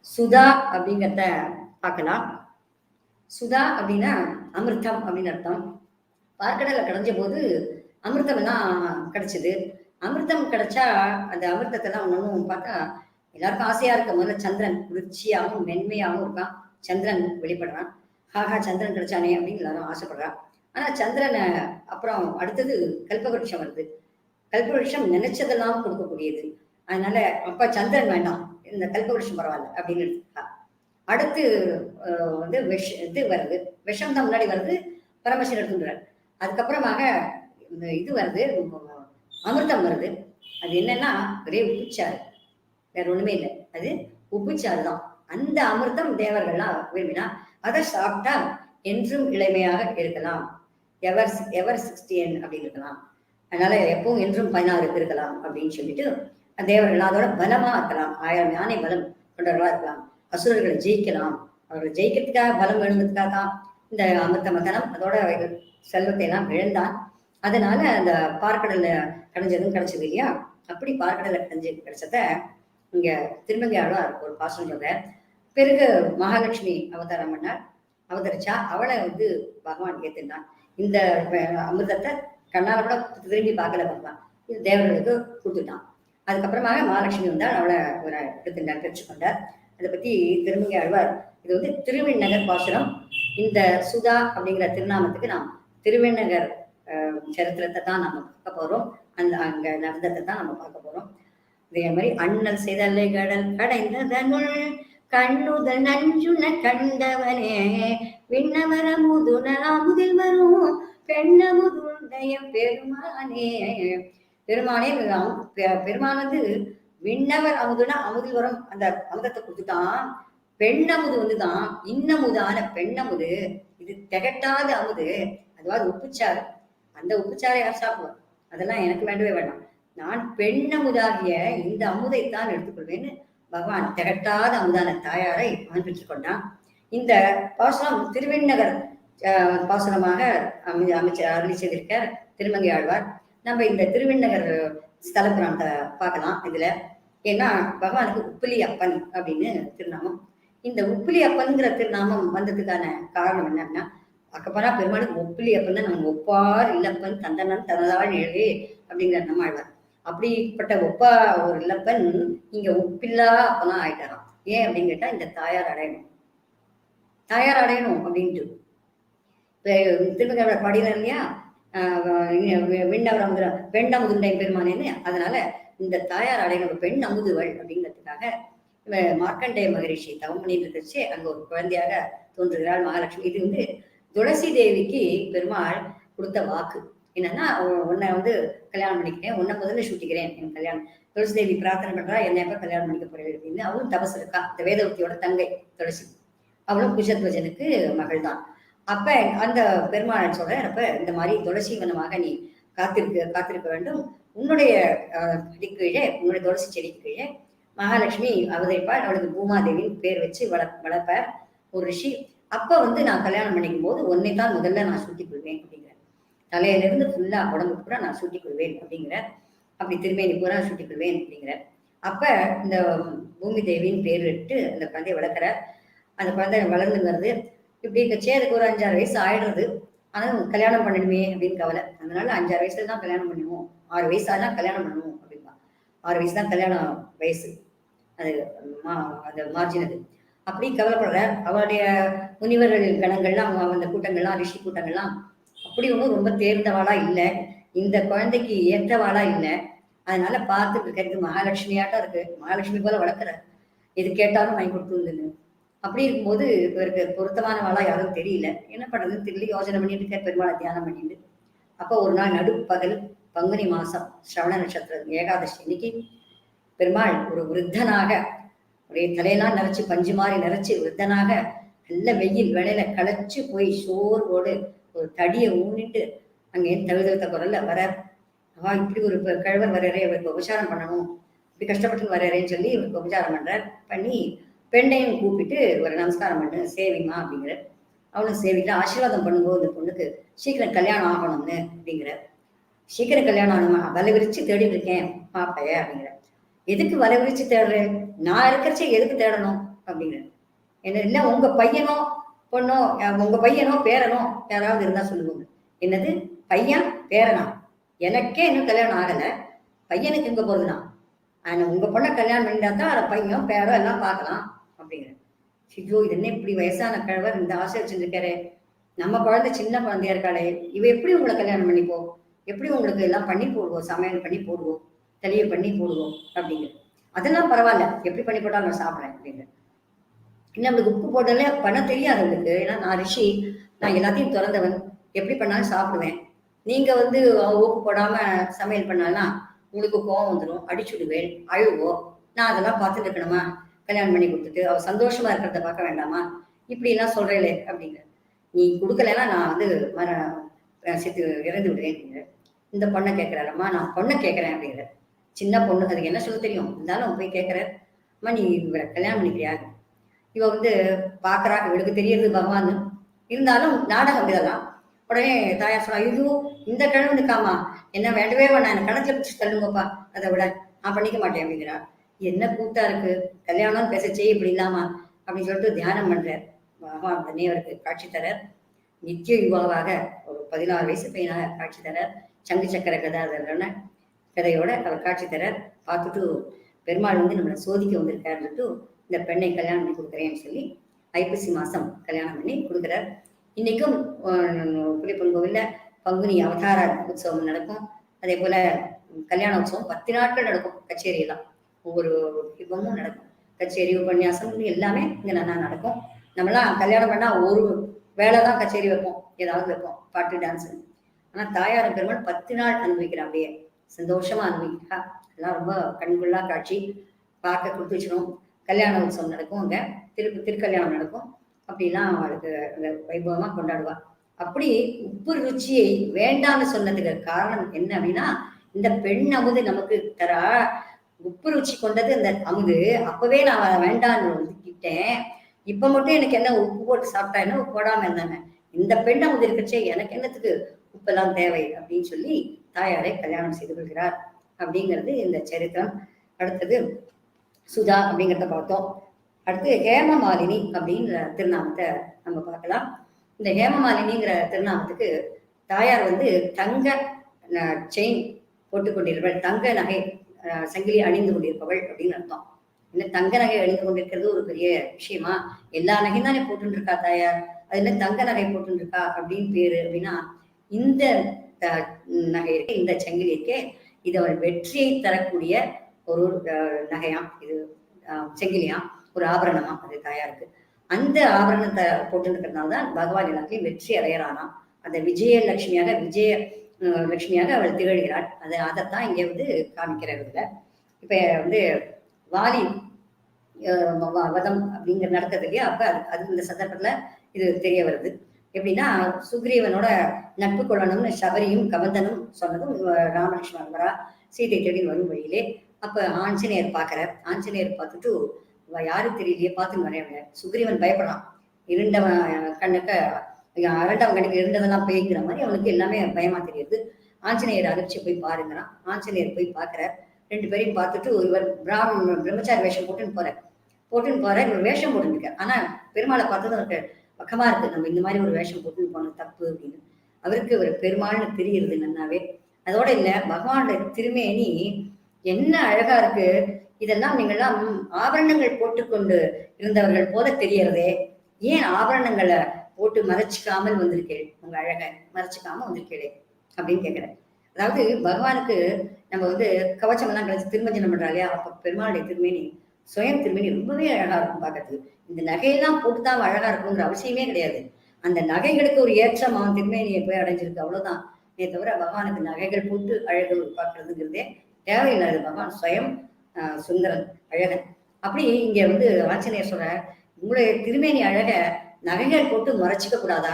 சுதா அப்படிங்கிறத பார்க்கலாம். சுதா அப்படின்னா அமிர்தம் அப்படின்னு அர்த்தம். பார்க்கடலை கடைஞ்ச போது அமிர்தம் எல்லாம் கிடைச்சது. அமிர்தம் கிடைச்சா அந்த அமிர்தத்தெல்லாம் ஒன்றும் பார்த்தா எல்லாருக்கும் ஆசையா இருக்க. முதல்ல சந்திரன் ருச்சியாகவும் மென்மையாகவும் இருக்கான். சந்திரன் வெளிப்படுறான். ஹாஹா சந்திரன் கிடைச்சானே அப்படின்னு எல்லாரும் ஆசைப்படுறான். ஆனா சந்திரனை அப்புறம் அடுத்தது கல்பவருஷம் வருது. கல்பவருஷம் நினைச்சதெல்லாம் கொடுக்கக்கூடியது. அதனால அப்ப சந்திரன் வேண்டாம், இந்த கல்பவருஷம் பரவாயில்ல அப்படின்னு எடுத்துக்கா. அடுத்து வந்து இது வருது, விஷம் தான் முன்னாடி வருது, பரமசிவன் எடுத்துக்கிறார். அதுக்கப்புறமாக இந்த இது வருது, அமிர்தம் வருது. அது என்னன்னா ஒரே உப்புச்சாறு, வேற ஒண்ணுமே இல்லை. அது உப்புச்சாறு தான். அந்த அமிர்தம் தேவர்கள்லாம் விரும்பினா அதை சாப்பிட்டா என்றும் இளமையாக இருக்கலாம். எவர் எவர் 60 அப்படின்னு இருக்கலாம். அதனால எப்பவும் என்றும் 16 இருக்கலாம் அப்படின்னு சொல்லிட்டு தேவர்கள் அதோட பலமா இருக்கலாம். 1000 யானை பலம் கொண்டவர்களா இருக்கலாம். அசுரர்களை ஜெயிக்கலாம். அவர்களை ஜெயிக்கிறதுக்காக பலம் வேணுங்கிறதுக்காக தான் இந்த அமிர்த மதனம் அதோட செல்வத்தை எல்லாம் இழந்தான். அதனால அந்த பார்க்கடல்ல கிடைஞ்சதும் கிடைச்சது இல்லையா? அப்படி பார்க்கடல்ல கிடைச்சத இங்க திருமங்கையாழ்வார் ஒரு பாசனம் சொல்ற. பிறகு மகாலட்சுமி அவதாரம் பண்ணார். அவதரிச்சா அவளை வந்து பகவான் ஏத்துனான். இந்த அமிர்தத்தை கண்ணால கூட திரும்பி பார்க்கல பகவான், இது தேவர்களுக்கு கொடுத்துட்டான். அதுக்கப்புறமாக மகாலட்சுமி வந்தால் அவளை ஒரு எடுத்துட்டார், பெற்றுக்கொண்டார். அதை பத்தி திருமங்கை ஆழ்வார் இது வந்து திருவெண்ணகர் பாசுரம். இந்த சுதா அப்படிங்கிற திருநாமத்துக்கு நாம் திருவெண்ணகர் சரித்திரத்தை தான் நம்ம பார்க்க போறோம். அங்க நடந்ததை தான் நம்ம பார்க்க போறோம். இதே மாதிரி அண்ணல் செய்தலை கடல் கடைந்ததனுள் கண்ணுதல் நஞ்சுன கண்டவனே விண்ணவர முதுன அமுதில் வரும் பெண்ணமுதுடைய பெருமானே. பெருமானே பெருமான் வந்து விண்ணவர் அமுதுனா அமுதில் வரும் அந்த அமுதத்தை கொடுத்துட்டான். பெண்ணமுது வந்துதான் இன்னமுதான பெண்ணமுது. இது திகட்டாத அமுது, அதுவாது உப்புச்சாறு. அந்த உப்புச்சாரை யார் சாப்பிடுவார்? அதெல்லாம் எனக்கு வேண்டவே வேண்டாம். நான் பெண்ணமுதாகிய இந்த அமுதைத்தான் எடுத்துக்கொள்வேன்னு பகவான் திகட்டாத அமுதான தாயாரை அவன் பெற்றுக்கொண்டான். இந்த பாசனம் திருவெண்ணகர் பாசனமாக அமைச்சர் அருளி செய்திருக்கார் திருமங்கை ஆழ்வார். நம்ம இந்த திருவெண்ணகர் ஸ்தல புராணத்தை பார்க்கலாம் இதுல. ஏன்னா பகவானுக்கு உப்பிலி அப்பன் அப்படின்னு திருநாமம். இந்த உப்பிலி அப்பன்கிற திருநாமம் வந்ததுக்கான காரணம் என்னன்னா, அக்கப்பனா பெருமாளுக்கு ஒப்பிலி அப்பன் தான் நம்ம ஒப்பார் இல்லப்பன் தந்தனன் தனதாள் எழுவே அப்படிங்கிற நம்ம ஆழ்வார். அப்படிப்பட்ட ஒப்பா ஒரு இல்லப்பன் இங்க உப்பில்லா அப்பெல்லாம் ஆயிட்டாராம். ஏன் அப்படின்னு கேட்டா இந்த தாயார் அடையணும், தாயார் அடையணும் அப்படின்ட்டு திருமங்கை பாடினார் இல்லையா? விண்ணவரங்கிற பெண் அமுதுண்டை பெருமானேன்னு. அதனால இந்த தாயார் அடையணும், பெண் அமுதுவள் அப்படிங்கிறதுக்காக மார்க்கண்டேய மகரிஷி தவம் பண்ணிட்டு இருந்துச்சு. அங்க ஒரு குழந்தையாக தோன்றுகிறாள் மகாலட்சுமி. இது வந்து துளசி தேவிக்கு பெருமாள் கொடுத்த வாக்கு. என்னன்னா, உன்னை வந்து கல்யாணம் பண்ணிக்கிறேன், உன்னை முதல்ல சூட்டிக்கிறேன் என் கல்யாணம். துளசி தேவி பிரார்த்தனை பண்றா, என்ன எப்ப கல்யாணம் பண்ணிக்க போறேன் அப்படின்னு. அவளும் தபஸ் இருக்கா, இந்த வேதவத்தியோட தங்கை துளசி. அவளும் குஷத்வஜனுக்கு மகள் தான். அப்ப அந்த பெருமாள் சொல்ற, அப்ப இந்த மாதிரி துளசி வனமாக நீ காத்திருக்க வேண்டும். உன்னுடைய செடிக்கு கீழே, உன்னுடைய துளசி செடிக்கு கீழே மகாலட்சுமி அவதரிப்பாள். அவளுக்கு பூமாதேவின்னு பேர் வச்சு வளர்ப்பார் ஒரு ரிஷி. அப்ப வந்து நான் கல்யாணம் பண்ணிக்கும் போது உன்னை தான் முதல்ல நான் சூட்டிக் கொள்வேன் அப்படிங்கிற, தலையில இருந்து ஃபுல்லா உடம்பு பூரா நான் சூட்டிக் கொள்வேன் அப்படிங்கிற, அப்படி திருமேனி பூரா சூட்டிக் கொள்வேன் அப்படிங்கிற. அப்ப இந்த பூமி தேவின்னு பேர் இட்டு அந்த குழந்தைய வளர்க்குற. அந்த குழந்தை வளர்ந்து வருது. இப்படி இருக்கச்சே அதுக்கு ஒரு 5-6 வயசு ஆயிடுறது. ஆனா கல்யாணம் பண்ணணுமே அப்படின்னு கவலை. அதனால 5-6 வயசுல தான் கல்யாணம் பண்ணுவோம், 6 வயசு ஆனா கல்யாணம் பண்ணுவோம் அப்படின்பா. 6 வயசு தான் கல்யாணம் வயசு, அது அது மார்ஜினது. அப்படி கவலைப்படுற அவளுடைய முனிவர்கள் கணங்கள்லாம், அந்த கூட்டங்கள்லாம், ரிஷி கூட்டங்கள்லாம் அப்படி ஒன்றும் ரொம்ப தேர்ந்தவாளா இல்லை, இந்த குழந்தைக்கு ஏற்றவாளா இல்லை. அதனால பார்த்துட்டு இருக்கிறது மகாலட்சுமியாட்டம் இருக்கு, மகாலட்சுமி போல வளர்க்குற, இது கேட்டாலும் வாங்கி கொடுத்துருந்துன்னு. அப்படி இருக்கும்போது இவருக்கு பொருத்தமானவாளா யாரும் தெரியல. என்ன பண்றதுன்னு தெரியல, யோசனை பண்ணிட்டு இருக்க, பெருமாளை தியானம் பண்ணிட்டு. அப்போ ஒரு நாள் நடுப்பகல், பங்குனி மாசம், ஸ்ரவண நட்சத்திரம், ஏகாதசி இன்னைக்கு பெருமாள் ஒரு விருத்தனாக, ஒரே தலையெல்லாம் நிறைச்சு பஞ்சு மாதிரி நிறைச்சு விருத்தனாக, நல்ல வெயில் வேலையில களைச்சு போய் சோர்வோடு ஒரு தடியை ஊனிட்டு அங்கே தவிதத்த குரல்ல வர, அவா இப்படி ஒரு கழவர் வர்றே, இவருக்கு உபச்சாரம் பண்ணணும், இப்படி கஷ்டப்பட்டு வர்றேன்னு சொல்லி இவருக்கு உபச்சாரம் பண்றார். பண்ணி பெண்ணையும் கூப்பிட்டு ஒரு நமஸ்காரம் பண்ணு, சேவிமா அப்படிங்கிற. அவனும் சேவிட்டு ஆசீர்வாதம் பண்ணும்போது இந்த பொண்ணுக்கு சீக்கிரம் கல்யாணம் ஆகணும்னு அப்படிங்கிற. சீக்கிரம் கல்யாணம் ஆகணுமா? வலை விரிச்சு தேடிட்டு இருக்கேன் பாப்பைய அப்படிங்கிற. எதுக்கு வலை விரிச்சு தேடுறேன்? நான் இருக்கிறச்சே எதுக்கு தேடணும் அப்படிங்கிற. என்ன இல்லை, உங்க பையனோ பொண்ணோ, உங்க பையனோ பேரனோ யாராவது இருந்தா சொல்லுவாங்க. என்னது பையன் பேரனா? எனக்கே இன்னும் கல்யாணம் ஆகலை, பையனுக்கு எங்க போறதுனா உங்க பொண்ணை கல்யாணம் பண்ணிட்டா தான் அதை பையன் பேரோ எல்லாம் பார்க்கலாம் அப்படிங்கிற. ஐயோ இது என்ன இப்படி வயசான கழவர் இந்த ஆசை வச்சுருக்காரு, நம்ம குழந்தை சின்ன குழந்தையா இருக்காளே, இவ எப்படி உங்களை கல்யாணம் பண்ணிப்போ, எப்படி உங்களுக்கு எல்லாம் பண்ணி போடுவோம், சமையல் பண்ணி போடுவோம், தெளிய பண்ணி போடுவோம் அப்படிங்கிற. அதெல்லாம் பரவாயில்ல, எப்படி பண்ணி போட்டாலும் நான் சாப்பிட்றேன் அப்படிங்கிற. இன்னும் நம்மளுக்கு உப்பு போட்டாலே பண்ண தெரியாது அவங்களுக்கு. ஏன்னா நான் ரிஷி, நான் எல்லாத்தையும் திறந்தவன், எப்படி பண்ணாலும் சாப்பிடுவேன். நீங்க வந்து உப்பு போடாம சமையல் பண்ணாலும் உங்களுக்கு கோவம் வந்துடும், அடிச்சுடுவேன், அழுவோம். நான் அதெல்லாம் பார்த்துட்டு இருக்கணுமா, கல்யாணம் பண்ணி கொடுத்துட்டு அவ சந்தோஷமா இருக்கிறத பார்க்க வேண்டாமா, இப்படி எல்லாம் சொல்றேலே அப்படிங்கிற. நீ கொடுக்கலன்னா நான் வந்து சேர்த்து இறந்து விடுவேன். இந்த பொண்ணை கேட்கிறாரம்மா, நான் பொண்ணை கேட்கறேன் அப்படிங்கிற. சின்ன பொண்ணு, அதுக்கு என்ன சொல்ல தெரியும், இருந்தாலும் போய் கேட்கிற. அம்மா நீ இவரை கல்யாணம் பண்ணிக்கிறியா. இவ வந்து பாக்குறா, இவளுக்கு தெரியறது பகவான், இருந்தாலும் நாடகம் இதெல்லாம். உடனே தாயார் சொல்றா, ஐயோ இந்த கிழமை நிற்காமா, என்ன வேண்டவே வேணாம், என்ன கணத்துல பிடிச்சி தள்ளுங்கப்பா, அதை விட நான் பண்ணிக்க மாட்டேன் அப்படிங்கிறா. என்ன கூத்தா இருக்கு, கல்யாணம் பேசச்சே இப்படி இல்லாமா அப்படின்னு சொல்லிட்டு தியானம் பண்றார். பகவான் உடனே அவருக்கு காட்சி தரார். நித்திய யுவாவாக ஒரு 16 வயசு பையனாக காட்சி தரார். சங்கு சக்கர கதாதரன கதையோட அவர் காட்சி தரார். பார்த்துட்டு பெருமாள் வந்து நம்மளை சோதிக்க வந்திருக்காருன்னுட்டு இந்த பெண்ணை கல்யாணம் பண்ணி கொடுக்குறேன்னு சொல்லி ஐப்பசி மாசம் கல்யாணம் பண்ணி கொடுக்குறார். இன்னைக்கும் புலிப்பன் கோவில்ல பங்குனி அவதார உற்சவம் நடக்கும். அதே போல கல்யாண உற்சவம் 10 நாட்கள் நடக்கும். கச்சேரியெல்லாம் ஒவ்வொரு யுகமும் நடக்கும். கச்சேரி உபன்யாசம் எல்லாமே இங்க நல்லா நடக்கும். நம்மளாம் கல்யாணம் பண்ணா ஒரு வேலை தான் கச்சேரி வைப்போம், ஏதாவது வைப்போம், பாட்டு டான்ஸ். ஆனா தாயார் பெருமாள் 10 நாள் அனுபவிக்கிறான், அப்படியே சந்தோஷமா அனுபவிக்கிறா. எல்லாம் ரொம்ப கண்கொள்ளா காட்சி, பார்க்க கொடுத்து வச்சிடும். கல்யாண உற்சவம் நடக்கும், அங்க திருக்கல்யாணம் நடக்கும். அப்படிலாம் அவளுக்கு அந்த வைபவமா கொண்டாடுவா. அப்படி உப்பு ருச்சியை வேண்டாம்னு சொன்னதுக்கு காரணம் என்ன அப்படின்னா, இந்த பெண் அமுது நமக்கு தரா, உப்பு ருச்சி கொண்டது அந்த அமுது. அப்பவே நான் வேண்டான்னு ஒதுக்கிட்டேன், இப்ப மட்டும் எனக்கு என்ன உப்பு போட்டு சாப்பிட்டா என்ன, உப்பு போடாம இருந்தாங்க, இந்த பெண் அமுது இருக்கச்சே எனக்கு என்னத்துக்கு உப்பெல்லாம் தேவை அப்படின்னு சொல்லி தாயாரை கல்யாணம் செய்து கொள்கிறார் அப்படிங்கிறது இந்த சரித்திரம். அடுத்தது சுதா அப்படிங்கிறத பார்த்தோம். அடுத்து ஹேமமாலினி அப்படிங்கிற திருநாமத்தை நம்ம பார்க்கலாம். இந்த ஹேமமாலினிங்கிற திருநாமத்துக்கு தாயார் வந்து தங்க செயின் போட்டுக் கொண்டிருப்பவள், தங்க நகை சங்கிலி அணிந்து கொண்டிருப்பவள் அப்படின்னு அர்த்தம். என்ன தங்க நகை அணிந்து கொண்டிருக்கிறது ஒரு பெரிய விஷயமா, எல்லா நகையும் தானே போட்டு இருக்கா தாயார், அது என்ன தங்க நகை போட்டு இருக்கா அப்படின்னு பேரு அப்படின்னா, இந்த நகை இருக்கு, இந்த சங்கிலி இருக்கே, இது அவள் வெற்றியை தரக்கூடிய ஒரு நகையாம், இது செங்கிலியாம், ஒரு ஆபரணமா அது தாயாருக்கு. அந்த ஆபரணத்தை போட்டு இருக்கிறதுனால தான் பகவான் எல்லாத்தையும் வெற்றி அடையறானாம். அந்த விஜயலட்சுமியாக லட்சுமியாக அவள் திகழ்கிறாள். அதைத்தான் இங்கே வந்து காமிக்கிறார் இதுல. இப்ப வந்து வாலி வதம் அப்படிங்கிற நடக்கிறது இல்லையா, அப்ப அது இந்த சந்தர்ப்பத்துல இது தெரிய வருது. எப்படின்னா, சுக்ரீவனோட நட்பு கொள்ளணும்னு சபரியும் கவந்தனும் சொன்னதும் ராமலட்சுமணன் வரா சீதை தேடி வரும் வழியிலே. அப்ப ஆஞ்சநேயர் பாக்குறார். ஆஞ்சநேயர் பார்த்துட்டு யாரும் தெரியலையே, பார்த்துன்னு வரையவில்லை. சுக்ரீவன் பயப்படான். இருண்டவன் கண்ணுக்கு அரண்டவன் கண்ணுக்கு இருண்டதெல்லாம் பேய்க்கிற மாதிரி அவனுக்கு எல்லாமே பயமா தெரியுது. ஆஞ்சநேயர் அதிர்ச்சி போய் பாருங்கிறான். ஆஞ்சநேயர் போய் பார்க்கிறார். 2 பேரையும் பார்த்துட்டு இவர் பிரம்மச்சாரி வேஷம் போட்டுன்னு போற இவர் வேஷம் போட்டுருக்கார். ஆனா பெருமாளை பார்த்ததும் அவருக்கு பக்கமா இருக்கு, நம்ம இந்த மாதிரி ஒரு வேஷம் போட்டுன்னு போன தப்பு அப்படின்னு. அவருக்கு ஒரு பெருமாள்னு தெரியுது நன்னாவே. அதோட இல்ல, பகவானுடைய திருமேனி என்ன அழகா இருக்கு, இதெல்லாம் நீங்கள்லாம் ஆபரணங்கள் போட்டுக்கொண்டு இருந்தவர்கள் போல தெரியறதே, ஏன் ஆபரணங்களை போட்டு மறைச்சிக்காமல் வந்திருக்கேள், உங்க அழகை மறைச்சிக்காம வந்திருக்கேளே அப்படின்னு கேட்கிறேன். அதாவது பகவானுக்கு நம்ம வந்து கவச்சம் எல்லாம் கழிச்சு திருமஞ்சனம் பண்றா இல்லையா, அப்ப பெருமாளுடைய திருமேனி சுயம் திருமேனி ரொம்பவே அழகா இருக்கும் பார்க்கறதுக்கு. இந்த நகையெல்லாம் போட்டுதான் அழகா இருக்குங்கிற அவசியமே கிடையாது. அந்த நகைகளுக்கு ஒரு ஏற்றம் அவன் திருமேனியை போய் அடைஞ்சிருக்கு, அவ்வளவுதான். தவிர பகவானுக்கு நகைகள் போட்டு அழகு பார்க்கறதுங்கிறதே தேவையில்லாது. பகவான் சுயம் சுந்தரன் அழகன். அப்படி இங்க வந்து ஆஞ்சநேயர் சொல்ற, உங்களுடைய திருமேனி அழக நகைகள் போட்டு மறைச்சிக்க கூடாதா,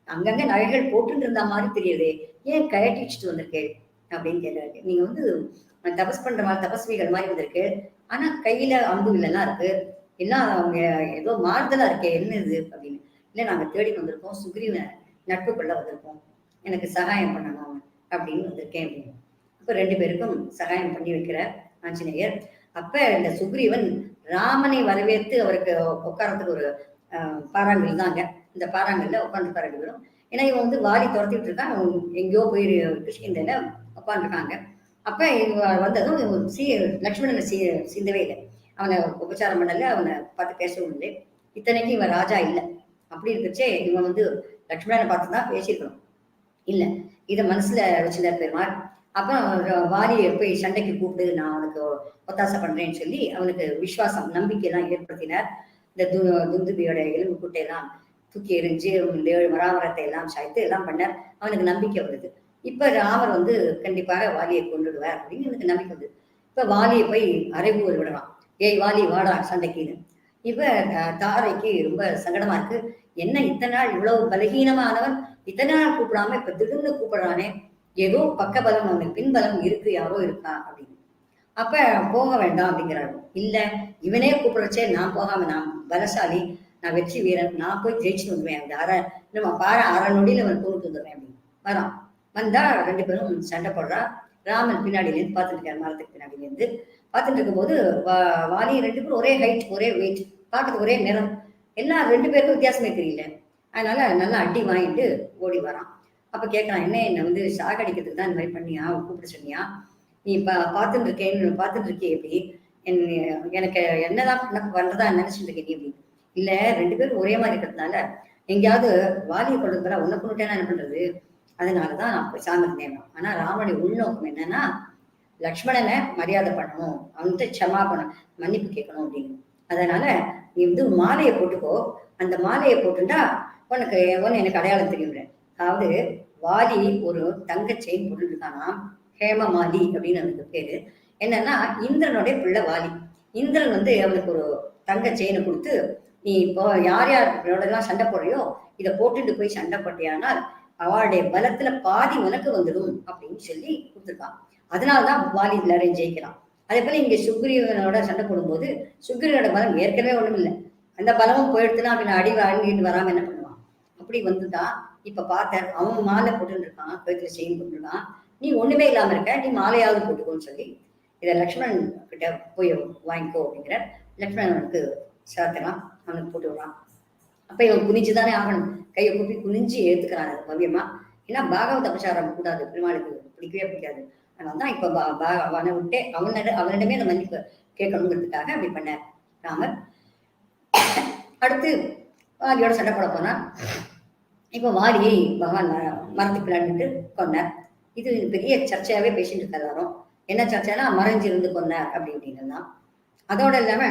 அங்கங்க நகைகள் போட்டுன்னு இருந்த மாதிரி தெரியுது, ஏன் கயட்டிச்சுட்டு வந்திருக்கேன் அப்படின்னு கேட்டாரு. நீங்க வந்து தபஸ் பண்ற மாதிரி தபஸ்விகள் மாதிரி வந்திருக்கு, ஆனா கையில அம்பு இல்லைன்னா இருக்கு, எல்லாம் அவங்க ஏதோ மாறுதலா இருக்கே, என்ன இது அப்படின்னு. இல்லை நாங்க தேடி வந்திருக்கோம், சுக்ரீவனை நட்பு கொள்ள வந்திருக்கோம், எனக்கு சகாயம் பண்ணணும் அப்படின்னு வந்திருக்கேன் அப்படின்னு. அப்ப 2 பேருக்கும் சகாயம் பண்ணி வைக்கிறார் ஆஞ்சநேயர். அப்ப இந்த சுக்ரீவன் ராமனை வரவேற்று அவருக்கு உட்காரத்துக்கு ஒரு பாறாங்கல் தாங்க, இந்த பாறாங்கல்ல உட்காந்துருக்காரு 2 பேரும். ஏன்னா இவன் வந்து வாலி துரத்திட்டு இருக்கான், எங்கேயோ போய் கிருஷ்ணகிரியில உட்காந்துருக்காங்க. அப்ப வந்ததும் லக்ஷ்மணனை சிந்தவே இல்லை. அவனை உபச்சாரம் பண்ணல, அவனை பார்த்து பேசவும் இல்லை. இத்தனைக்கு இவன் ராஜா இல்லை. அப்படி இருக்கச்சே இவன் லக்ஷ்மணனை பார்த்து தான் பேசியிருக்கணும். இல்லை, இதை மனசுல வச்சிருந்தார் பெருமாள். அப்புறம் வாலியை போய் சண்டைக்கு கூப்பிட்டு நான் அவனுக்கு ஒத்தாசை பண்றேன்னு சொல்லி அவனுக்கு விசுவாசம் நம்பிக்கையெல்லாம் ஏற்படுத்தினார். இந்த துந்துபியோட எலும்பு குட்டையெல்லாம் தூக்கி எறிஞ்சு 7 மராமரத்தை எல்லாம் சாய்த்து எல்லாம் பண்ணார். அவனுக்கு நம்பிக்கை வருது. இப்ப ராமர் கண்டிப்பாக வாலியை கொண்டுடுவார் அப்படின்னு எனக்கு நம்பிக்கை வருது. இப்ப வாலியை போய் அரைபூர் விடலாம். ஏய் வாலி வாடா சண்டைக்குன்னு. இப்ப தாரைக்கு ரொம்ப சங்கடமா இருக்கு. என்ன இத்தனை நாள் இவ்வளவு பலகீனமானவன் இத்தனை நாள் கூப்பிடாம இப்ப திடீர்னு கூப்பிடுறானே, ஏதோ பக்கபலம் அவனுக்கு பின்பலம் இருக்கு, யாரோ இருக்கா அப்படின்னு. அப்ப போக வேண்டாம் அப்படிங்கிறாரு. இல்ல, இவனே கூப்பிடுறச்சே நான் போகாம, நான் பலசாலி, நான் வெற்றி வீரன், நான் போய் ஜெயிச்சுட்டு வந்துடுவேன். அந்த பாரு 1/2 நொடியில அவன் கொண்டுட்டு வந்துடுவேன் அப்படின்னு வரான். வந்தா 2 பேரும் சண்டை போடுறா. ராமன் பின்னாடியிலேருந்து பார்த்துட்டு இருக்காரு, மரத்துக்கு பின்னாடியிலேருந்து பார்த்துட்டு இருக்கும்போது வாலி 2 பேரும் ஒரே ஹைட், ஒரே வெயிட், பார்க்கறதுக்கு ஒரே நிறம், எல்லாம் 2 பேருக்கும் வித்தியாசமே தெரியல. அதனால நல்லா அடி வாங்கிட்டு ஓடி வரான். அப்ப கேட்கறான், என்னை சாகடிக்கிறதுக்கு தான் இந்த மாதிரி பண்ணியா, கூப்பிட சொன்னியா, நீ பார்த்துட்டு இருக்கியே எப்படி, எனக்கு என்னதான் பண்றதா நினைச்சிட்டு இருக்கேன் நீ அப்படின்னு. இல்ல, 2 பேரும் ஒரே மாதிரி இருக்கிறதுனால எங்கேயாவது வாலியை கொள்றதுல உன்னை கொண்டுட்டேன்னா என்ன பண்றது, அதனாலதான் நான் போய் சார்ந்திருந்தேன். ஆனா ராமனுடைய உள்நோக்கம் என்னன்னா, லக்ஷ்மணனை மரியாதை பண்ணணும், அவன்கிட்ட க்ஷமா பண்ணணும், மன்னிப்பு கேட்கணும் அப்படின்னு. அதனால நீ மாலையை போட்டுக்கோ, அந்த மாலையை போட்டுட்டா உனக்கு எனக்கு அடையாளம் தெரியும். அதாவது வாலி ஒரு தங்க செயின் போட்டுருக்கானா, ஹேமமாலி அப்படின்னு அவனுக்கு பேரு. என்னன்னா இந்திரனுடைய பிள்ளை வாலி. இந்திரன் அவனுக்கு ஒரு தங்க செயினை கொடுத்து, நீ இப்போ யார் யாரோடலாம் சண்டை போடுறியோ இதை போட்டுட்டு போய் சண்டை போட்டியானால் அவளுடைய பலத்துல பாதி உனக்கு வந்துடும் அப்படின்னு சொல்லி கொடுத்துருக்கான். அதனால்தான் வாலி எல்லாரையும் ஜெயிக்கலாம். அதே போல இங்க சுக்ரீவனோட சண்டை போடும்போது சுக்ரீவனோட பலம் ஏற்கனவே ஒண்ணும் இல்லை, அந்த பலமும் போயிடுத்துனா அவன் அடி வாங்கிட்டு வராம என்ன பண்ணுவான். அப்படி வந்துதான் இப்ப பார்த்தேன், அவன் மாலை போட்டுன்னு இருக்கான், கழுத்துல செயின் போட்டுருக்கான், நீ ஒண்ணுமே இல்லாம இருக்க, நீ மாலையாவது போட்டுக்கோன்னு சொல்லி இதை லக்ஷ்மணன் கிட்ட போய் வாங்கிக்கோ அப்படிங்கிற. லக்ஷ்மணனுக்கு சாத்தலாம், அவனுக்கு போட்டு விடுறான். அப்ப இவன் குனிஞ்சுதானே ஆகணும், கையை கூப்பி குனிஞ்சு ஏத்துக்கிறான் அது பவ்யமா. ஏன்னா பாகவத அபசாரம் கூடாது, பெருமாளுக்கு பிடிக்கவே பிடிக்காது. அதனால்தான் இப்ப அவனை விட்டே அவனிடமே அந்த மன்னிப்பு கேட்கணுங்கிறதுக்காக அப்படி பண்ணார் ராமர். அடுத்து வாலியோட சண்டை போட போனா, இப்ப வாலியை பகவான் மரத்துக்கு பின்னாடிட்டு கொண்டார். இது பெரிய சர்ச்சையாவே பேசிட்டு இருக்காரு எல்லாரும். என்ன சர்ச்சைனா மறைஞ்சிருந்து கொண்டார் அப்படி இப்படின்னுலாம். அதோட இல்லாம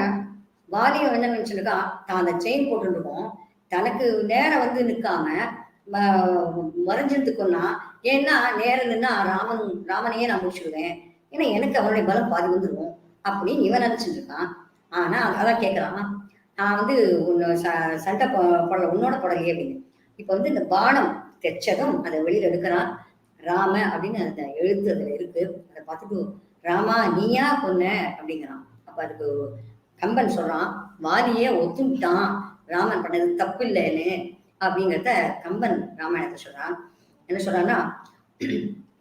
வாலியை என்ன நினைச்சிருக்கா, தான் அந்த செயின் போட்டுருக்கோம், தனக்கு நேரம் நிற்காம மறைஞ்சிருந்து கொன்னா, ஏன்னா நேரம் நின்னா ராமனையே நான் முடிச்சுடுவேன், ஏன்னா எனக்கு அவனுடைய பலம் பாதி வந்துடும் அப்படின்னு இவன் நினைச்சிட்டு இருக்கான். ஆனா அதான் கேட்கறான், நான் உன்னை சண்டை போடல, உன்னோட போடலையே அப்படின்னு. இப்ப இந்த பானம் தைச்சதும் அதை வெளியில எடுக்கிறான். ராம அப்படின்னு அந்த எழுத்து அதுல இருக்கு. அதை பார்த்துட்டு ராமா நீயா கொன்ன அப்படிங்கிறான். அப்ப அதுக்கு கம்பன் சொல்றான், வாலியே ஒத்துட்டான், ராமன் பண்ணது தப்பு இல்லைன்னு அப்படிங்கிறத கம்பன் ராமாயணத்தை சொல்றான். என்ன சொல்றான்னா,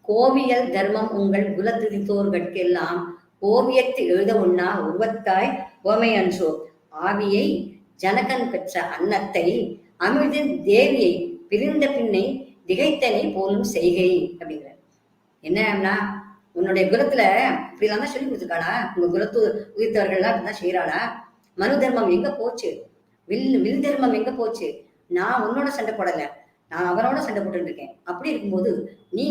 கோவியல் தர்மம் உங்கள் குலத்துதித்தோர்கட்கெல்லாம் ஓவியத்து எழுத உண்ணா உருவத்தாய் ஓமை அன்றோ, ஆவியை ஜனகன் பெற்ற அன்னத்தை அமிழ்தின் தேவியை பிரிந்த பின்னை திகைத்தனை போலும் செய்கை அப்படிங்கிற. என்னன்னா, உன்னுடைய குலத்துல இப்படிலாம் தான் சொல்லி கொடுத்துருக்காளா, உங்க குலத்து உயிர்த்தவர்கள்லாம் இப்படிதான் செய்யறாளா, மனு தர்மம் எங்க போச்சு, வில் தர்மம் எங்க போச்சு, நான் உன்னோட சண்டை போடல, நான் அவனோட சண்டை போட்டு இருக்கேன். அப்படி இருக்கும்போது நீ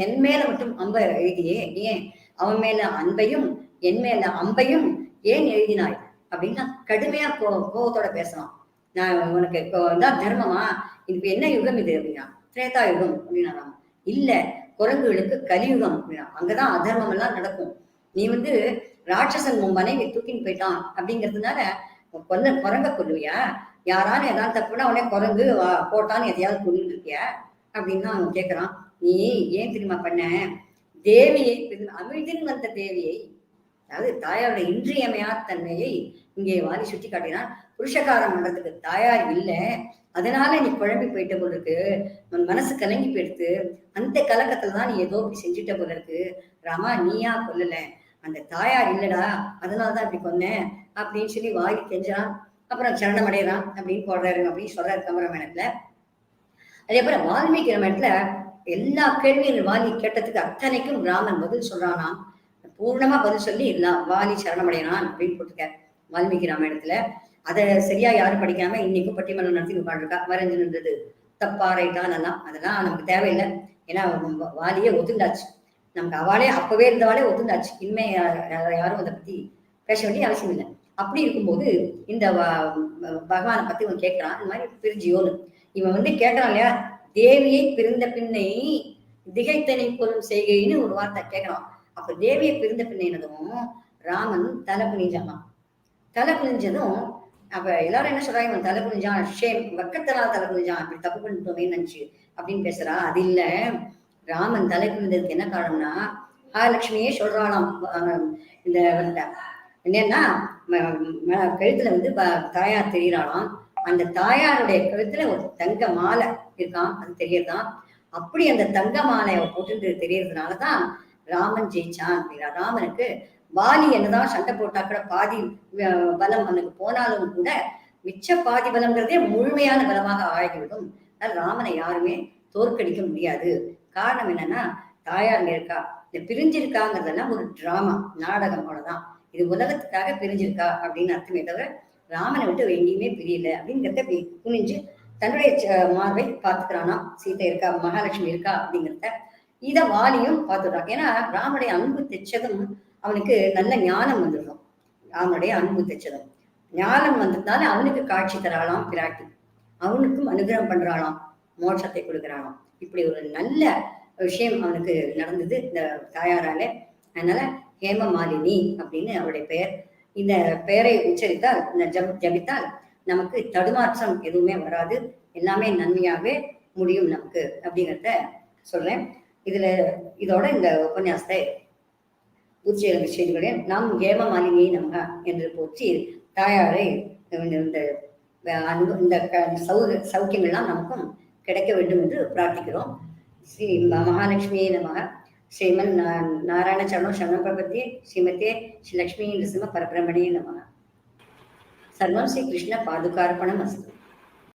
என் மேல மட்டும் அம்ப எழுதியே, ஏன் அவன் மேல அன்பையும் என் மேல அம்பையும் ஏன் எழுதினாய் அப்படின்னா கடுமையா கோபத்தோட பேசலாம். நான் உனக்கு இப்போ தான் தர்மமா, இப்ப என்ன யுகம் இது அப்படின்னா திரேதா யுகம் அப்படின்னா, இல்ல குரங்குகளுக்கு கலியுகம் அப்படின்னா, அங்கதான் அதர்மம் எல்லாம் நடக்கும். நீ ராட்சசன் உன் மனைவி தூக்கின்னு போயிட்டான் அப்படிங்கிறதுனால குரங்க கொல்லுவியா, யாரான ஏதாவது தப்புனா உடனே குரங்கு போட்டான்னு எதையாவது கொல்லிட்டு இருக்கியா அப்படின்னு அவன் கேட்கறான். நீ ஏன் தெரியுமா பண்ண, தேவியை அமிழ்தின் வந்த தேவியை, அதாவது தாயாருடைய இன்றியமையா தன்மையை இங்கே வாலி சுட்டி காட்டினான். புருஷகாரம் பண்றதுக்கு தாயார் இல்லை, அதனால நீ குழம்பி போயிட்ட போல இருக்கு, உன் மனசு கலங்கி போயிடுத்து, அந்த கலக்கத்துலதான் நீ ஏதோ இப்படி செஞ்சுட்ட போல இருக்கு, ராமா நீயா கொல்லல, அந்த தாயார் இல்லடா அதனாலதான் இப்படி கொன்ன அப்படின்னு சொல்லி வாலி கெஞ்சான். அப்புறம் சரணம் அடைகிறான் அப்படின்னு போடுறாரு அப்படின்னு சொல்றாரு கம்பராமாயணத்துல. அதே போல வால்மீகி ராமாயணத்துல எல்லா கேள்விகள் வாலி கேட்டதுக்கு அத்தனைக்கும் ராமன் பதில் சொல்றானாம். பூர்ணமா பதில் சொல்லி வாலி சரணமடையனான் அப்படின்னு போட்டிருக்க வால்மீகி ராமாயணத்துல. அதை சரியா யாரும் படிக்காம இன்னைக்கும் பட்டிமன்றம் நடத்தி உட்காந்துருக்கா. மறைஞ்சு நின்றது தப்பா ரைட்டான் அதெல்லாம் நமக்கு தேவையில்லை. ஏன்னா வாலியே ஒத்துண்டாச்சு. நமக்கு அவளே அப்பவே இருந்தவாளே ஒத்துண்டாச்சு. இனிமே யாரும் அதை பத்தி பேச வேண்டிய அவசியம் இல்லை. அப்படி இருக்கும்போது இந்த பகவானை பத்தி இவன் கேட்கிறான். இந்த மாதிரி பிரிஞ்சியோன்னு இவன் வந்து கேட்கறான் இல்லையா, தேவியை பிரிந்த பின்னை திகைத்தனை போலும் செய்கைன்னு ஒரு வார்த்தை கேட்கறான். அப்ப தேவியை பிரிந்த பின்னைனதும் ராமன் தலை குனிஞ்சான். தலை குனிஞ்சதும் அப்ப எல்லாரும் என்ன சொல்றாங்க, இவன் தலை குனிஞ்சான், ஷேம் வக்கத்தனால் தலை குனிஞ்சான், அப்படி தப்பு பண்ணிட்டோமே நினைச்சு அப்படின்னு பேசுறா. அது இல்ல, ராமன் தலை குனிந்ததுக்கு என்ன காரணம்னா, மகாலட்சுமியே சொல்றாளாம் இந்த என்னன்னா கழுத்துல வந்து தாயார் தெரியறாளாம். அந்த தாயாருடைய கழுத்துல ஒரு தங்க மாலை இருக்கான், அது தெரியறதான். அப்படி அந்த தங்க மாலையை போட்டு தெரியறதுனாலதான் ராமன் ஜெயிச்சான் அப்படின்னா. ராமனுக்கு வாலி என்னதான் சண்டை போட்டா கூட பாதி பலம் அவனுக்கு போனாலும் கூட மிச்ச பாதி பலம்ங்கிறதே முழுமையான பலமாக ஆகிவிடும். அதனால ராமனை யாருமே தோற்கடிக்க முடியாது. காரணம் என்னன்னா, தாயார் இருக்கா, இந்த பிரிஞ்சிருக்காங்கிறதெல்லாம் ஒரு டிராமா, நாடகம், அவ்வளவுதான். இது உலகத்துக்காக பிரிஞ்சிருக்கா அப்படின்னு அர்த்தமே தவிர ராமனை விட்டு எங்கேயுமே பிரியல அப்படிங்கிறத குனிஞ்சு தன்னுடைய மார்பை பார்த்துக்கிறானா. சீதை இருக்கா, மகாலட்சுமி இருக்கா அப்படிங்கிறத. இத வாலியும் பார்த்துடுறான். ஏன்னா ராமனுடைய அன்பு தைச்சதும் அவனுக்கு நல்ல ஞானம் வந்துடும். ராமனுடைய அன்பு தைச்சதும் ஞானம் வந்ததுனால அவனுக்கு காட்சி தராளாம் பிராட்டி, அவனுக்கும் அனுகிரகம் பண்றாளாம், மோட்சத்தை கொடுக்கிறாளாம். இப்படி ஒரு நல்ல விஷயம் அவனுக்கு நடந்தது இந்த தாயாரால. அதனால ஹேமமாலினி அப்படின்னு அவருடைய பெயர். இந்த பெயரை உச்சரித்தால், இந்த ஜபித்தால் நமக்கு தடுமாற்றம் எதுவுமே வராது, எல்லாமே நன்மையாகவே முடியும் நமக்கு அப்படிங்கிறத சொல்றேன். இதோட இந்த உபன்யாசத்தை பூர்த்தி செய்துகிறேன். நாம் ஹேமமாலினியை நமக என்று போற்றி தாயாரை இந்த சௌக்கியங்கள்லாம் நமக்கும் கிடைக்க வேண்டும் என்று பிரார்த்திக்கிறோம். ஸ்ரீ மகாலட்சுமியை நமக. ஸ்ரீமன் நாராயண சரணோ சரணம் பிரபத்தியே ஸ்ரீமதே ஸ்ரீ லக்ஷ்மி நரசிம்ம பரபிரமணியே நமக. சர்வம் ஸ்ரீ கிருஷ்ண பாதுகார்ப்பணம் அஸ்து.